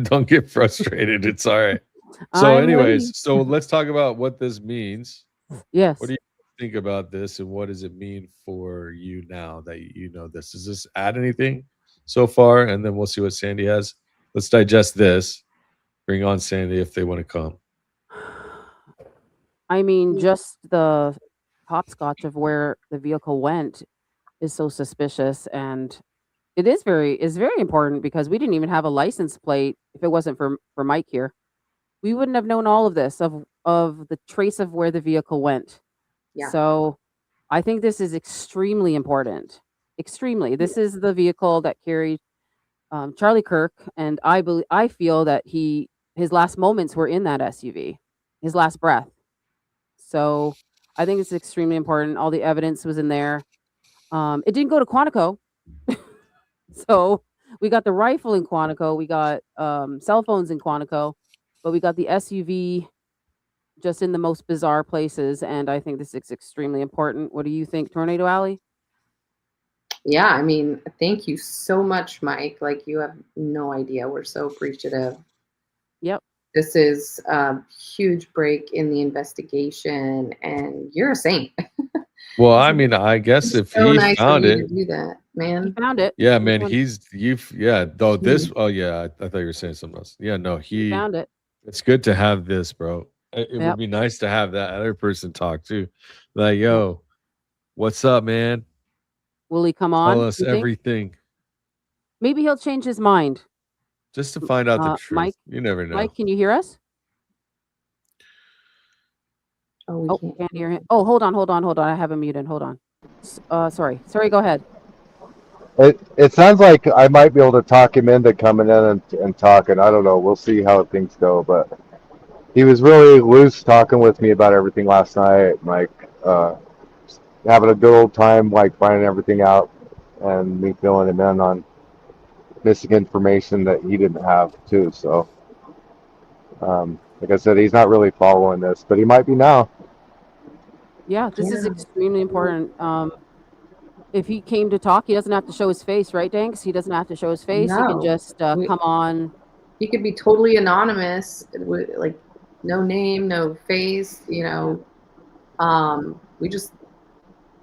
Don't get frustrated. It's all right. So anyways, so let's talk about what this means. Yes. What do you think about this, and what does it mean for you now that you know this? Does this add anything so far? And then we'll see what Sandy has. Let's digest this. Bring on Sandy if they want to come. I mean, just the hopscotch of where the vehicle went is so suspicious, and it is very important because we didn't even have a license plate. If it wasn't for Mike here, we wouldn't have known all of this of the trace of where the vehicle went. Yeah. So I think this is extremely important. Extremely. This is the vehicle that carried Charlie Kirk, and I feel that his last moments were in that SUV, his last breath. So I think it's extremely important. All the evidence was in there. It didn't go to Quantico. So we got the rifle in Quantico. We got cell phones in Quantico, but we got the SUV just in the most bizarre places. And I think this is extremely important. What do you think, Tornado Alley? Yeah, I mean, thank you so much, Mike. Like, you have no idea. We're so appreciative. Yep. This is a huge break in the investigation, and you're a saint. Well, I mean, I guess if so he nice found it, to do that, man. He found it. Yeah, man. Though this. Oh yeah, I thought you were saying something else. Yeah, no, he found it. It's good to have this, bro. It would be nice to have that other person talk too. Like, yo, what's up, man? Will he come on? Tell us everything. Maybe he'll change his mind. Just to find out the truth. Mike, you never know. Mike, can you hear us? Oh, can't hear him. Oh, hold on. I have him muted. Hold on. Sorry, go ahead. It sounds like I might be able to talk him into coming in and talking. I don't know. We'll see how things go. But he was really loose talking with me about everything last night. Like having a good old time, like finding everything out, and me filling him in on missing information that he didn't have too. So, like I said, he's not really following this, but he might be now. Yeah, this is extremely important. If he came to talk, he doesn't have to show his face, right, Danks? He doesn't have to show his face. No. He can just come on. He could be totally anonymous, with like no name, no face. You know, we just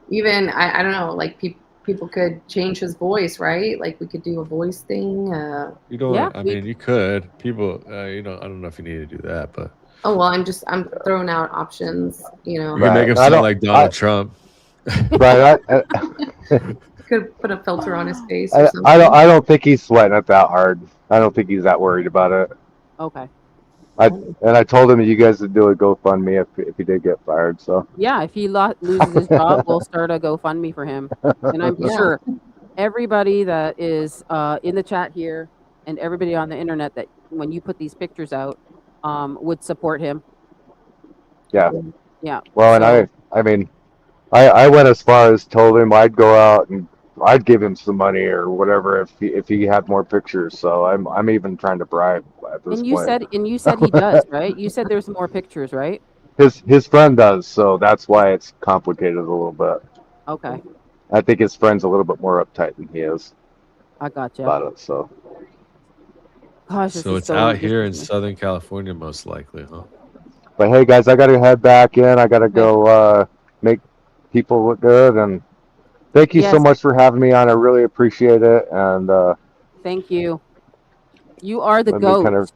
even I don't know, like people could change his voice, right? Like we could do a voice thing. You don't. I mean, you could. People, I don't know if you need to do that, but Oh well, I'm throwing out options. You know, you can make him sound like Donald Trump. Right. Could put a filter on his face or something. I don't think he's sweating it that hard. I don't think he's that worried about it. Okay. I told him that you guys would do a GoFundMe if he did get fired. So yeah, if he loses his job, we'll start a GoFundMe for him, and I'm sure everybody that is in the chat here and everybody on the internet that when you put these pictures out would support him. Yeah. Yeah. Well, so, and I mean, I went as far as told him I'd go out and I'd give him some money or whatever if he had more pictures. So I'm even trying to bribe at this point. And you said he does, right? You said there's more pictures, right? His friend does, so that's why it's complicated a little bit. Okay. I think his friend's a little bit more uptight than he is. I gotcha. About it, so. Gosh, so it's out here in Southern California, most likely, huh? But hey, guys, I got to head back in. I got to go make people look good, and thank you so much for having me on. I really appreciate it, and thank you. You are the GOAT.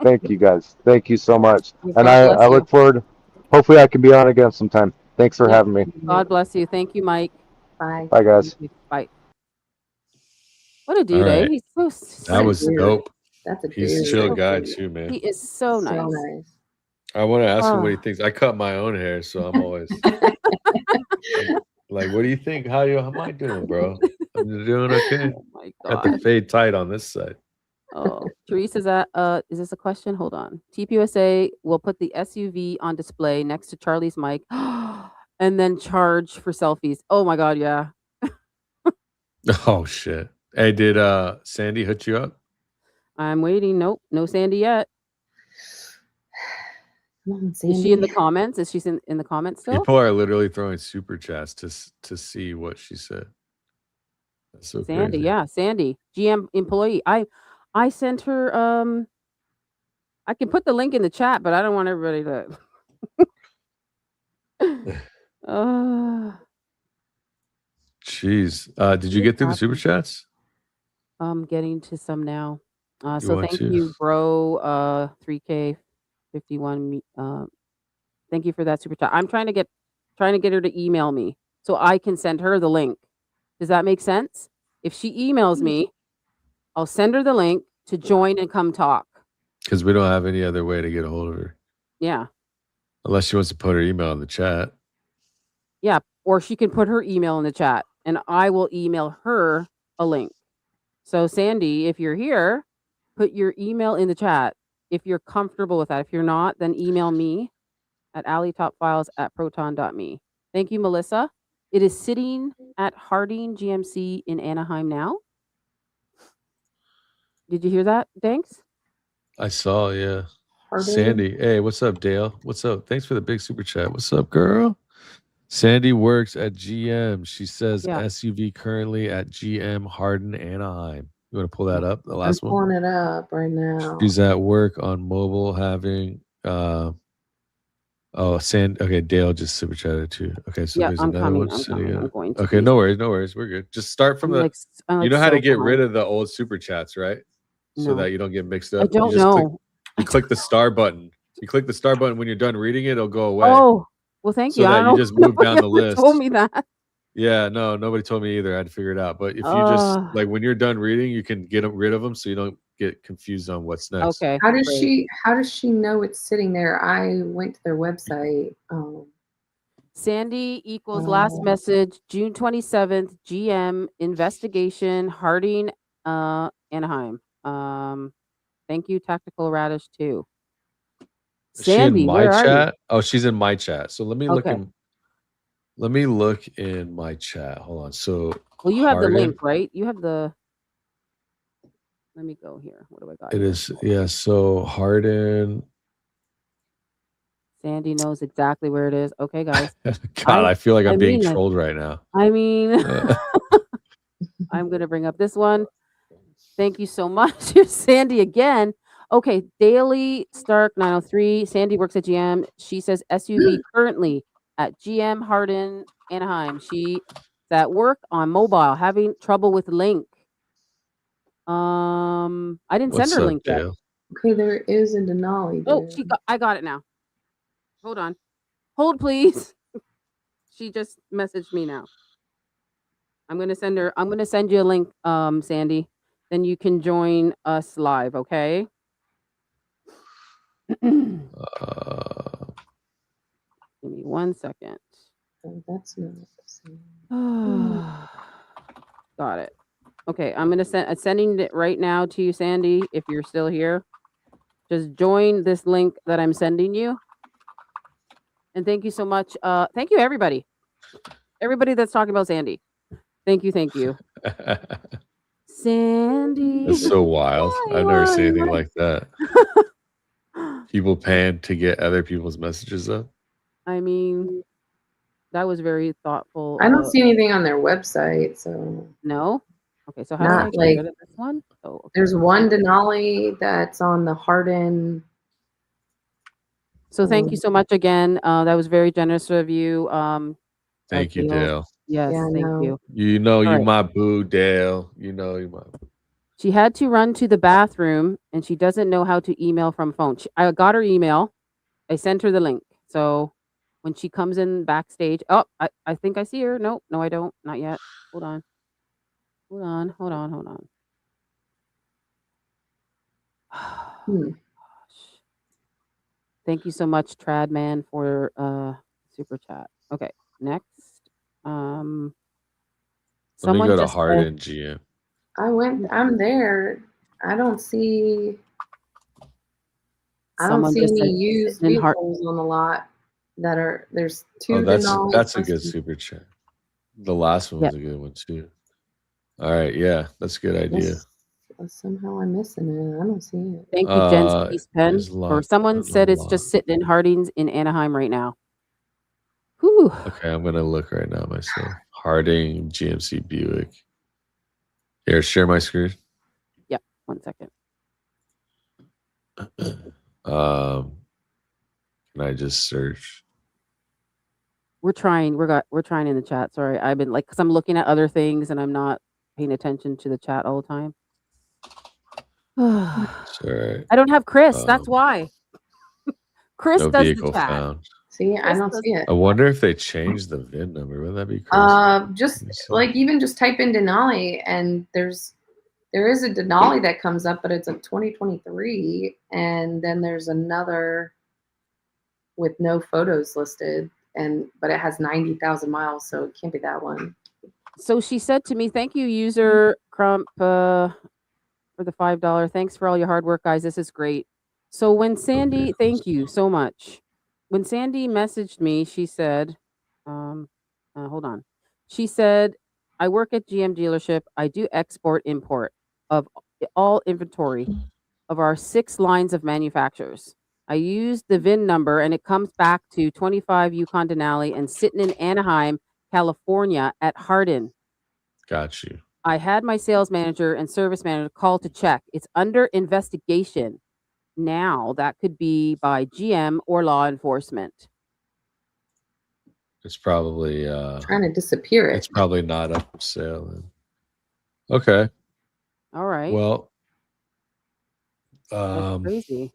Thank you, guys. Thank you so much, and I look forward. Hopefully, I can be on again sometime. Thanks for having me. God bless you. Thank you, Mike. Bye. Bye, guys. Bye. What a dude, eh? He's so that was dope. That's a He's a chill guy too, man. He is so nice. I want to ask him what he thinks. I cut my own hair, so I'm always like, what do you think? How am I doing, bro? I'm doing okay. Oh my God. Got the fade tight on this side. Oh, Teresa's at is this a question? Hold on. TPUSA will put the SUV on display next to Charlie's mic and then charge for selfies. Oh my God, yeah. Oh shit. Hey, did Sandy hook you up? I'm waiting. Nope, no Sandy yet. Come on, Sandy. Is she in the comments? Is she in the comments still? People are literally throwing super chats to see what she said. That's so Sandy, crazy. yeah, Sandy, GM employee. I sent her. I can put the link in the chat, but I don't want everybody to. Jeez, did you get through the super chats? I'm getting to some now. So thank you, bro. 3K 51. Thank you for that super chat. I'm trying to get her to email me so I can send her the link. Does that make sense? If she emails me, I'll send her the link to join and come talk. Because we don't have any other way to get a hold of her. Yeah. Unless she wants to put her email in the chat. Yeah, or she can put her email in the chat, and I will email her a link. So Sandy, if you're here, put your email in the chat if you're comfortable with that. If you're not, then email me at AlleyTopFiles@proton.me. Thank you, Melissa. It is sitting at Harding GMC in Anaheim now. Did you hear that? Thanks. I saw, yeah. Harding. Sandy, hey, what's up, Dale? What's up? Thanks for the big super chat. What's up, girl? Sandy works at GM. She says SUV currently at GM Hardin, Anaheim. You want to pull that up? The last one? I'm pulling it up right now. She's at work on mobile having okay, Dale just super chatted too. Okay, so there's another one. I'm going to. Okay, no worries. We're good. Just start from you know how to get rid of the old super chats, right? So that you don't get mixed up. I don't know. You click the star button. You click the star button when you're done reading it, it'll go away. Oh, well, thank you. So that you just move down the list. Told me that. Yeah, no, nobody told me either. I had to figure it out. But if you just like when you're done reading, you can get rid of them so you don't get confused on what's next. Okay. How does she know it's sitting there? I went to their website. Sandy equals last message June 27th. GM investigation Harding, Anaheim. Thank you, Tactical Radish too. Sandy, in my chat? Oh, she's in my chat. So let me look in. Let me look in my chat. Hold on. So, well, you have the link, right? You have the. Let me go here. What do I got? It is, yeah. So Hardin. Sandy knows exactly where it is. Okay, guys. God, I feel like I'm being trolled right now. I mean, I'm going to bring up this one. Thank you so much. Here's Sandy again. Okay, Daily Stark 903. Sandy works at GM. She says SUV currently at GM Hardin, Anaheim. She's at work on mobile, having trouble with link. I didn't send her link yet. Okay, there is a Denali. Oh, I got it now. Hold on. Hold, please. She just messaged me now. I'm gonna send you a link, Sandy. Then you can join us live, okay? Give me 1 second. Oh, that's not the same. Got it. Okay, I'm sending it right now to you, Sandy, if you're still here. Just join this link that I'm sending you. And thank you so much. Thank you, everybody. Everybody that's talking about Sandy. Thank you. Sandy. That's so wild. I've never seen anything like that. People paying to get other people's messages up. I mean, that was very thoughtful. I don't see anything on their website, so no. Okay, so how do I get rid of this one? Oh, okay. There's one Denali that's on the Hardin. So thank you so much again. That was very generous of you. Thank you, Dale. Yes, thank you. You know you my boo, Dale. You know you my boo. She had to run to the bathroom, and she doesn't know how to email from phone. I got her email. I sent her the link. So when she comes in backstage, I think I see her. No, I don't. Not yet. Hold on. Thank you so much, Tradman, for super chat. Okay, next. Let me go to Hardin GM. I'm there. I don't see any used vehicles on the lot that are. There's two. That's a good super chat. The last one was a good one too. All right, yeah, that's a good idea. Somehow I'm missing it. I don't see it. Thank you, Jen's pen. Or someone said it's just sitting in Harding's in Anaheim right now. Whew. Okay, I'm gonna look right now myself. Harding GMC Buick. Here, share my screen. Yep, 1 second. Can I just search? We're trying. We're trying in the chat. Sorry, I've been because I'm looking at other things and I'm not paying attention to the chat all the time. Sorry. I don't have Chris. That's why. Chris no does vehicle the chat. found. See, I don't see it. I wonder if they changed the VIN number. Would that be crazy? Just type in Denali, and there is a Denali that comes up, but it's a 2023, and then there's another with no photos listed, but it has 90,000 miles, so it can't be that one. So she said to me, "Thank you, user Crump, for the $5. Thanks for all your hard work, guys. This is great." So when Sandy, thank you so much. When Sandy messaged me, she said, hold on. She said, "I work at GM dealership. I do export import of all inventory of our 6 lines of manufacturers. I use the VIN number and it comes back to 25 Yukon Denali and sitting in Anaheim, California at Hardin. Got you. I had my sales manager and service manager call to check. It's under investigation. Now that could be by GM or law enforcement." It's probably trying to disappear it. It's probably not up for sale then. Okay. All right. Well, that's crazy.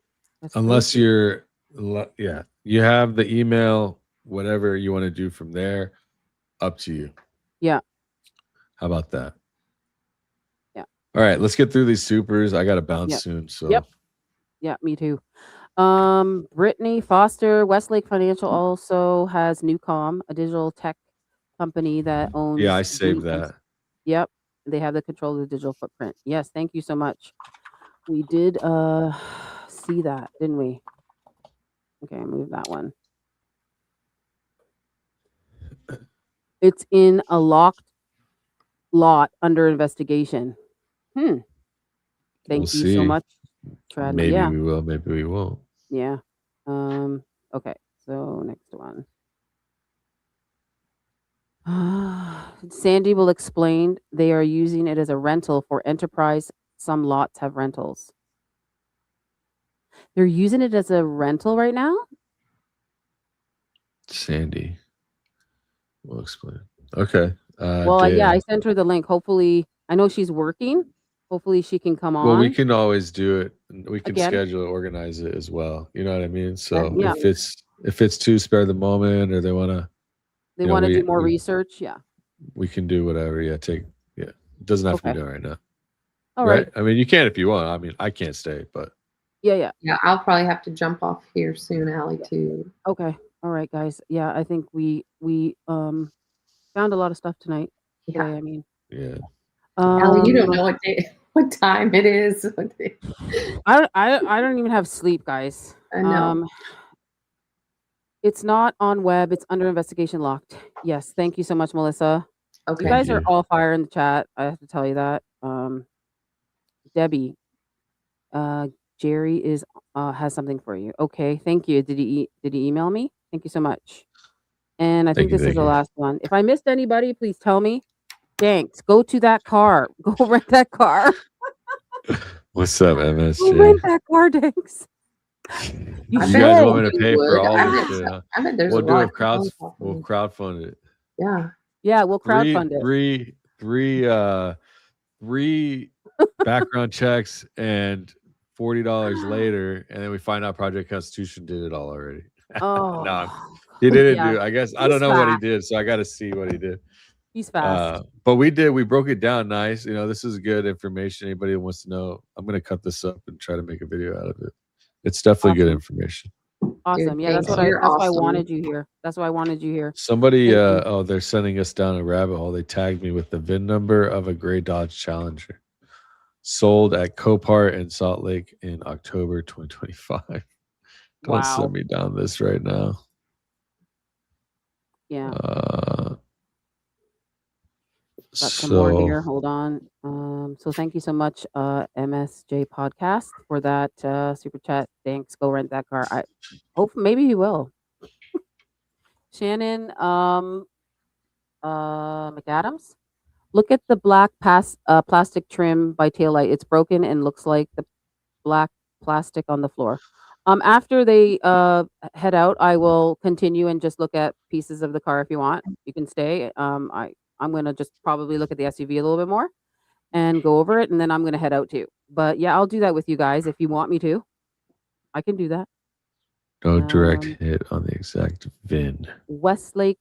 Unless you have the email, whatever you want to do from there, up to you. Yeah. How about that? Yeah. All right, let's get through these supers. I got to bounce soon. So. Yep. Yeah, me too. Brittany Foster, Westlake Financial also has Newcom, a digital tech company that owns. Yeah, I saved that. Yep. They have the control of the digital footprint. Yes, thank you so much. We did see that, didn't we? Okay, move that one. It's in a locked lot under investigation. Thank you so much. Maybe we will, maybe we won't. Yeah. Okay, so next one. Sandy will explain they are using it as a rental for enterprise. Some lots have rentals. They're using it as a rental right now? Sandy will explain. Okay. Well, yeah, I sent her the link. Hopefully, I know she's working, hopefully she can come on. Well, we can always do it. We can Again. schedule it, organize it as well. You know what I mean? So Yeah. if it's too spare the moment, or they want to do more research, yeah, we can do whatever. Yeah, it doesn't have to be done right now. All right. I mean, you can if you want. I mean, I can't stay, but yeah. I'll probably have to jump off here soon, Allie, too. Okay. All right, guys. Yeah, I think we found a lot of stuff tonight. Yeah. Today, I mean. Yeah. Allie, you don't know what time it is. I don't even have sleep, guys. I know. It's not on web. It's under investigation locked. Yes. Thank you so much, Melissa. Okay. You guys are all fire in the chat. I have to tell you that. Debbie, Jerry has something for you. Okay. Thank you. Did he email me? Thank you so much. And I think this is the last one. If I missed anybody, please tell me. Thanks. Go to that car. Go rent that car. What's up, MSJ? Go rent that car, thanks. You guys want me to pay for all this shit? I bet there's we'll do a crowdfund it. Yeah, we'll crowdfund it. Three background checks and $40 later, and then we find out Project Constitution did it all already. Oh, no, he didn't do. I guess I don't know what he did, so I got to see what he did. He's fast. But we broke it down nice. This is good information. Anybody who wants to know, I'm going to cut this up and try to make a video out of it. It's definitely good information. Awesome. Yeah, that's why I wanted you here. That's why I wanted you here. Somebody, they're sending us down a rabbit hole. They tagged me with the VIN number of a gray Dodge Challenger sold at Copart in Salt Lake in October 2025. Don't send me down this right now. Yeah. Got some more here. Hold on. So thank you so much, MSJ Podcast, for that super chat. Thanks. Go rent that car. I hope maybe he will. Shannon McAdams. Look at the black plastic trim by Taillight. It's broken and looks like the black plastic on the floor. After they head out, I will continue and just look at pieces of the car if you want. You can stay. I'm going to just probably look at the SUV a little bit more and go over it, and then I'm going to head out too. But yeah, I'll do that with you guys if you want me to. I can do that. No direct hit on the exact VIN. Westlake,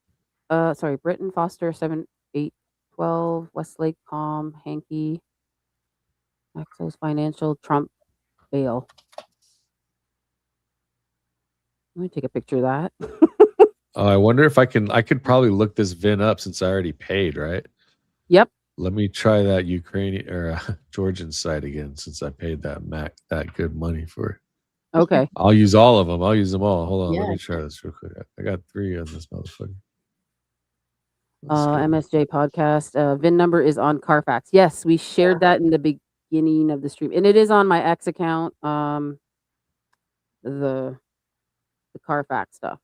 Britton Foster 7812, Westlake Palm, Hankey, Axos Financial, Trump, Bail. Let me take a picture of that. I wonder if I could probably look this VIN up since I already paid, right? Yep. Let me try that Ukrainian or Georgian site again since I paid that good money for it. Okay. I'll use all of them. I'll use them all. Hold on. Let me try this real quick. I got 3 on this motherfucker. MSJ Podcast. VIN number is on Carfax. Yes, we shared that in the beginning of the stream. And it is on my X account. The Carfax stuff.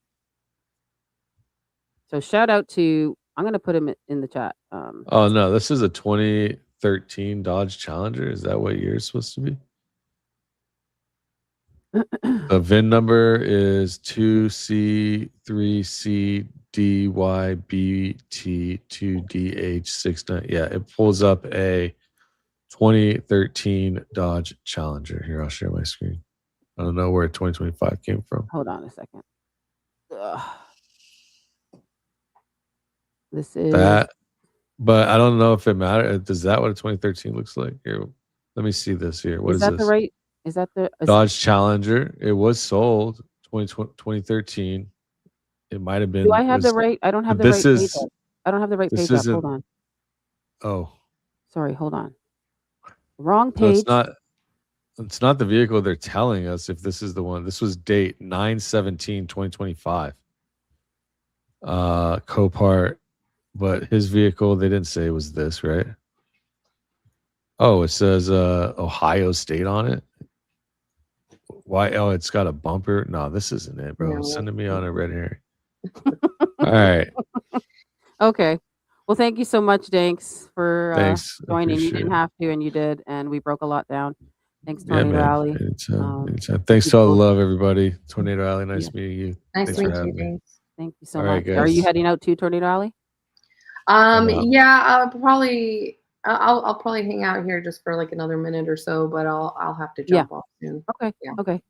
So shout out to, I'm going to put him in the chat. Oh, no, this is a 2013 Dodge Challenger. Is that what year it's supposed to be? The VIN number is 2C3CDYBT2DH69. Yeah, it pulls up a 2013 Dodge Challenger. Here, I'll share my screen. I don't know where 2025 came from. Hold on a second. This is that, but I don't know if it matters. Is that what a 2013 looks like? Here, let me see this here. What is that this? The right? Is that the Dodge Challenger? It was sold 2013. It might have been. Do I have the right? I don't have the right page up. I don't have the right page up. Hold on. Oh. Sorry, hold on. Wrong page. So it's not the vehicle they're telling us if this is the one. This was date 9/17/2025. Copart, but his vehicle, they didn't say it was this, right? Oh, it says Ohio State on it. Why? Oh, it's got a bumper. No, this isn't it, bro. No. Sending me on a red herring. All right. Okay. Well, thank you so much, Danks, for joining. You didn't have to, and you did, and we broke a lot down. Thanks, Tornado Alley. Anytime. Thanks to all the love, everybody. Tornado Alley, nice meeting you. Nice to meet you, Danks. Thank you so much. Are you heading out to Tornado Alley? Yeah, I'll probably. I'll probably hang out here just for like another minute or so, but I'll have to jump off soon. Okay. Yeah. Okay.